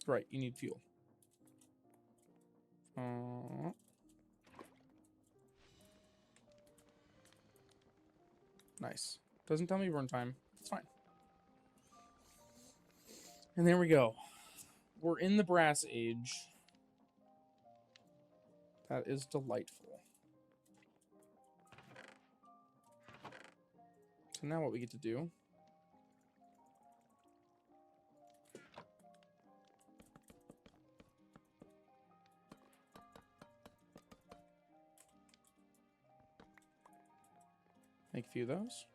Right, you need fuel. Nice. Doesn't tell me burn time. It's fine. And there we go. We're in the brass age. That is delightful. So now what we get to do make a few of those.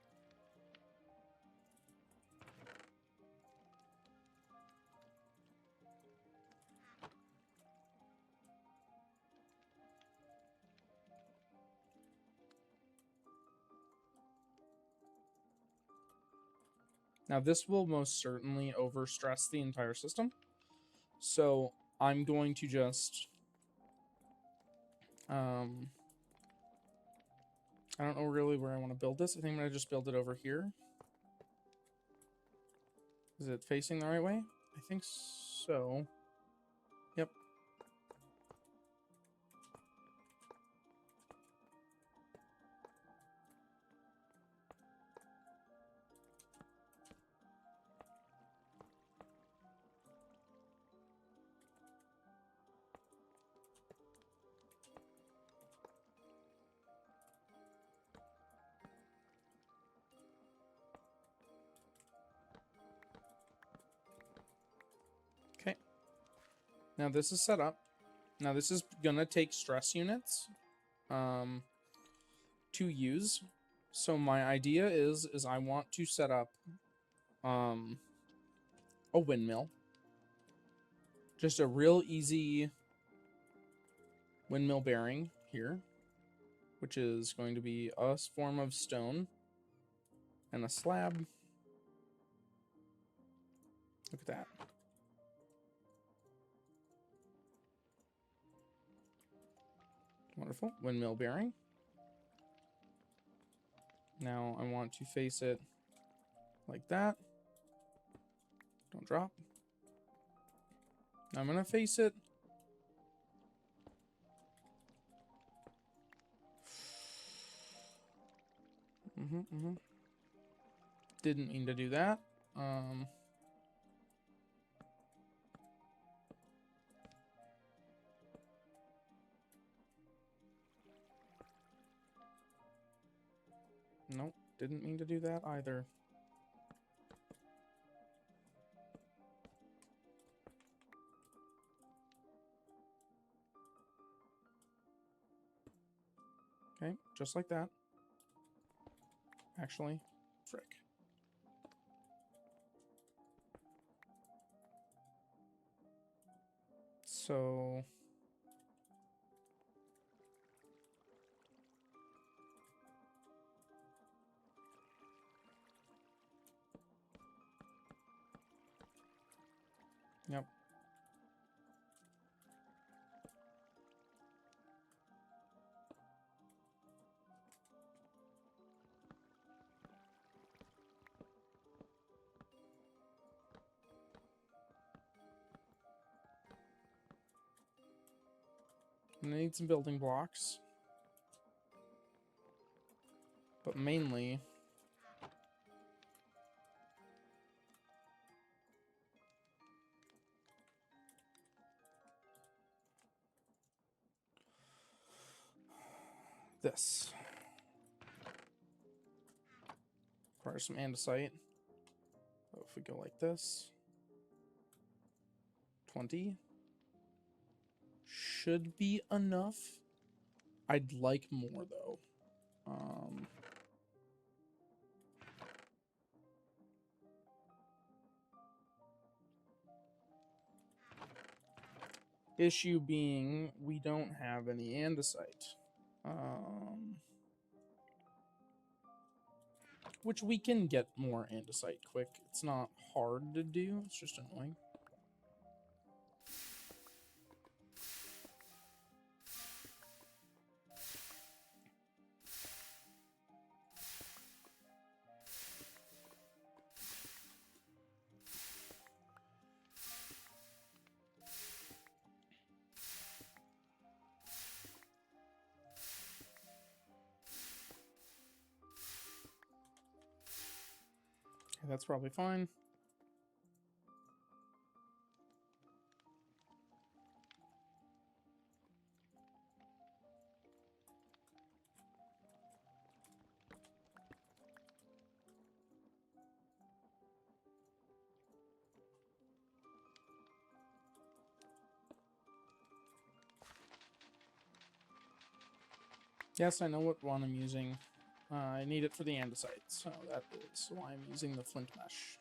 Now this will most certainly overstress the entire system. So I'm going to just I don't know really where I want to build this. I think I'm going to just build it over here. Is it facing the right way? I think so. Yep. Now this is set up. Now this is gonna take stress units to use. So my idea is I want to set up a windmill. Just a real easy windmill bearing here, which is going to be a form of stone and a slab. Look at that. Wonderful. Windmill bearing. Now I want to face it like that. Don't drop. Now I'm going to face it. Didn't mean to do that. Nope, didn't mean to do that either. Okay, just like that. Actually, frick. So... Yep. I'm gonna need some building blocks. But mainly... this. Requires some andesite. So if we go like this... 20. Should be enough. I'd like more, though. Issue being, we don't have any andesite. Which we can get more andesite quick. It's not hard to do. It's just annoying. Okay, that's probably fine. Yes, I know what one I'm using. I need it for the andesite, so that is why I'm using the flint mesh.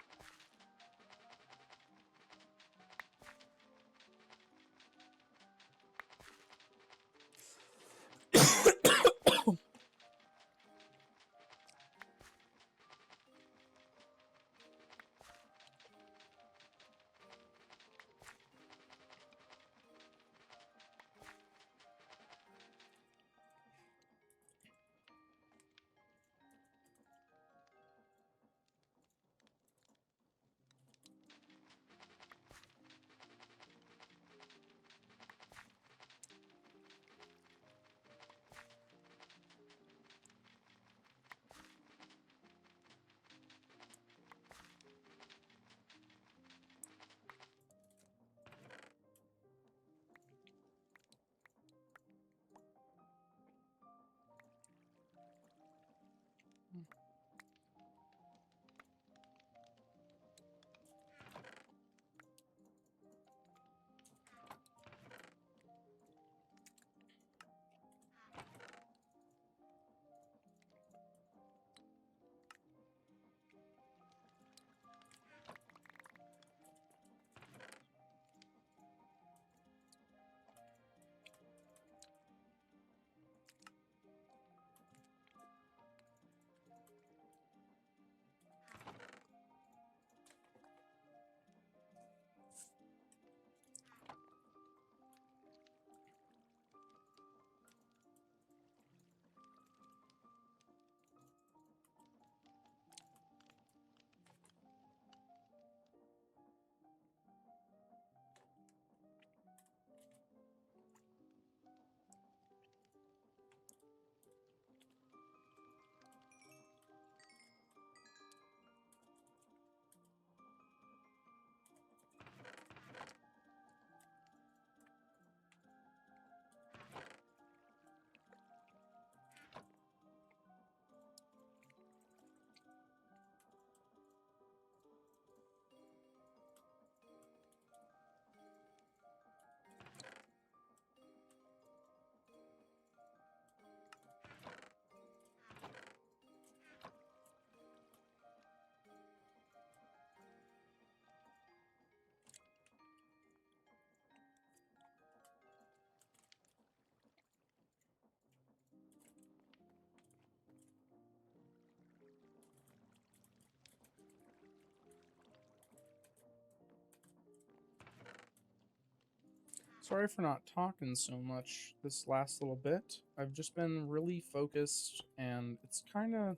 Sorry for not talking so much this last little bit. I've just been really focused, and it's kind of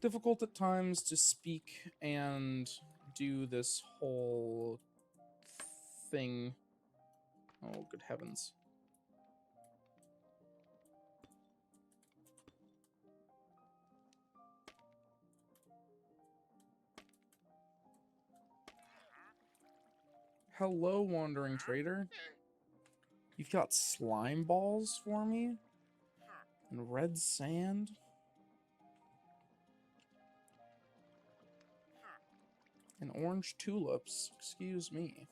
difficult at times to speak and do this whole thing. Oh, good heavens. Hello, wandering trader. You've got slime balls for me? And red sand? And orange tulips? Excuse me.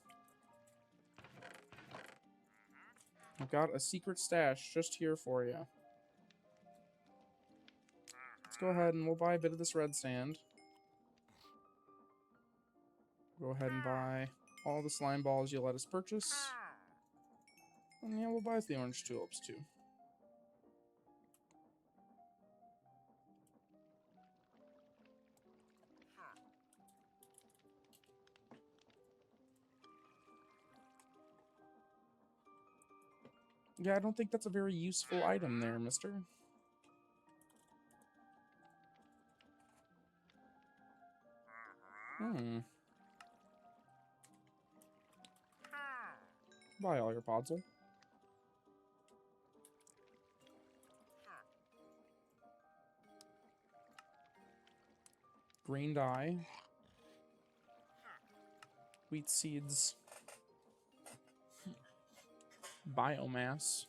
I've got a secret stash just here for you. Let's go ahead and we'll buy a bit of this red sand. Go ahead and buy all the slime balls you let us purchase. And yeah, we'll buy the orange tulips too. Yeah, I don't think that's a very useful item there, mister. Buy all your podzol. Green dye. Wheat seeds. Biomass.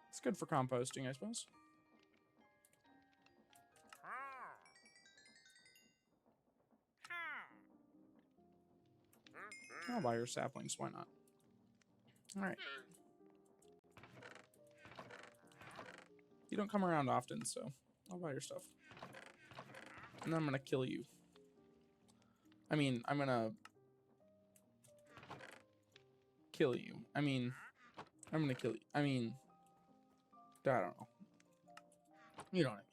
It's good for composting, I suppose. I'll buy your saplings, why not? Alright. You don't come around often, so I'll buy your stuff. And then I'm gonna kill you. I mean, I'm gonna kill you. I'm gonna kill you. I don't know. You know what I mean.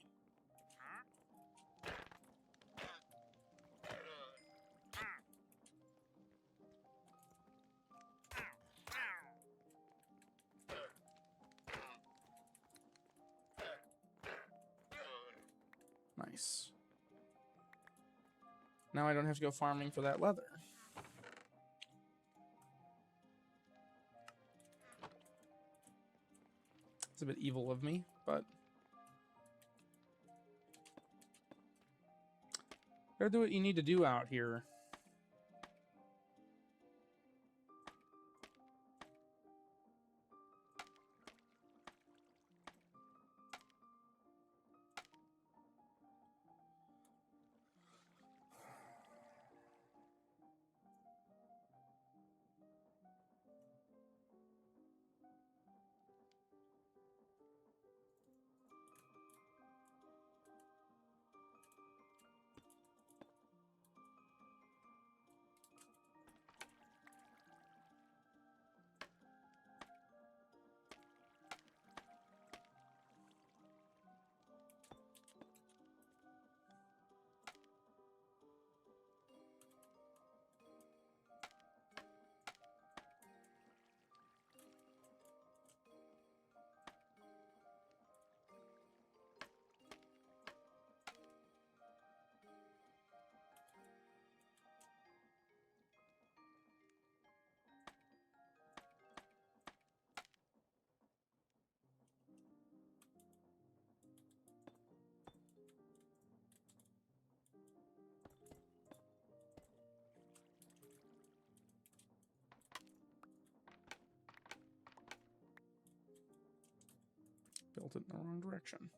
Nice. Now I don't have to go farming for that leather. It's a bit evil of me, but gotta do what you need to do out here. Built it in the wrong direction.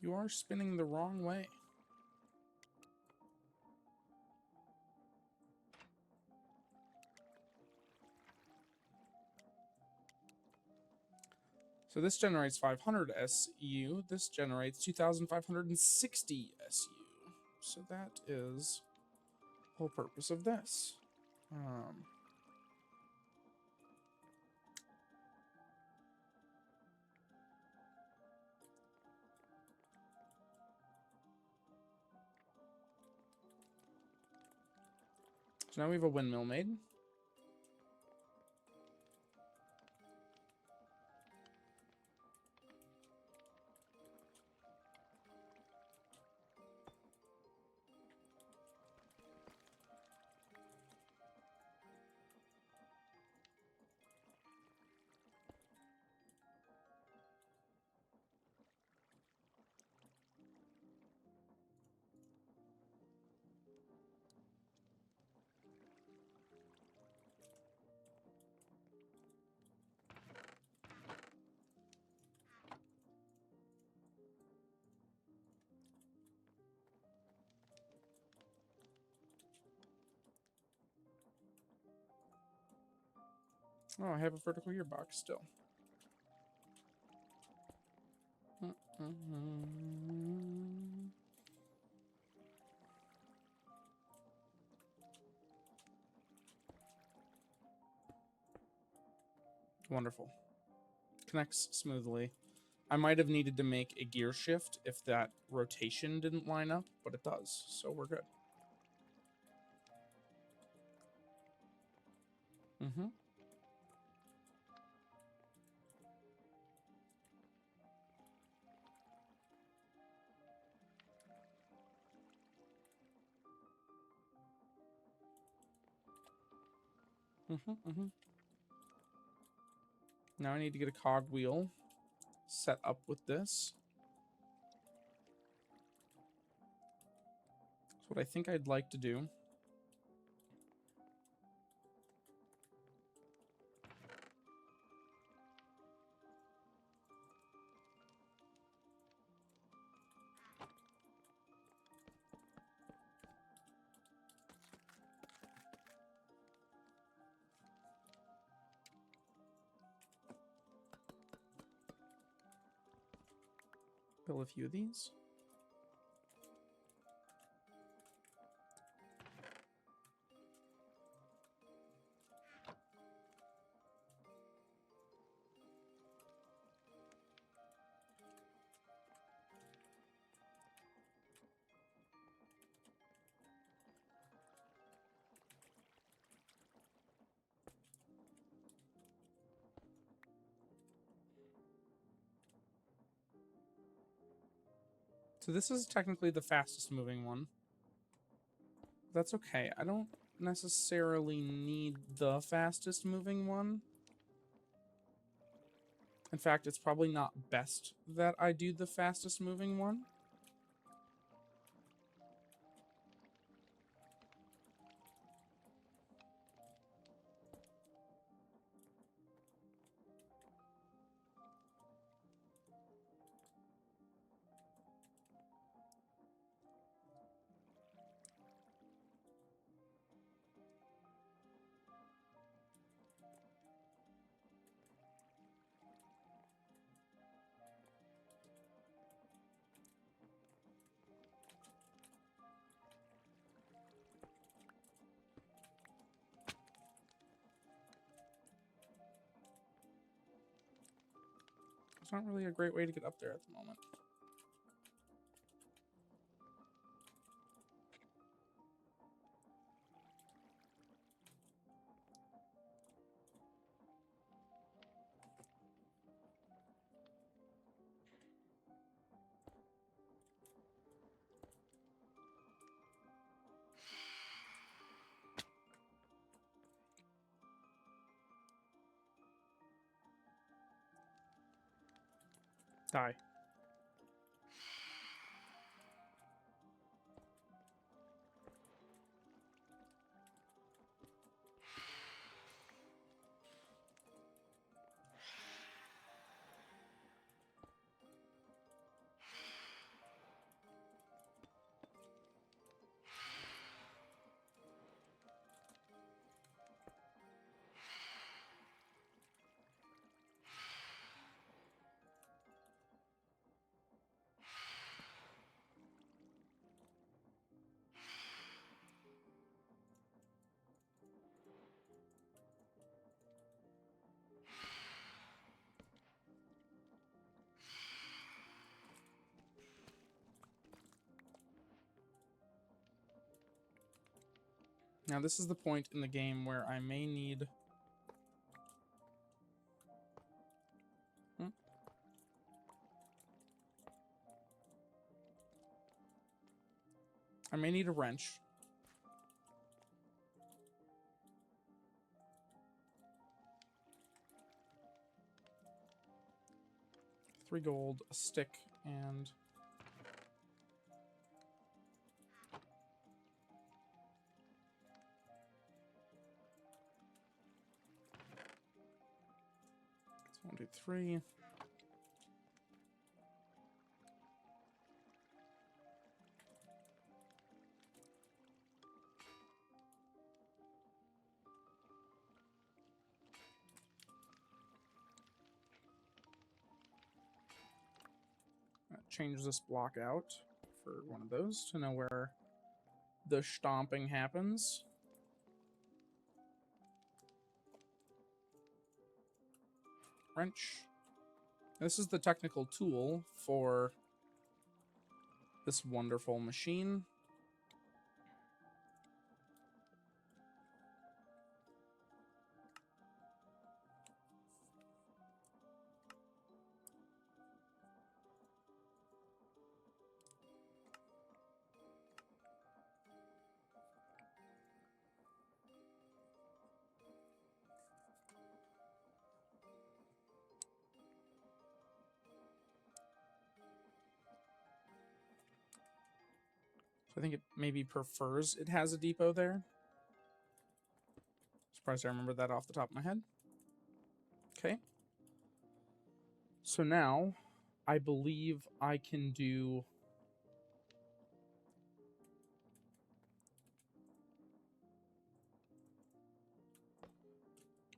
You are spinning the wrong way. So this generates 500 SU. This generates 2,560 SU. So that is the whole purpose of this. So now we have a windmill made. Oh, I have a vertical gearbox still. Wonderful. Connects smoothly. I might have needed to make a gear shift if that rotation didn't line up, but it does, so we're good. Mm-hmm. Now I need to get a cogwheel set up with this. That's what I think I'd like to do. Build a few of these. So this is technically the fastest moving one. That's okay. I don't necessarily need the fastest moving one. In fact, it's probably not best that I do the fastest moving one. It's not really a great way to get up there at the moment. Die. Now, this is the point in the game where I may need... I may need a wrench. 3 gold, a stick, and... It's 1, 2, 3. Change this block out for one of those to know where the stomping happens. Wrench. This is the technical tool for this wonderful machine. So I think it maybe prefers it has a depot there. Surprised I remember that off the top of my head. Okay. So now I believe I can do...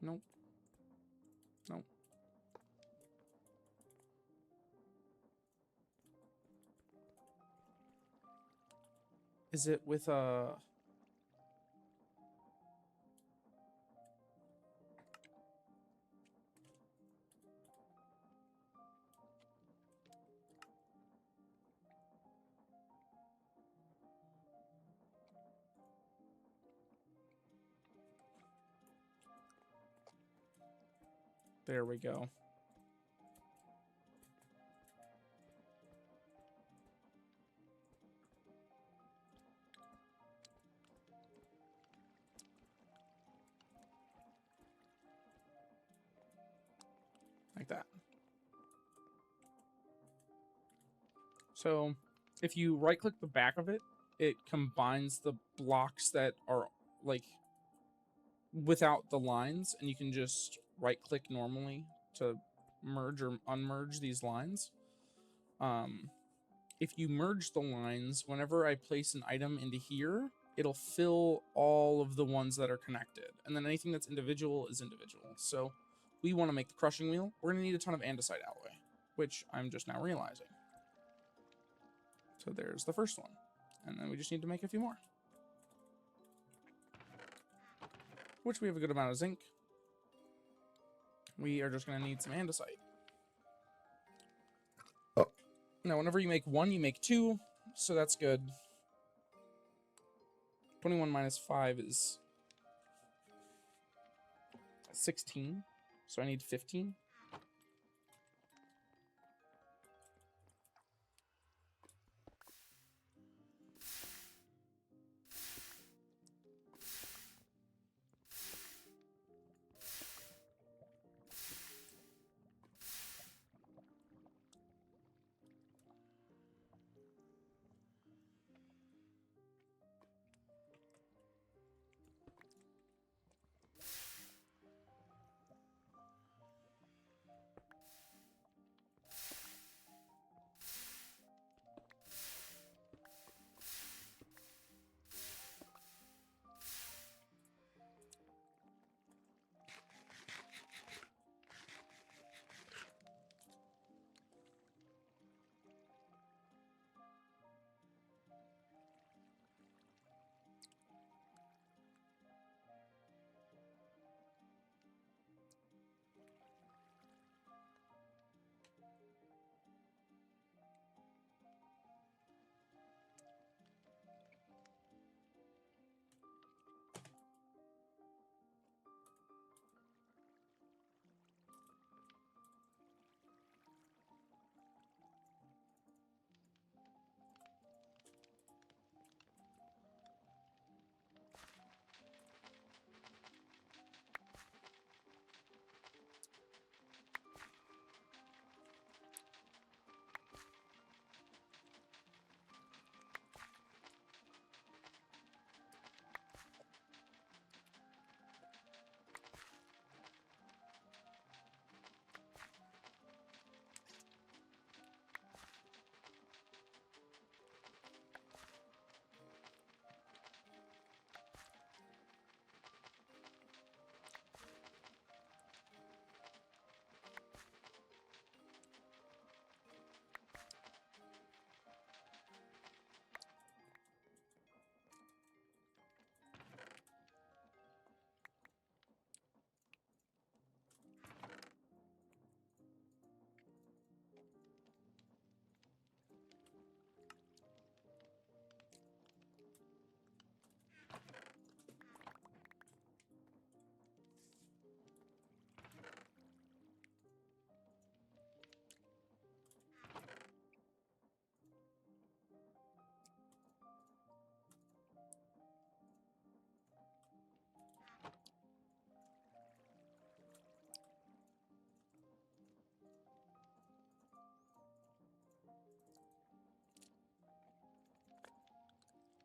Nope. Nope. Is it with a... There we go. Like that. So if you right click the back of it, it combines the blocks that are like without the lines, and you can just right click normally to merge or unmerge these lines. If you merge the lines, whenever I place an item into here, it'll fill all of the ones that are connected, and then anything that's individual is individual. So we want to make the crushing wheel. We're going to need a ton of andesite alloy, which I'm just now realizing. So there's the first one, and then we just need to make a few more, which we have a good amount of zinc. We are just going to need some andesite. Oh. Now, whenever you make one, you make two, so that's good. 21 minus 5 is 16, so I need 15.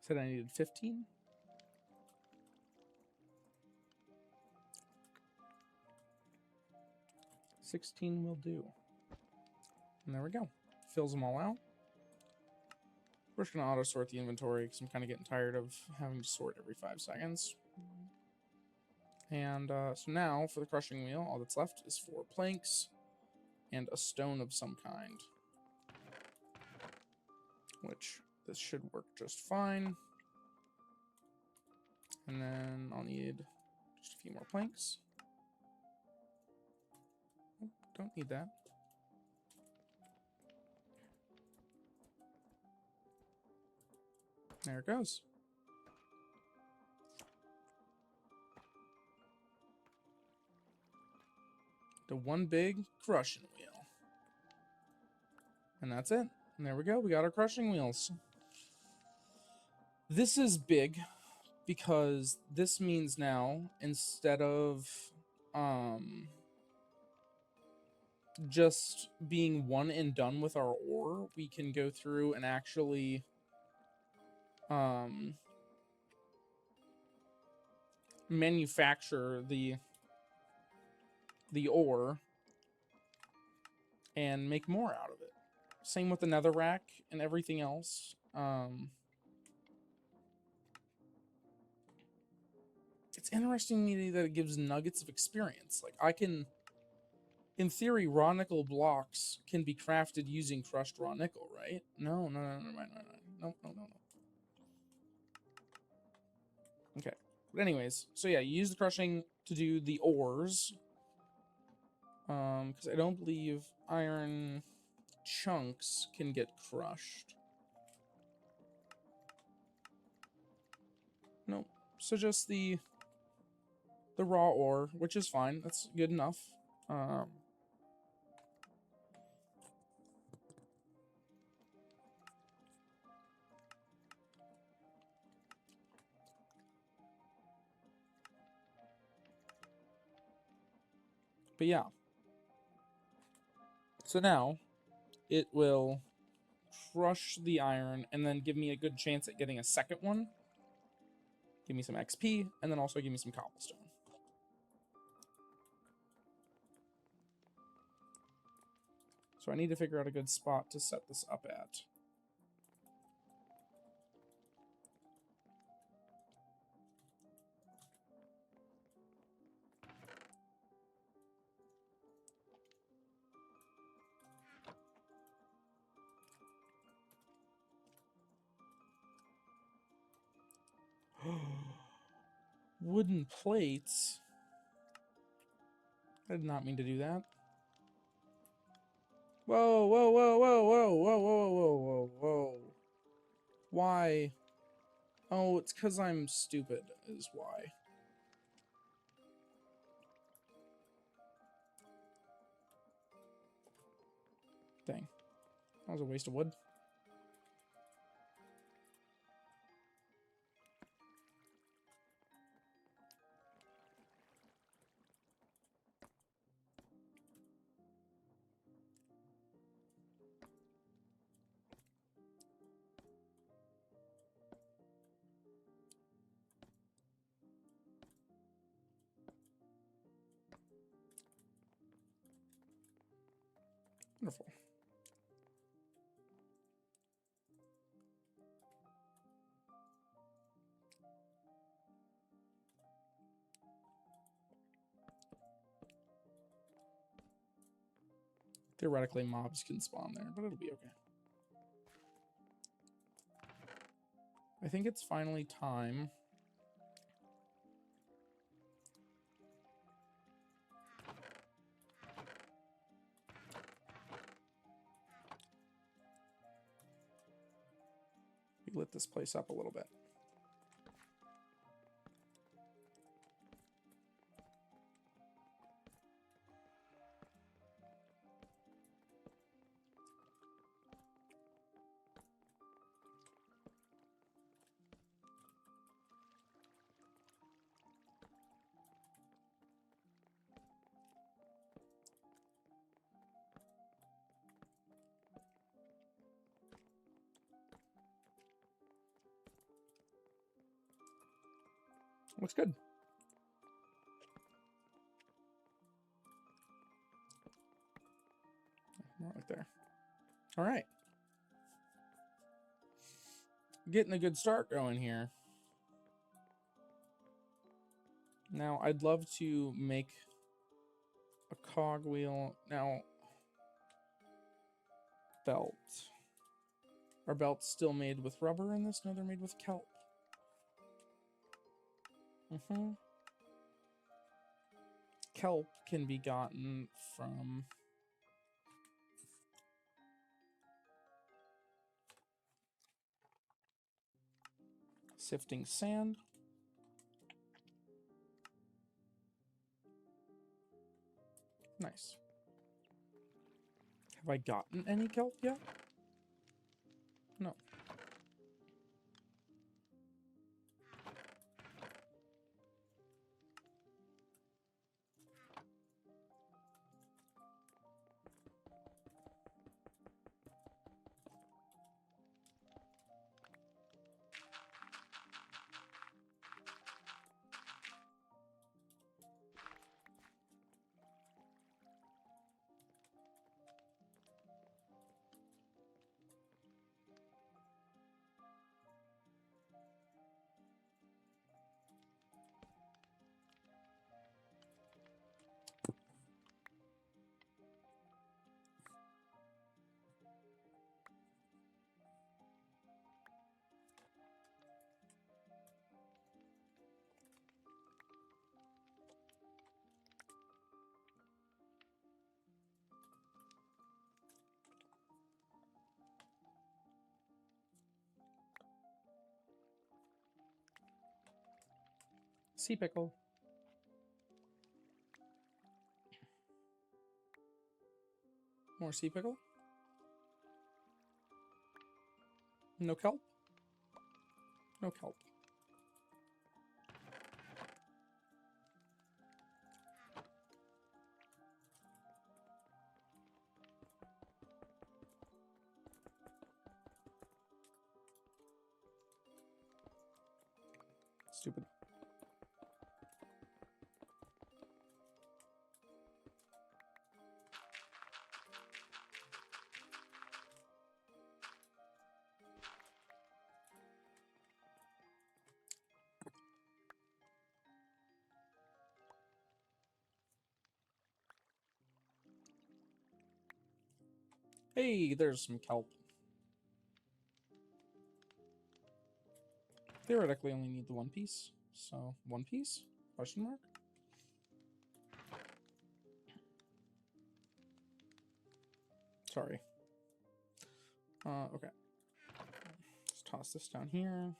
Said I needed 15. $16 will do. And there we go. Fills them all out. We're just going to auto-sort the inventory because I'm kind of getting tired of having to sort every 5 seconds. And so now, for the crushing wheel, all that's left is 4 planks and a stone of some kind. Which, this should work just fine. And then I'll need just a few more planks. Oh, don't need that. There it goes. The one big crushing wheel. And that's it. And there we go. We got our crushing wheels. This is big because this means now, instead of just being one and done with our ore, we can go through and actually manufacture the ore and make more out of it. Same with the netherrack and everything else. It's interesting to me that it gives nuggets of experience. Like, I can, in theory, raw nickel blocks can be crafted using crushed raw nickel, right? No. Okay. But anyways, so yeah, you use the crushing to do the ores. Because I don't believe iron chunks can get crushed. Nope. So just the raw ore, which is fine. That's good enough. But yeah. So now it will crush the iron and then give me a good chance at getting a second one. Give me some XP and then also give me some cobblestone. So I need to figure out a good spot to set this up at. Wooden plates. I did not mean to do that. Whoa. Why? Oh, it's because I'm stupid, is why. Dang. That was a waste of wood. Wonderful. Theoretically, mobs can spawn there, but it'll be okay. I think it's finally time. We lit this place up a little bit. Looks good. More right there. All right. Getting a good start going here. Now, I'd love to make a cogwheel. Now, belt. Are belts still made with rubber in this? No, they're made with kelp. Kelp can be gotten from sifting sand. Nice. Have I gotten any kelp yet? No. Sea pickle. More sea pickle. No kelp? No kelp. Stupid. Hey, there's some kelp. Theoretically, only need the one piece. So, one piece? Question mark? Sorry. Okay. Let's toss this down here.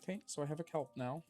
Okay, so I have a kelp now.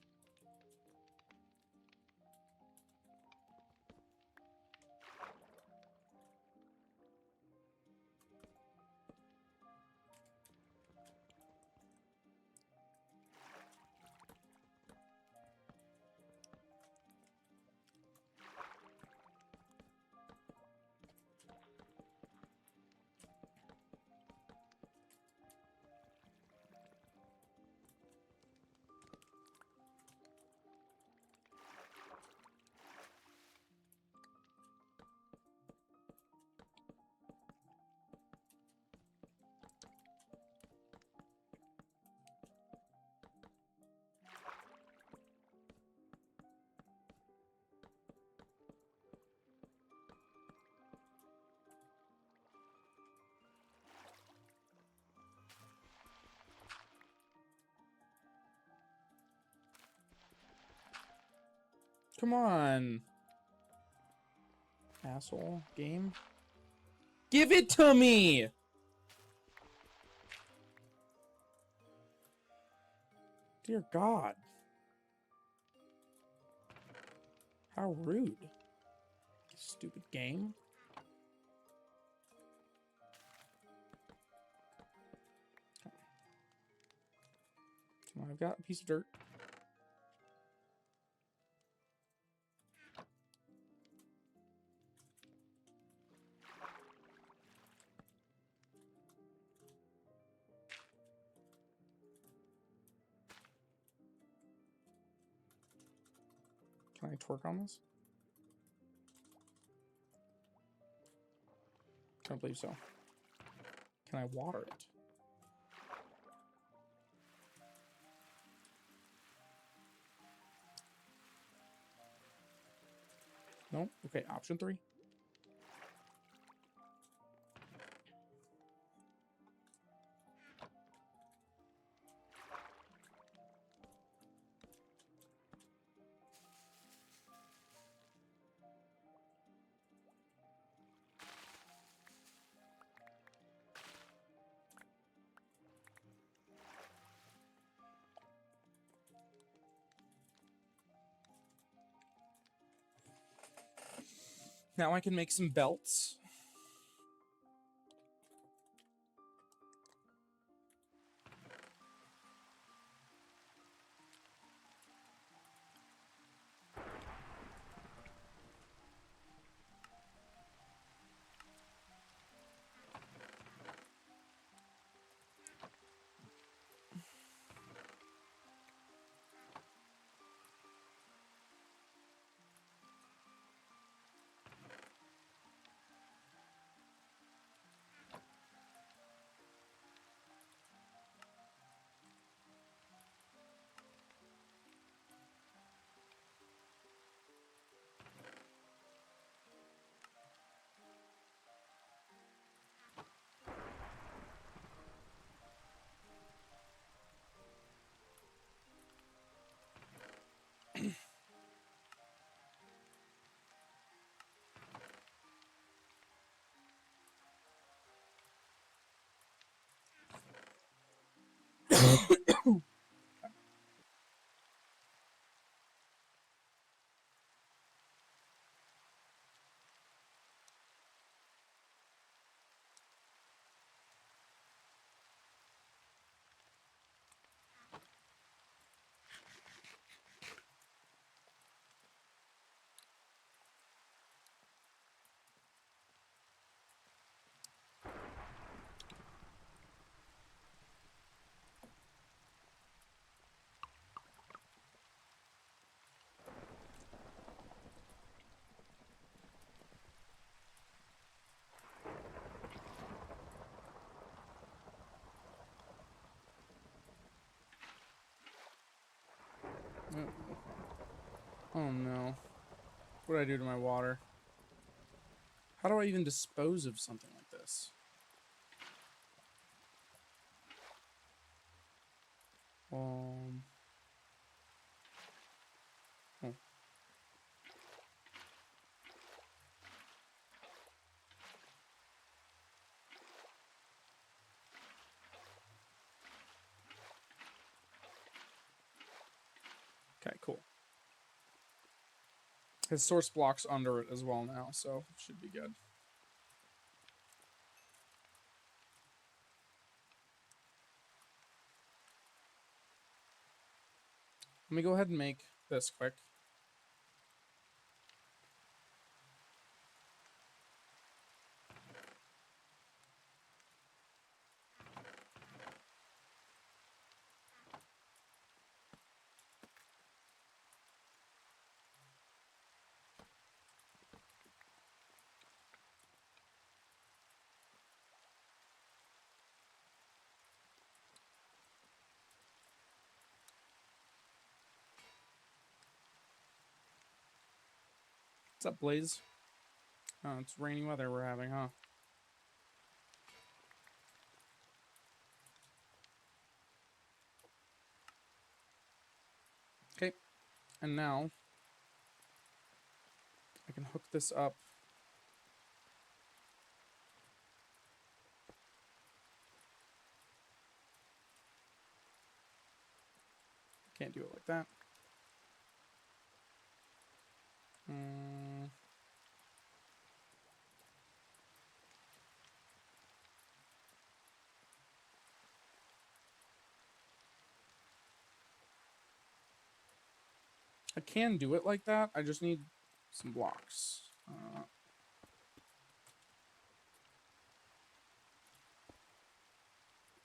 Come on. Asshole. Game. Give it to me! Dear God. How rude. Stupid game. So now I've got a piece of dirt. Can I twerk on this? I don't believe so. Can I water it? No? Okay, option 3. Now I can make some belts. Oh no. What did I do to my water? How do I even dispose of something like this? Oh. Okay, cool. His source block's under it as well now, so it should be good. Let me go ahead and make this quick. What's up, Blaze? Oh, it's rainy weather we're having, huh? Okay, and now I can hook this up. Can't do it like that. I can do it like that. I just need some blocks.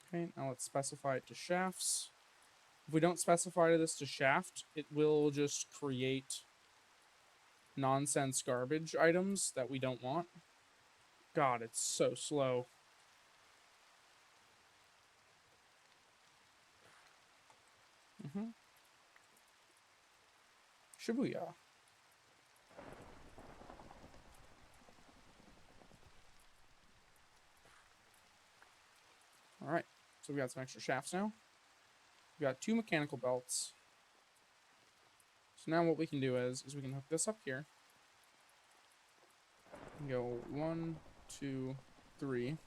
Okay, now let's specify it to shafts. If we don't specify this to shaft, it will just create nonsense garbage items that we don't want. God, it's so slow. Shibuya. All right, so we got some extra shafts now. We got 2 mechanical belts. So now what we can do is we can hook this up here. And go 1, 2, 3.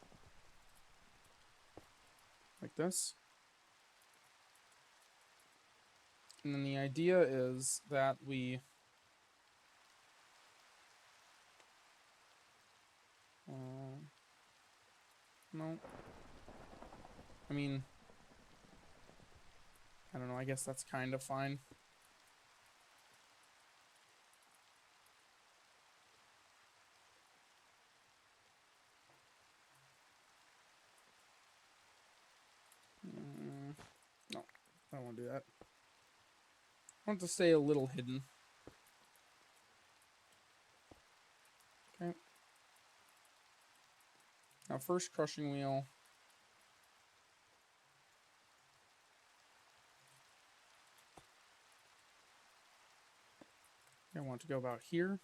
Like this. And then the idea is that we... no. I mean... I don't know, I guess that's kind of fine. No, I don't want to do that. I want to stay a little hidden. Okay. Now first crushing wheel. I want to go about here.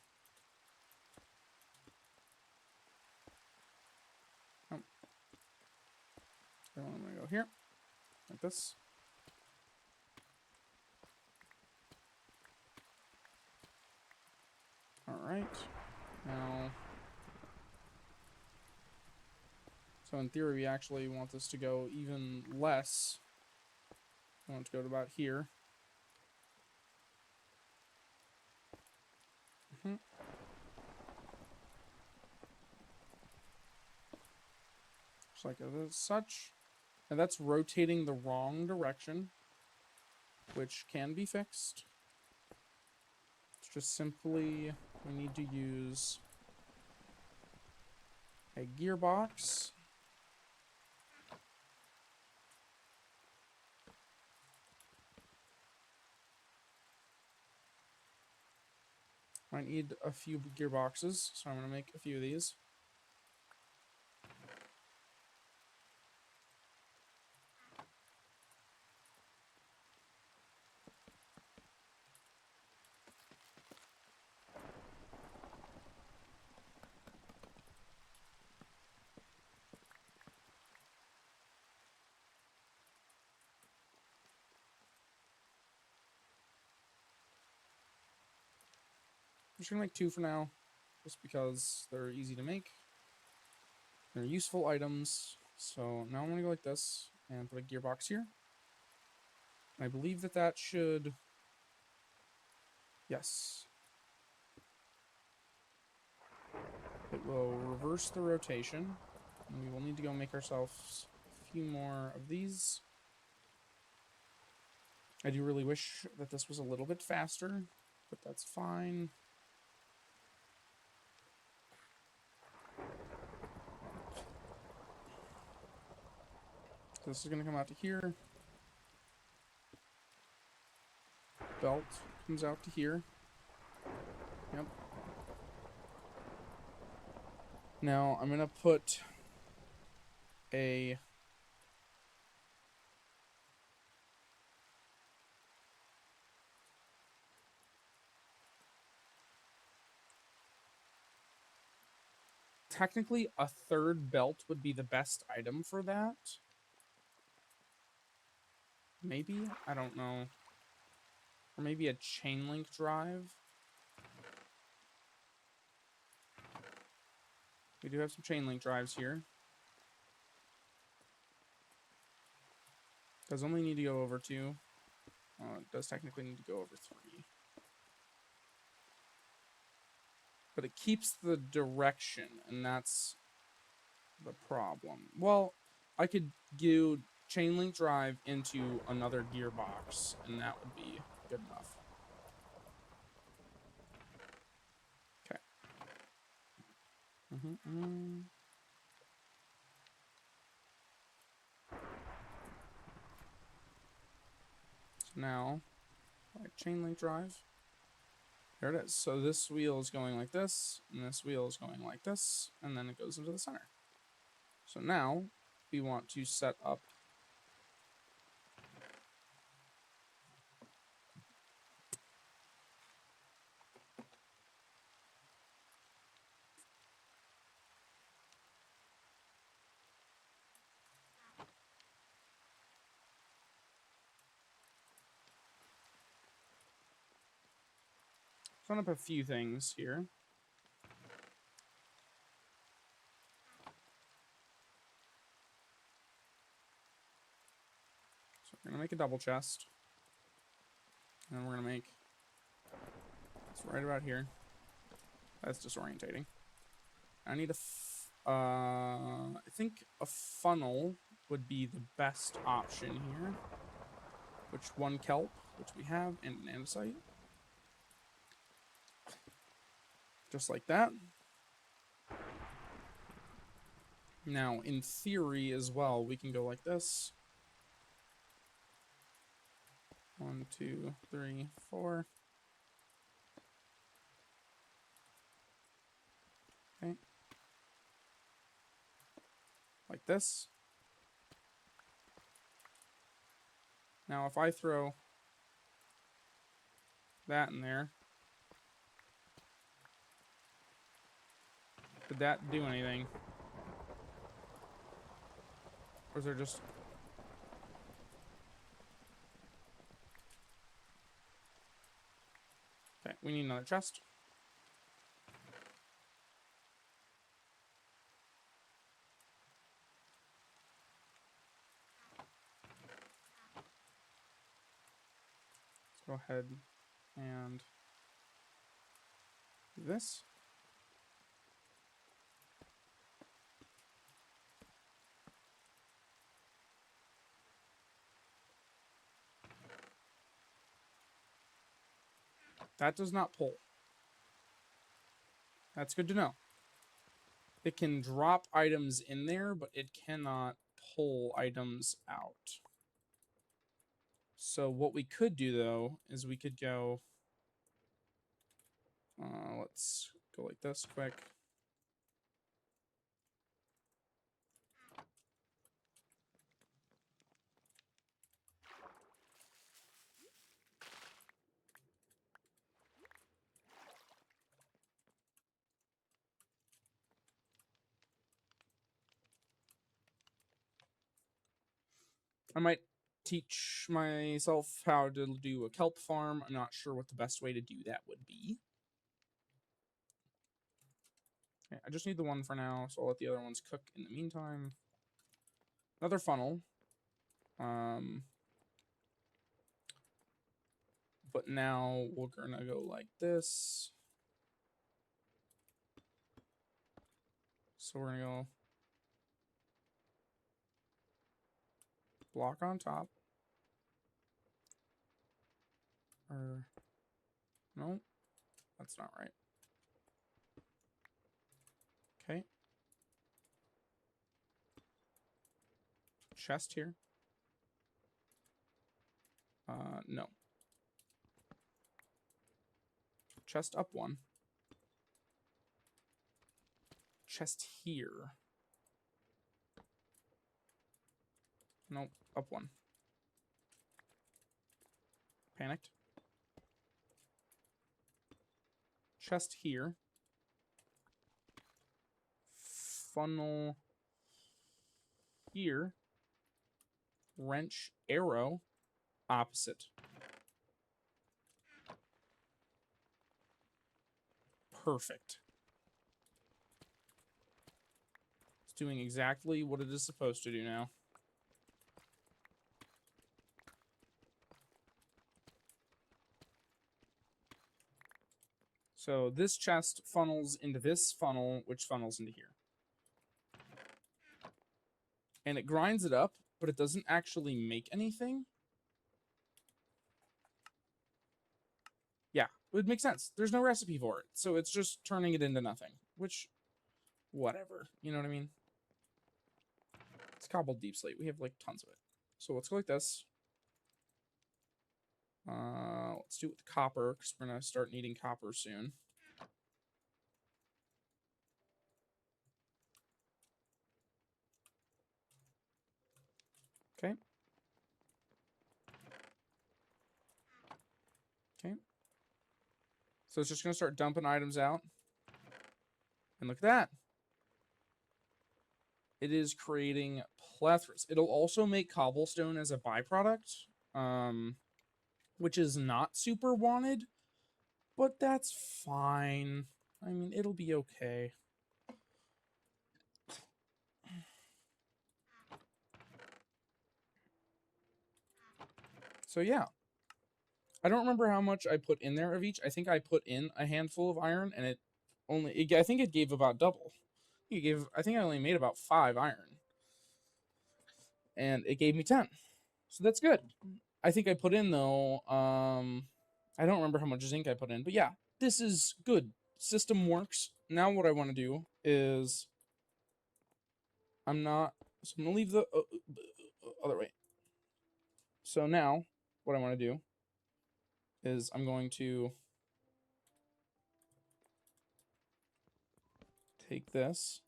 Oh. Then I'm going to go here. Like this. Alright. Now... so in theory, we actually want this to go even less. I want to go to about here. Just like such. And that's rotating the wrong direction, which can be fixed. It's just simply, we need to use a gearbox. I need a few gearboxes, so I'm going to make a few of these. I'm just going to make 2 for now, just because they're easy to make. They're useful items. So now I'm going to go like this and put a gearbox here. And I believe that that should... yes. It will reverse the rotation. And we will need to go make ourselves a few more of these. I do really wish that this was a little bit faster, but that's fine. This is going to come out to here. Belt comes out to here. Yep. Now I'm going to put a... technically, a 3rd belt would be the best item for that. Maybe? I don't know. Or maybe a chain link drive. We do have some chain link drives here. Does only need to go over 2. It does technically need to go over 3. But it keeps the direction, and that's the problem. Well, I could do chain link drive into another gearbox, and that would be good enough. Okay. So now, chain link drive. There it is. So this wheel is going like this, and this wheel is going like this, and then it goes into the center. So now we want to set up a few things here. So we're gonna make a double chest, and then we're gonna make it's right about here. That's disorientating. I need I think a funnel would be the best option here. Which one kelp, which we have, and an andesite. Just like that. Now, in theory as well, we can go like this. 1, 2, 3, 4. Okay. Like this. Now, if I throw that in there, did that do anything? Or is there just... Okay, we need another chest. Let's go ahead and do this. That does not pull. That's good to know. It can drop items in there, but it cannot pull items out. So what we could do, though, is we could go... let's go like this quick. I might teach myself how to do a kelp farm. I'm not sure what the best way to do that would be. Okay, I just need the one for now, so I'll let the other ones cook in the meantime. Another funnel. But now we're gonna go like this. So we're gonna go block on top. Or no, that's not right. Okay. Chest here. No. Chest up one. Chest here. Nope, up one. Panicked. Chest here. Funnel here. Wrench, arrow, opposite. Perfect. It's doing exactly what it is supposed to do now. So this chest funnels into this funnel, which funnels into here. And it grinds it up, but it doesn't actually make anything. Yeah, it would make sense. There's no recipe for it. So it's just turning it into nothing, which, whatever. You know what I mean? It's cobbled deep slate. We have like tons of it. So let's go like this. Let's do it with copper, because we're going to start needing copper soon. Okay. Okay. So it's just going to start dumping items out. And look at that. It is creating plethoras. It'll also make cobblestone as a byproduct, which is not super wanted, but that's fine. I mean, it'll be okay. So yeah. I don't remember how much I put in there of each. I think I put in a handful of iron, and I think it gave about double. I think I only made about 5 iron, and it gave me 10. So that's good. I think I put in though, I don't remember how much zinc I put in, but yeah, this is good. System works. Now what I want to do is, so I'm gonna leave the other way. So now what I want to do is I'm going to take this.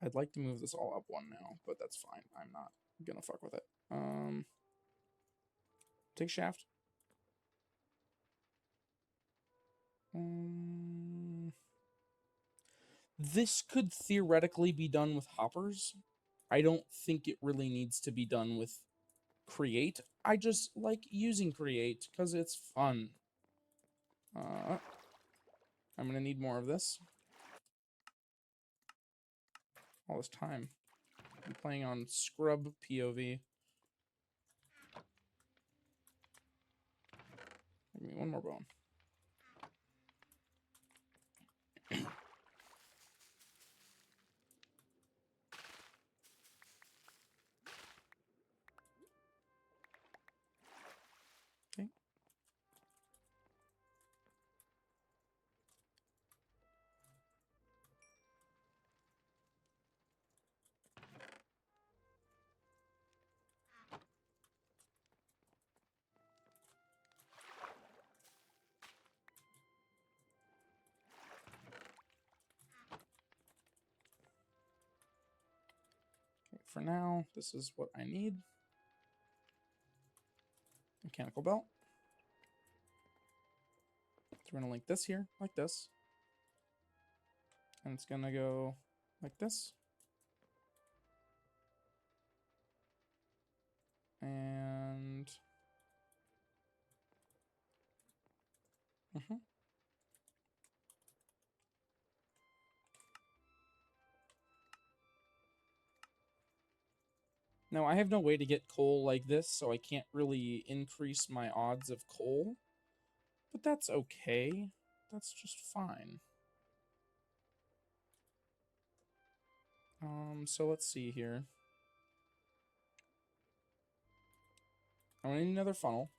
I'd like to move this all up 1 now, but that's fine. I'm not gonna fuck with it. Take shaft. This could theoretically be done with hoppers. I don't think it really needs to be done with create. I just like using create because it's fun. I'm gonna need more of this. All this time. I'm playing on scrub POV. Give me 1 more bone. Okay. For now, this is what I need. Mechanical belt. So we're going to link this here, like this. And it's going to go like this. And... Now, I have no way to get coal like this, so I can't really increase my odds of coal. But that's okay. That's just fine. So let's see here. I'm gonna need another funnel.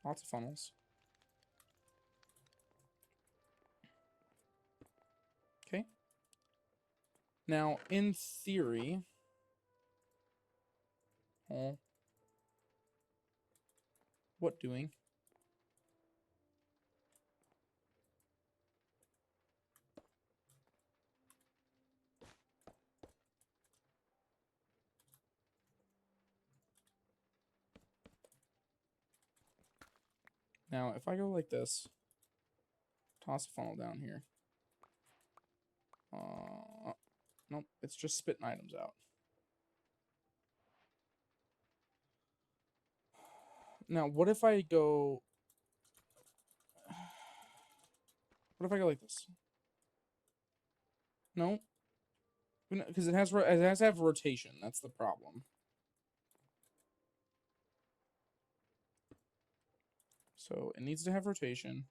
Lots of funnels. Okay. Now, in theory... Oh. What doing? Now, if I go like this, toss a funnel down here. Nope, it's just spitting items out. Now, what if I go... What if I go like this? No? Because it has to have rotation. That's the problem. So, it needs to have rotation.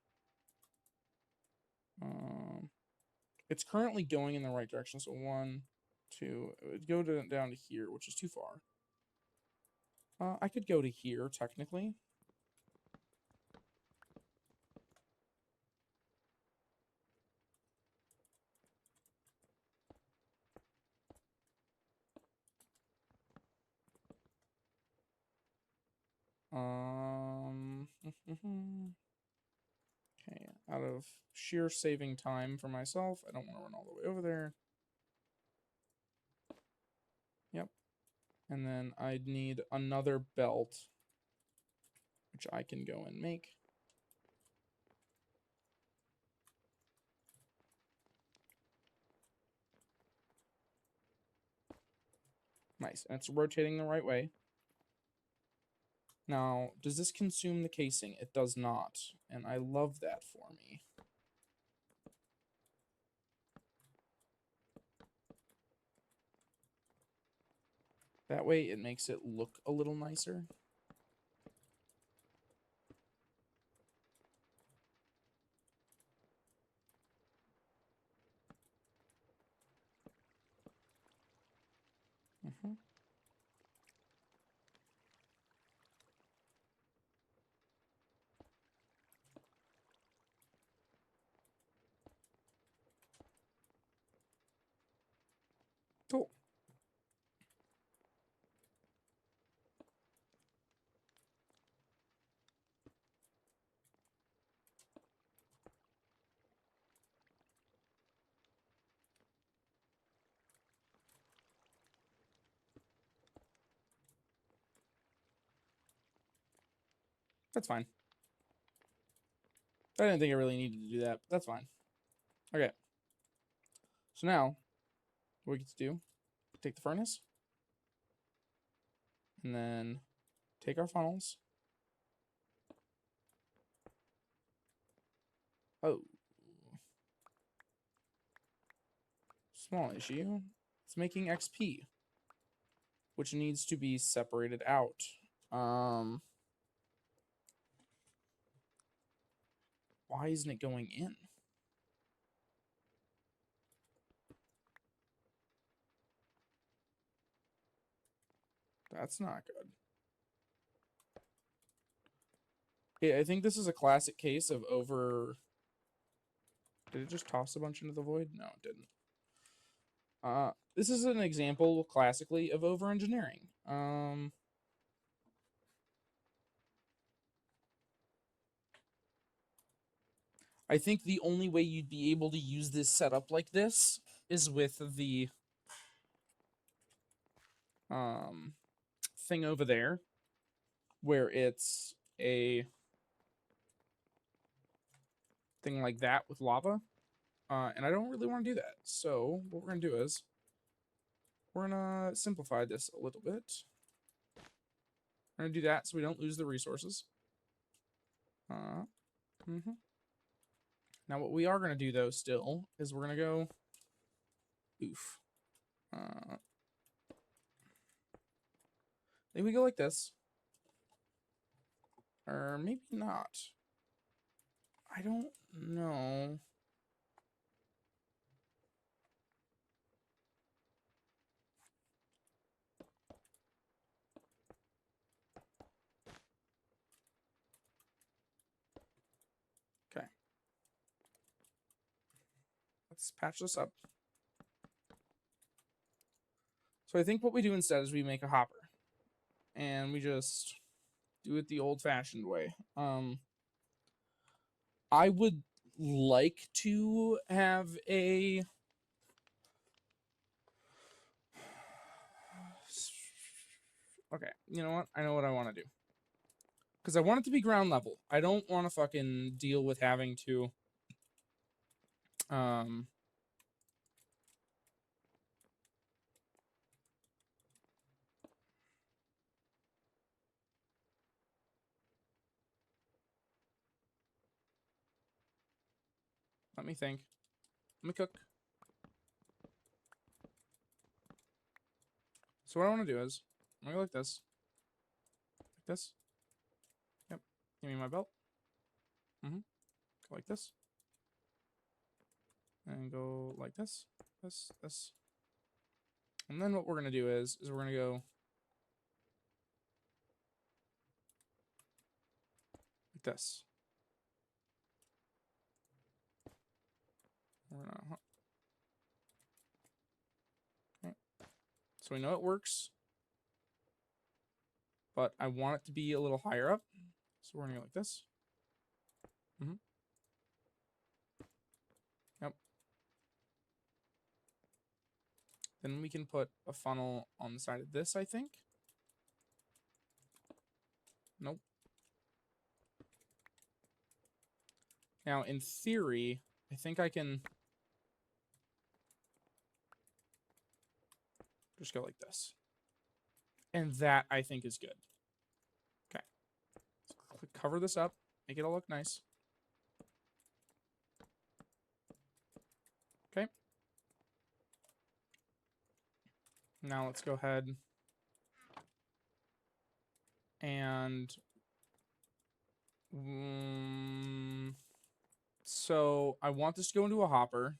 It's currently going in the right direction. So 1, 2, it would go down to here, which is too far. I could go to here, technically. Okay, out of sheer saving time for myself, I don't want to run all the way over there. Yep. And then I'd need another belt, which I can go and make. Nice, and it's rotating the right way. Now, does this consume the casing? It does not, and I love that for me. That way it makes it look a little nicer. Cool. That's fine. I didn't think I really needed to do that, but that's fine. Okay. So now, what we get to do, take the furnace, and then take our funnels. Oh. Small issue. It's making XP, which needs to be separated out. Why isn't it going in? That's not good. Okay, I think this is a classic case of over... Did it just toss a bunch into the void? No, it didn't. This is an example, classically, of over-engineering. I think the only way you'd be able to use this setup like this is with the thing over there, where it's a thing like that with lava. And I don't really want to do that. So what we're going to do is we're going to simplify this a little bit. We're going to do that so we don't lose the resources. Now what we are going to do, though, still, is we're going to go... Oof. Maybe we go like this. Or maybe not. I don't know. Okay. Let's patch this up. So I think what we do instead is we make a hopper. And we just do it the old-fashioned way. I would like to have a... Okay, you know what? I know what I want to do. Because I want it to be ground level. I don't want to fucking deal with having to... Let me think. Let me cook. So what I want to do is, I'm going to go like this. Like this. Yep. Give me my belt. Go like this. And go like this. This. And then what we're going to do is we're going to go like this. We're gonna... Okay. So we know it works. but I want it to be a little higher up. So we're gonna go like this. Yep. Then we can put a funnel on the side of this, I think. Nope. Now, in theory, I think I can just go like this. And that, I think, is good. Okay. So cover this up. Make it all look nice. Okay. Now let's go ahead and... so I want this to go into a hopper.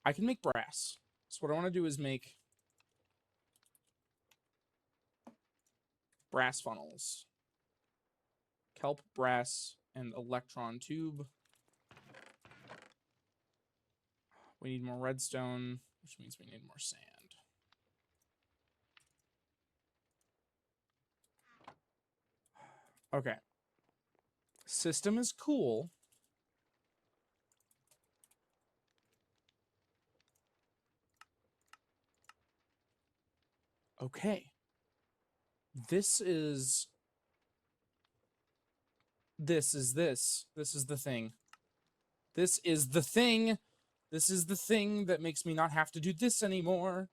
I can make brass. So what I want to do is make brass funnels. Kelp, brass, and electron tube. We need more redstone, which means we need more sand. Okay. System is cool. Okay. This is this. This is the thing. This is the thing. This is the thing that makes me not have to do this anymore.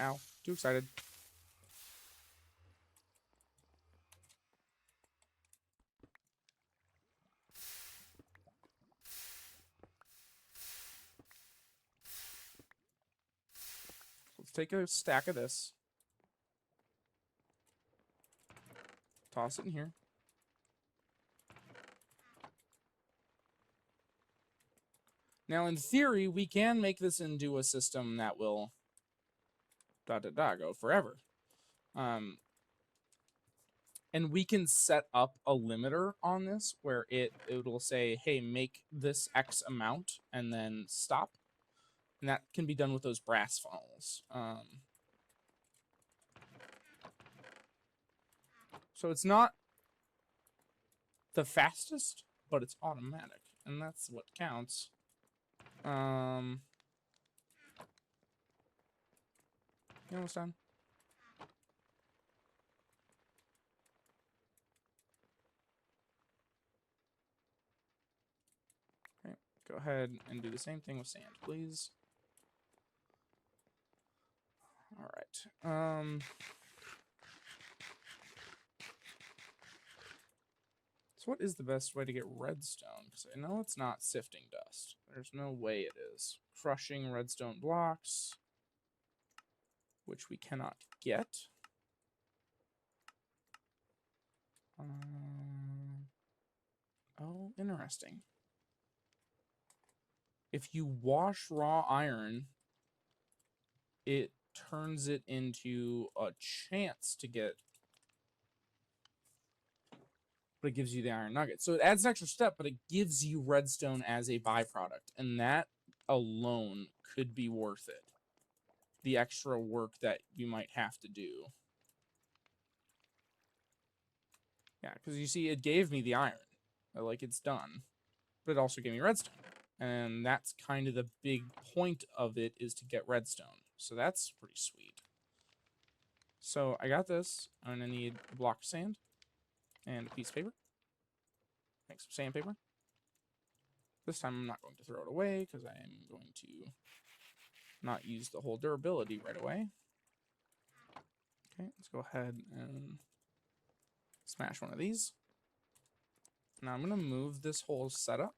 Ow. Too excited. Let's take a stack of this. Toss it in here. Now, in theory, we can make this into a system that will go forever. And we can set up a limiter on this where it'll say, hey, make this X amount and then stop. And that can be done with those brass funnels. So it's not the fastest, but it's automatic. And that's what counts. You almost done? Okay, go ahead and do the same thing with sand, please. All right. So what is the best way to get redstone? Because I know it's not sifting dust. There's no way it is. Crushing redstone blocks, which we cannot get. Oh, interesting. If you wash raw iron, it turns it into a chance to get... but it gives you the iron nugget. So it adds an extra step, but it gives you redstone as a byproduct. And that alone could be worth it. The extra work that you might have to do. Yeah, because you see, it gave me the iron. Like, it's done. But it also gave me redstone. And that's kind of the big point of it, is to get redstone. So that's pretty sweet. So I got this. I'm going to need a block of sand and a piece of paper. Make some sandpaper. This time I'm not going to throw it away because I am going to not use the whole durability right away. Okay, let's go ahead and smash one of these. Now I'm going to move this whole setup.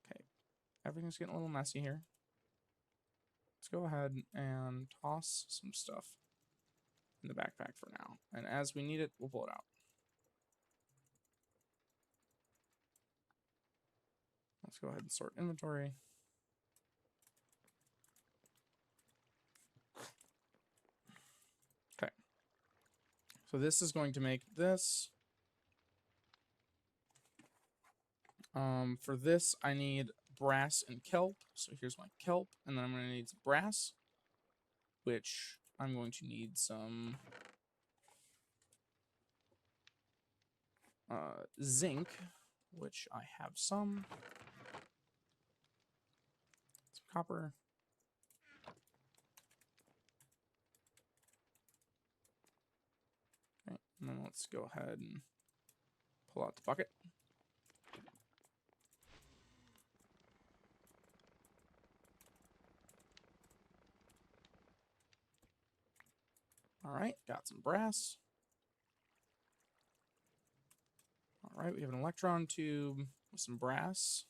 Okay, everything's getting a little messy here. Let's go ahead and toss some stuff in the backpack for now. And as we need it, we'll pull it out. Let's go ahead and sort inventory. Okay. So this is going to make this. For this, I need brass and kelp. So here's my kelp, and then I'm going to need some brass, which I'm going to need some zinc, which I have some copper. Okay, and then let's go ahead and pull out the bucket. All right, got some brass. All right, we have an electron tube with some brass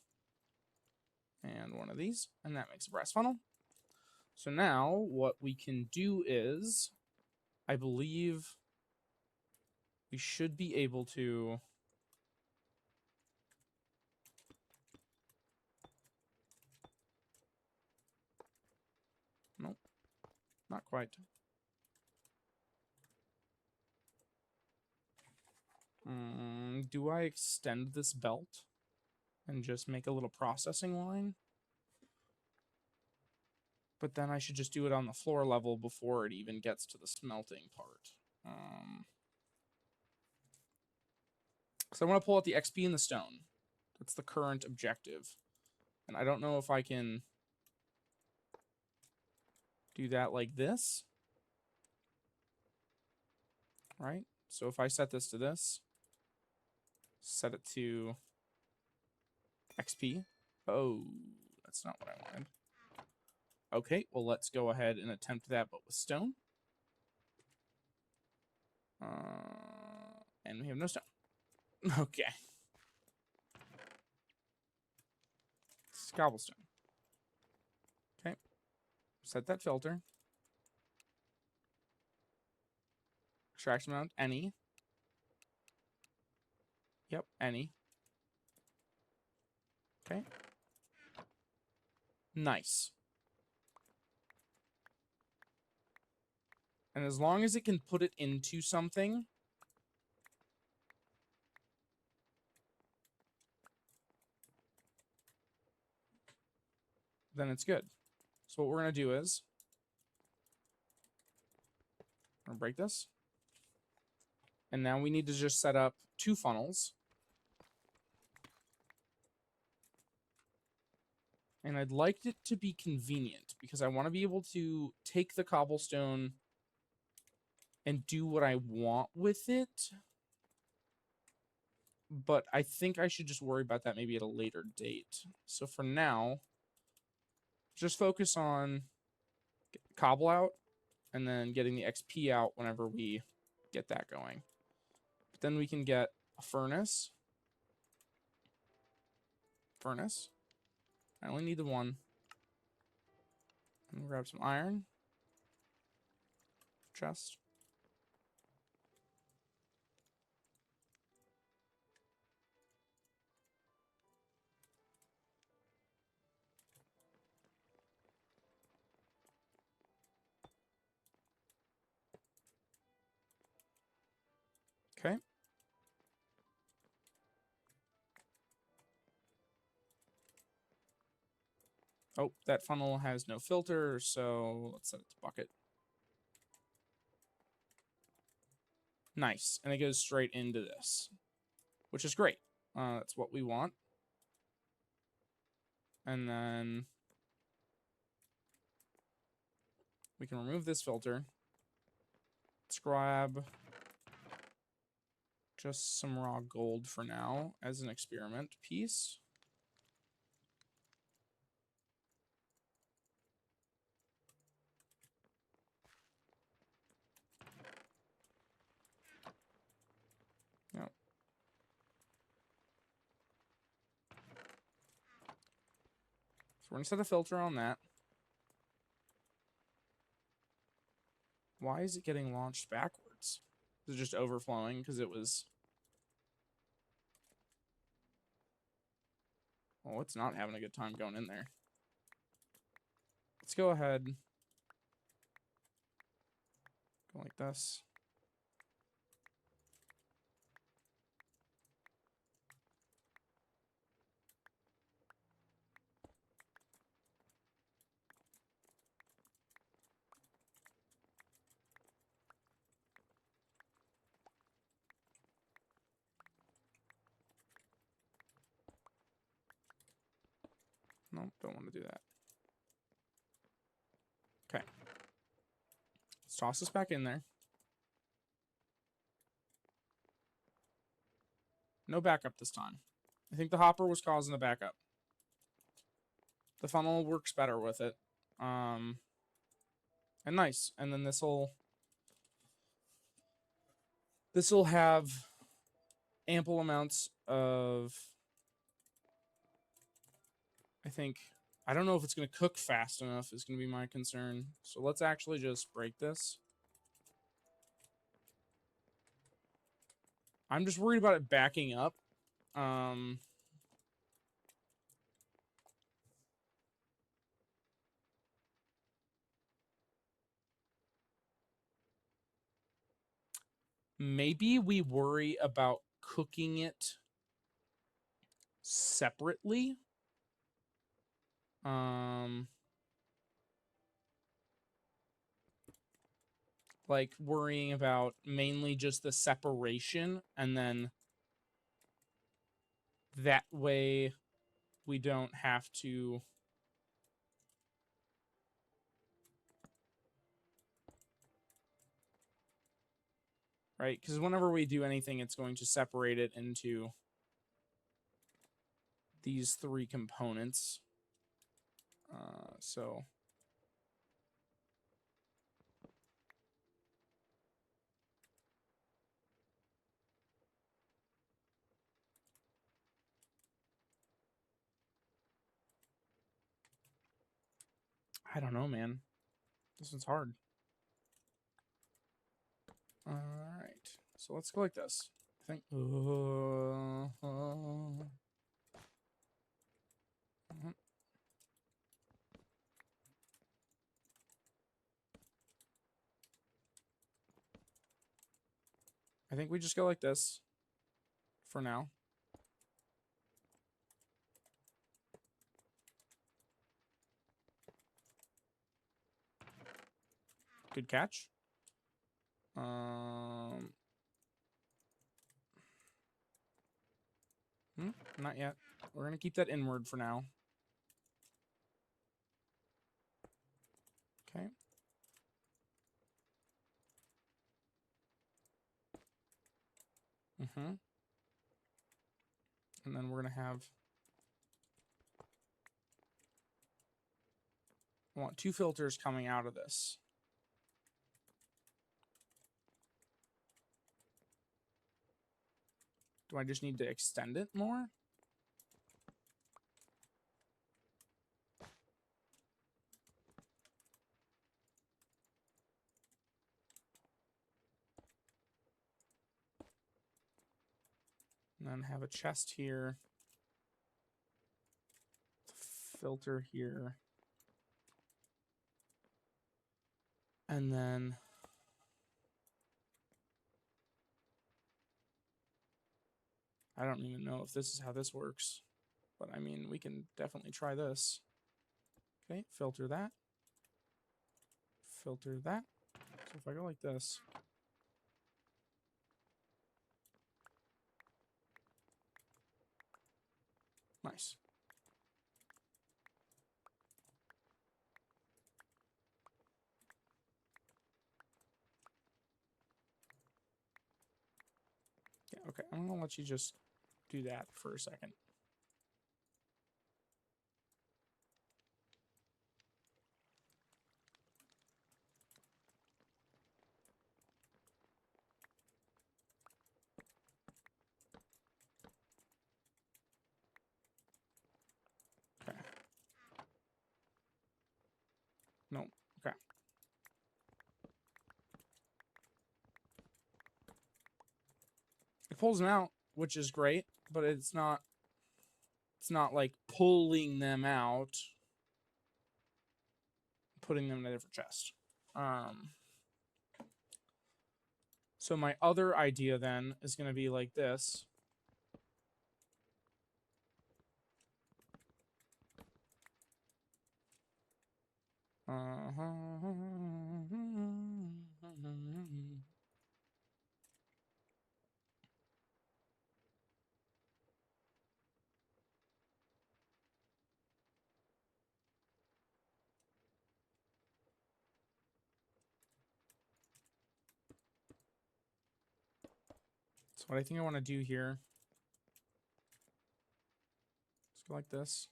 and one of these, and that makes a brass funnel. So now what we can do is, I believe we should be able to nope, not quite. Do I extend this belt and just make a little processing line? But then I should just do it on the floor level before it even gets to the smelting part. So I want to pull out the XP and the stone. That's the current objective. And I don't know if I can do that like this. Right? So if I set this to this, set it to XP. Oh, that's not what I wanted. Okay, well, let's go ahead and attempt that, but with stone. And we have no stone. Okay. It's cobblestone. Okay. Set that filter. Extraction amount, any. Yep, any. Okay. Nice. And as long as it can put it into something, then it's good. So what we're going to do is, we're going to break this. And now we need to just set up 2 funnels. And I'd like it to be convenient because I want to be able to take the cobblestone and do what I want with it. But I think I should just worry about that maybe at a later date. So for now, just focus on getting the cobble out and then getting the XP out whenever we get that going. But then we can get a furnace. Furnace. I only need the one. And grab some iron. Chest. Okay. Oh, that funnel has no filter, so let's set it to bucket. Nice. And it goes straight into this, which is great. That's what we want. And then we can remove this filter. Let's grab just some raw gold for now as an experiment piece. Yep. So we're going to set a filter on that. Why is it getting launched backwards? Is it just overflowing because it was... Oh, it's not having a good time going in there. Let's go ahead. Go like this. Nope, don't want to do that. Okay. Let's toss this back in there. No backup this time. I think the hopper was causing the backup. The funnel works better with it. And nice. And then this'll have ample amounts of, I don't know if it's going to cook fast enough is going to be my concern. So let's actually just break this. I'm just worried about it backing up. Maybe we worry about cooking it separately. Like worrying about mainly just the separation, and then that way we don't have to right, because whenever we do anything, it's going to separate it into these three components. So I don't know, man. This one's hard. All right, so let's go like this. I think. I think we just go like this for now. Good catch. Not yet. We're gonna keep that inward for now. Okay. And then we're gonna have. I want two filters coming out of this. Do I just need to extend it more? And then have a chest here. Filter here. And then I don't even know if this is how this works. But I mean, we can definitely try this. Okay, filter that. Filter that. So if I go like this. Nice. Yeah, okay. I'm going to let you just do that for a second. Okay. No. Okay. It pulls them out, which is great, but it's not It's not like pulling them out, putting them in a different chest. So my other idea then is going to be like this. So what I think I want to do here, let's go like this.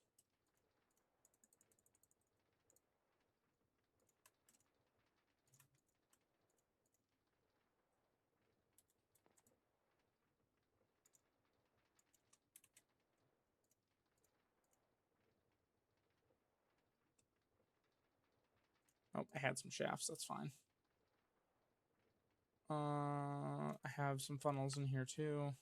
Oh, I had some shafts. That's fine. I have some funnels in here too.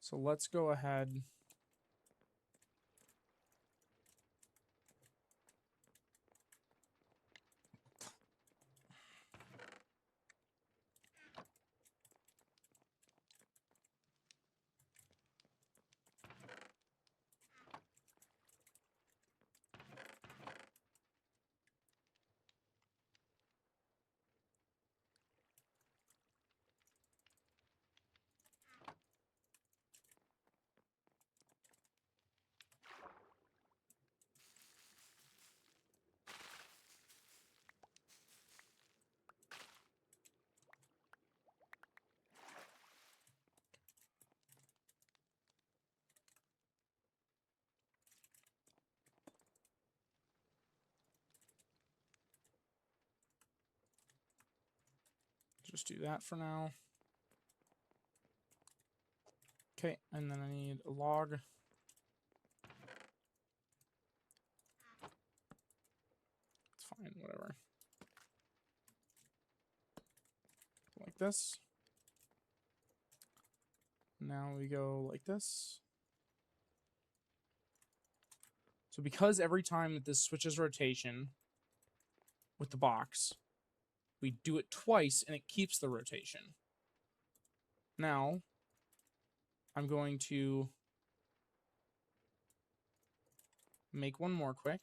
So let's go ahead. Just do that for now. Okay, and then I need a log. It's fine, whatever. Like this. Now we go like this. So because every time that this switches rotation with the box, we do it twice and it keeps the rotation. Now, I'm going to make one more quick.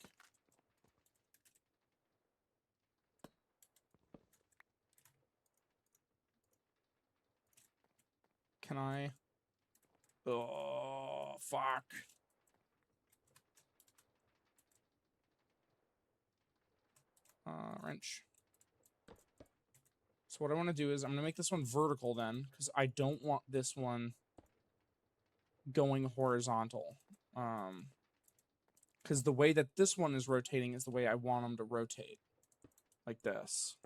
Can I? Oh, fuck. Wrench. So what I want to do is I'm going to make this one vertical then, because I don't want this one going horizontal. Because the way that this one is rotating is the way I want them to rotate. Like this.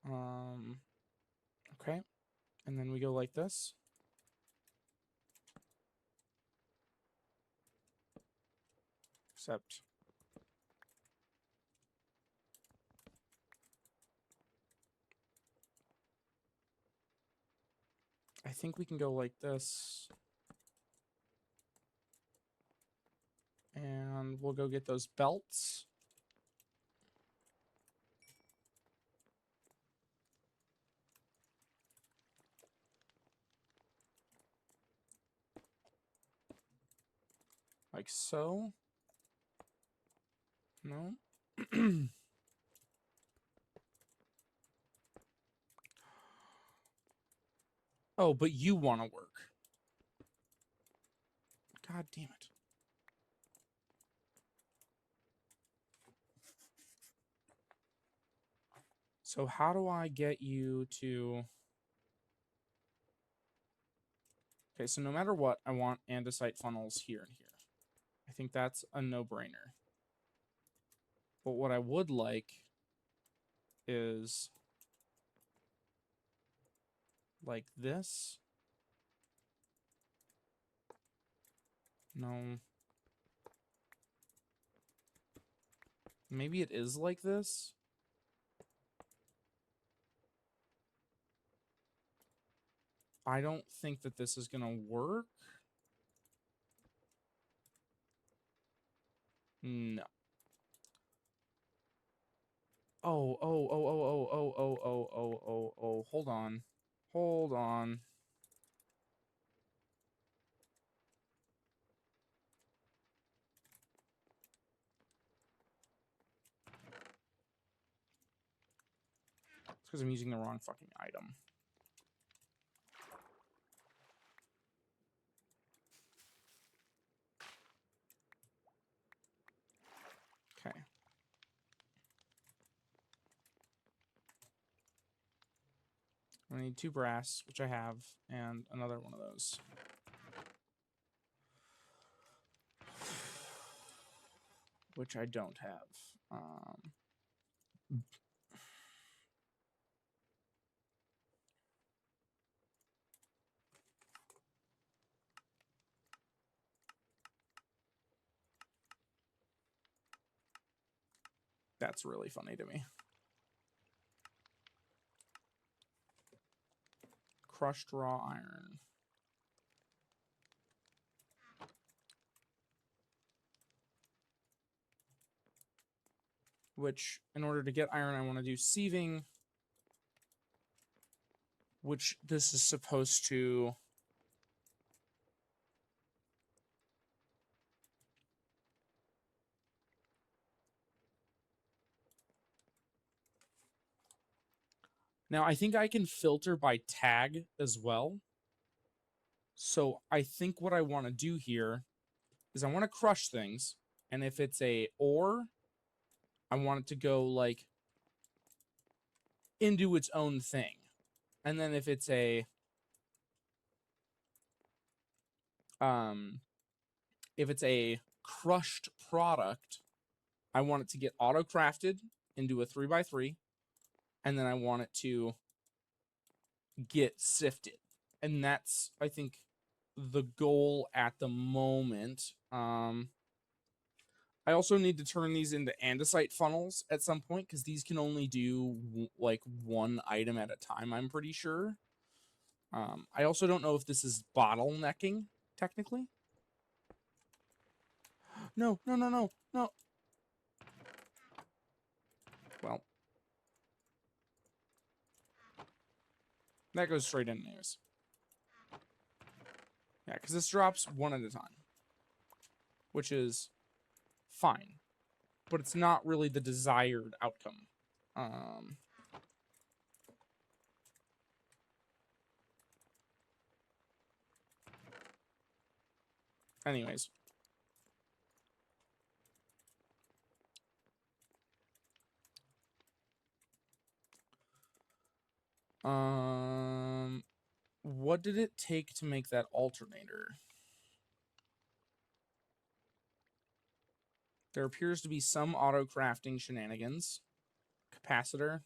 Okay. And then we go like this. Except I think we can go like this. And we'll go get those belts. Like so. No. Oh, but you want to work. God damn it. So how do I get you to... Okay, so no matter what, I want andesite funnels here and here. I think that's a no-brainer. But what I would like is like this. No. Maybe it is like this. I don't think that this is going to work. No. Oh. Hold on. Hold on. It's because I'm using the wrong fucking item. Okay. I need 2 brass, which I have, and another one of those. Which I don't have. That's really funny to me. Crushed raw iron. Which, in order to get iron, I want to do sieving. Which this is supposed to... Now, I think I can filter by tag as well. So I think what I want to do here is I want to crush things. And if it's a ore, I want it to go, like, into its own thing. And then if it's a... if it's a crushed product, I want it to get auto-crafted into a 3x3. And then I want it to get sifted. And that's, I think, the goal at the moment. I also need to turn these into andesite funnels at some point, because these can only do like 1 item at a time, I'm pretty sure. I also don't know if this is bottlenecking, technically. No. Well, that goes straight in anyways. Yeah, because this drops 1 at a time, which is fine, but it's not really the desired outcome. Anyways. What did it take to make that alternator? There appears to be some auto-crafting shenanigans. Capacitor.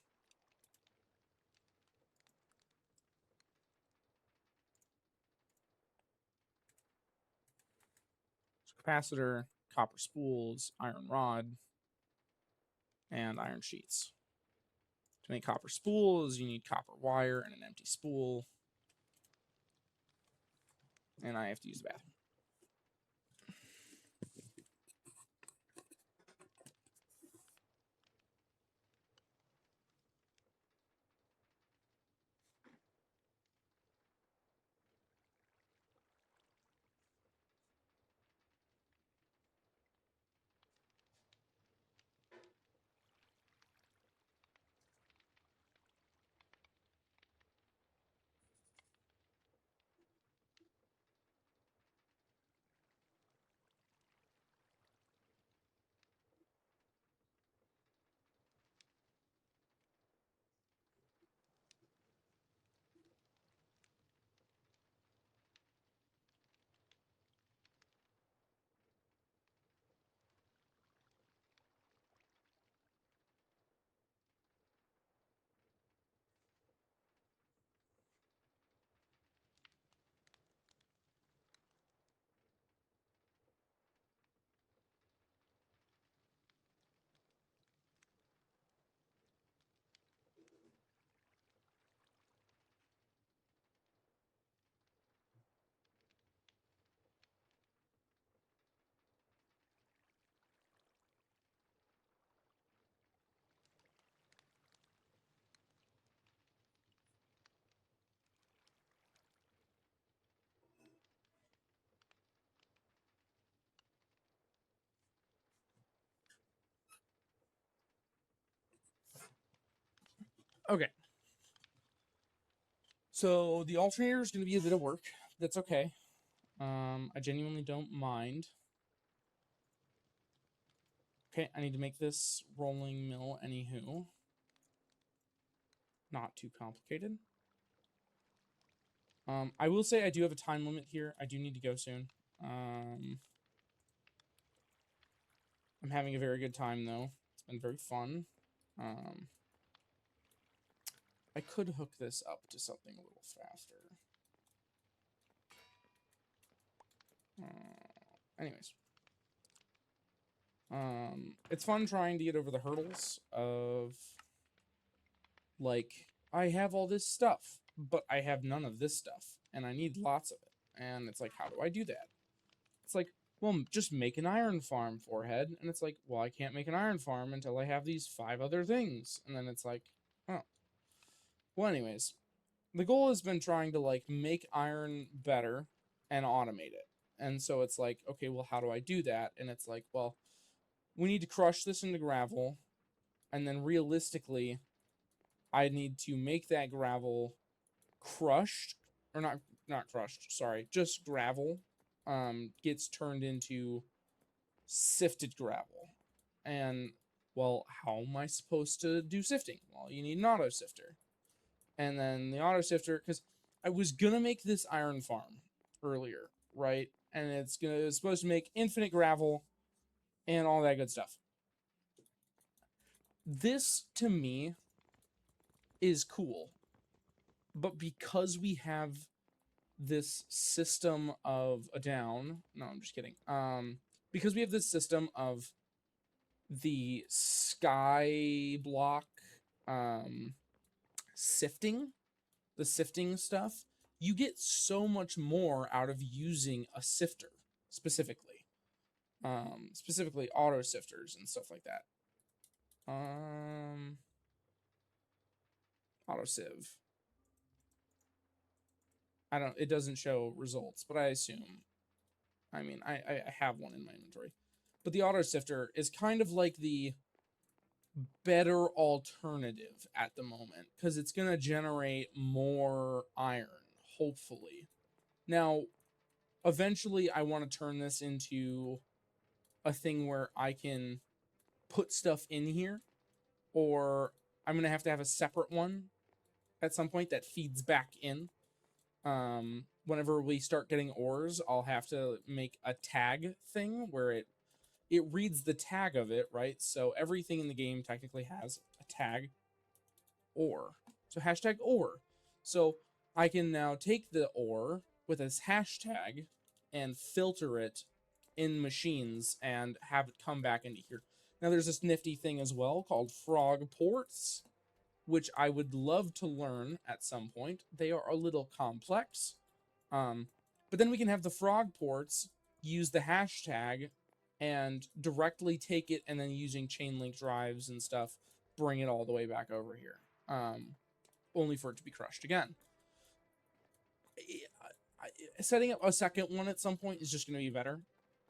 Capacitor, copper spools, iron rod, and iron sheets. To make copper spools, you need copper wire and an empty spool. And I have to use the bathroom. Okay. So the alternator is going to be a bit of work. That's okay. I genuinely don't mind. Okay, I need to make this rolling mill anywho. Not too complicated. I will say I do have a time limit here. I do need to go soon. I'm having a very good time, though. It's been very fun. I could hook this up to something a little faster. Anyways. It's fun trying to get over the hurdles of, like, I have all this stuff, but I have none of this stuff, and I need lots of it. And it's like, how do I do that? It's like, well, just make an iron farm, forehead. And it's like, well, I can't make an iron farm until I have these 5 other things. And then it's like, oh. Well, anyways, the goal has been trying to, like, make iron better and automate it. And so it's like, okay, well, how do I do that? And it's like, well, we need to crush this into gravel, and then realistically, I need to make that gravel crushed, or not crushed, sorry, just gravel, gets turned into sifted gravel. And, well, how am I supposed to do sifting? Well, you need an auto sifter. And then the auto sifter, because I was gonna make this iron farm earlier, right? And it's supposed to make infinite gravel and all that good stuff. This, to me, is cool. But because we have this system of a down, no, I'm just kidding. Because we have this system of the Skyblock sifting, the sifting stuff, you get so much more out of using a sifter specifically. Specifically auto sifters and stuff like that. Auto sieve. It doesn't show results, but I assume. I mean, I have one in my inventory. But the auto sifter is kind of like the better alternative at the moment, because it's going to generate more iron, hopefully. Now, eventually I want to turn this into a thing where I can put stuff in here, or I'm going to have a separate one at some point that feeds back in. Whenever we start getting ores, I'll have to make a tag thing where it reads the tag of it, right? So everything in the game technically has a tag, ore. So hashtag ore. So I can now take the ore with this hashtag and filter it in machines and have it come back into here. Now there's this nifty thing as well called frog ports, which I would love to learn at some point. They are a little complex. But then we can have the frog ports use the hashtag and directly take it, and then using chain link drives and stuff, bring it all the way back over here. Only for it to be crushed again. Setting up a second one at some point is just going to be better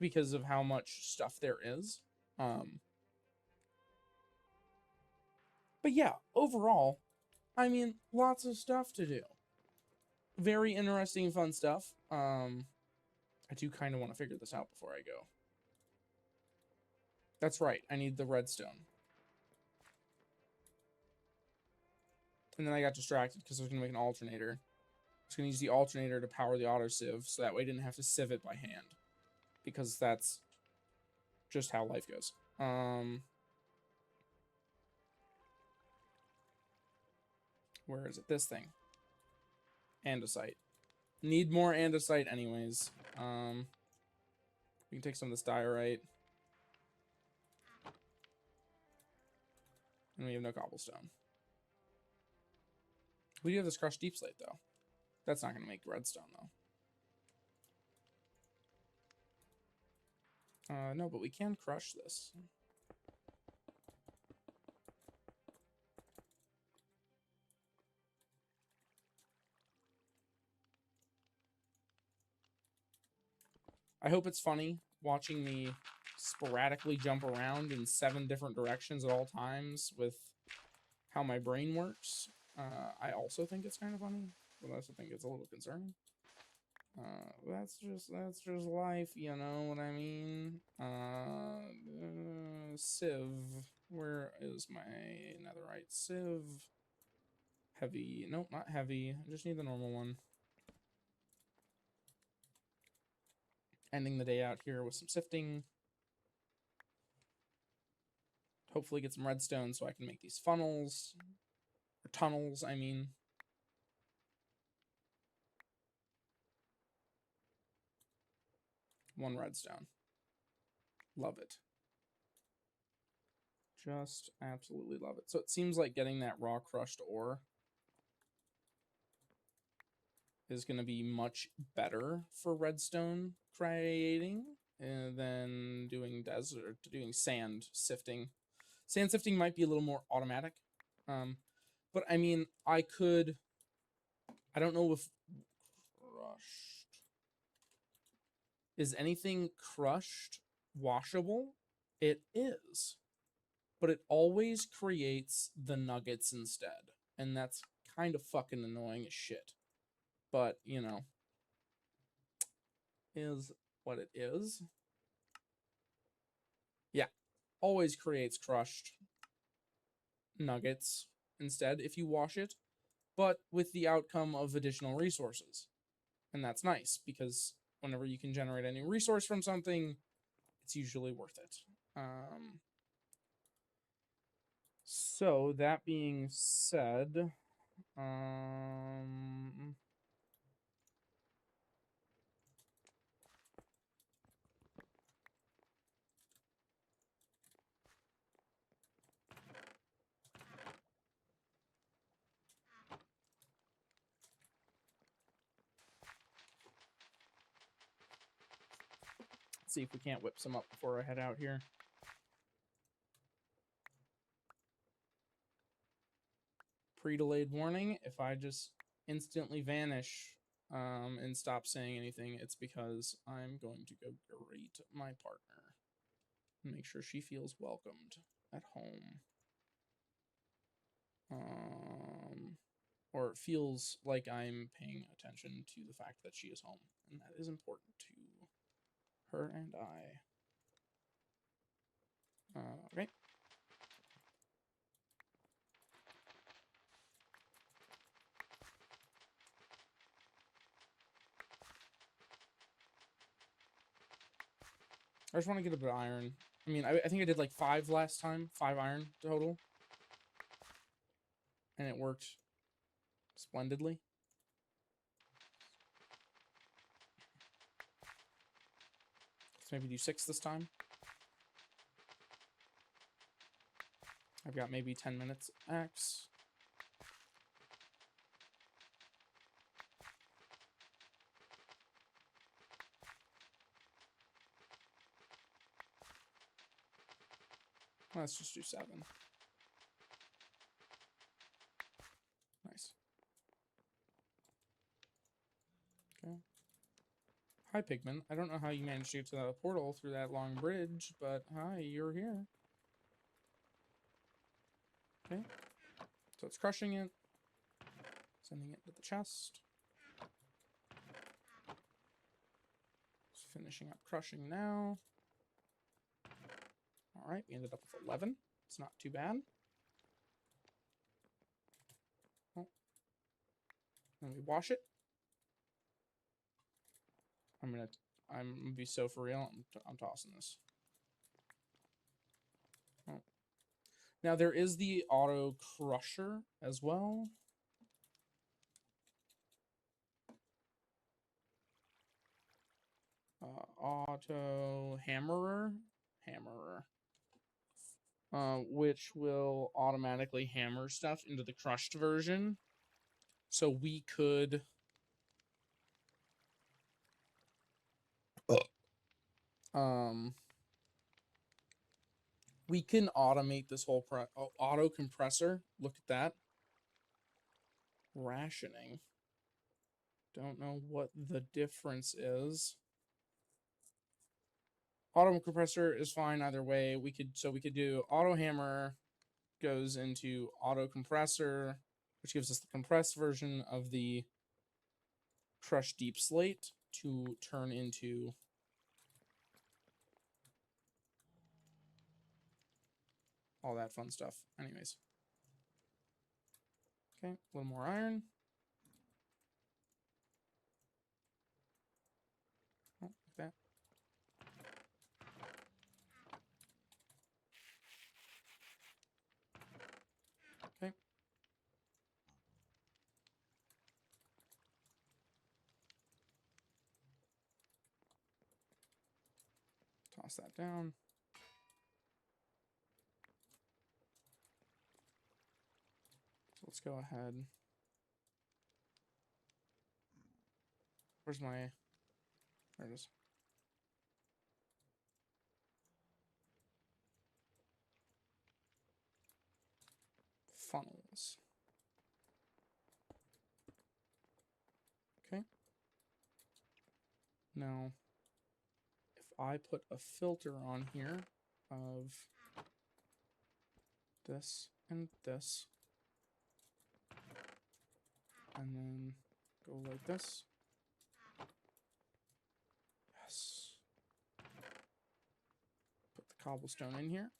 because of how much stuff there is. But yeah, overall, I mean, lots of stuff to do. Very interesting, fun stuff. I do kind of want to figure this out before I go. That's right, I need the redstone. And then I got distracted because I was going to make an alternator. I was going to use the alternator to power the auto sieve, so that way I didn't have to sieve it by hand. Because that's just how life goes. Where is it? This thing. Andesite. Need more andesite anyways. We can take some of this diorite. And we have no cobblestone. We do have this crushed deep slate, though. That's not going to make redstone, though. No, but we can crush this. I hope it's funny watching me sporadically jump around in 7 different directions at all times with how my brain works. I also think it's kind of funny, but I also think it's a little concerning. That's just life, you know what I mean? Civ. Where is my netherite civ? Heavy. Nope, not heavy. I just need the normal one. Ending the day out here with some sifting. Hopefully get some redstone so I can make these funnels. Or tunnels, I mean. One redstone. Love it. Just absolutely love it. So it seems like getting that raw crushed ore is going to be much better for redstone creating than doing sand sifting. Sand sifting might be a little more automatic. But I mean, I don't know if crushed. Is anything crushed washable? It is. But it always creates the nuggets instead. And that's kind of fucking annoying as shit. But, you know, is what it is. Yeah. Always creates crushed nuggets instead if you wash it, but with the outcome of additional resources. And that's nice because whenever you can generate any resource from something, it's usually worth it. So that being said, let's see if we can't whip some up before I head out here. Pre-delayed warning, if I just instantly vanish and stop saying anything, it's because I'm going to go greet my partner. Make sure she feels welcomed at home. Or feels like I'm paying attention to the fact that she is home. And that is important to her and I. Okay. I just want to get a bit of iron. I mean, I think I did like 5 last time. 5 iron total. And it worked splendidly. Let's maybe do 6 this time. I've got maybe 10 minutes max. Let's just do 7. Nice. Okay. Hi, Pigman. I don't know how you managed to get to the portal through that long bridge, but hi, you're here. Okay. So it's crushing it. Sending it to the chest. It's finishing up crushing now. Alright, we ended up with 11. It's not too bad. Oh. Then we wash it. I'm gonna be so for real. I'm tossing this. Oh. Now there is the auto crusher as well. Auto hammerer, which will automatically hammer stuff into the crushed version. So we could we can automate this whole auto compressor. Look at that. Rationing. Don't know what the difference is. Auto compressor is fine either way. We could do auto hammer goes into auto compressor, which gives us the compressed version of the crushed deep slate to turn into all that fun stuff. Anyways. Okay, a little more iron. Oh, like that. Okay. Toss that down. So let's go ahead. Where's my... There it is. Funnels. Okay. Now, if I put a filter on here of this and this, and then go like this. Yes. Put the cobblestone in here.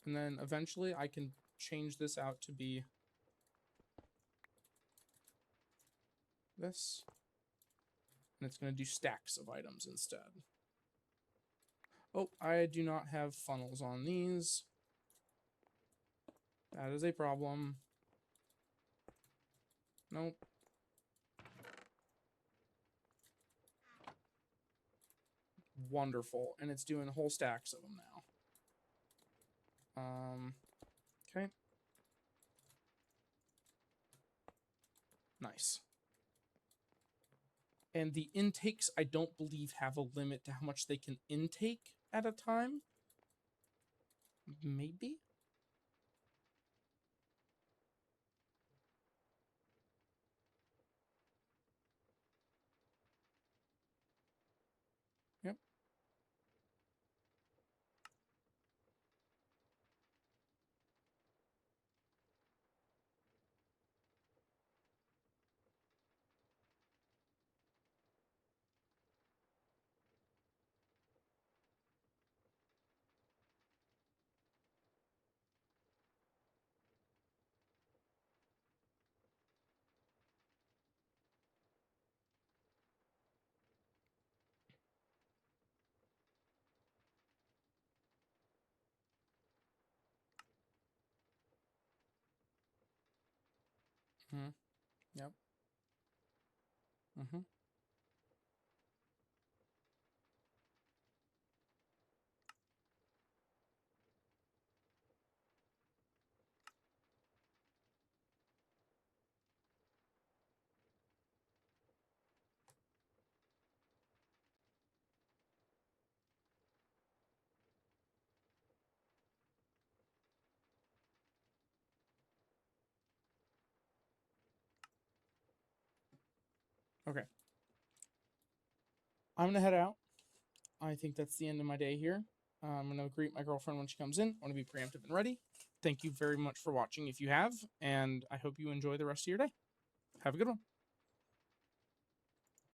And then eventually I can change this out to be this. And it's going to do stacks of items instead. Oh, I do not have funnels on these. That is a problem. Nope. Wonderful. And it's doing whole stacks of them now. Okay. Nice. And the intakes, I don't believe, have a limit to how much they can intake at a time. Maybe? Yep. Mm-hmm. Yep. Mm-hmm. Okay. I'm gonna head out. I think that's the end of my day here. I'm gonna greet my girlfriend when she comes in. I want to be preemptive and ready. Thank you very much for watching if you have, and I hope you enjoy the rest of your day. Have a good one.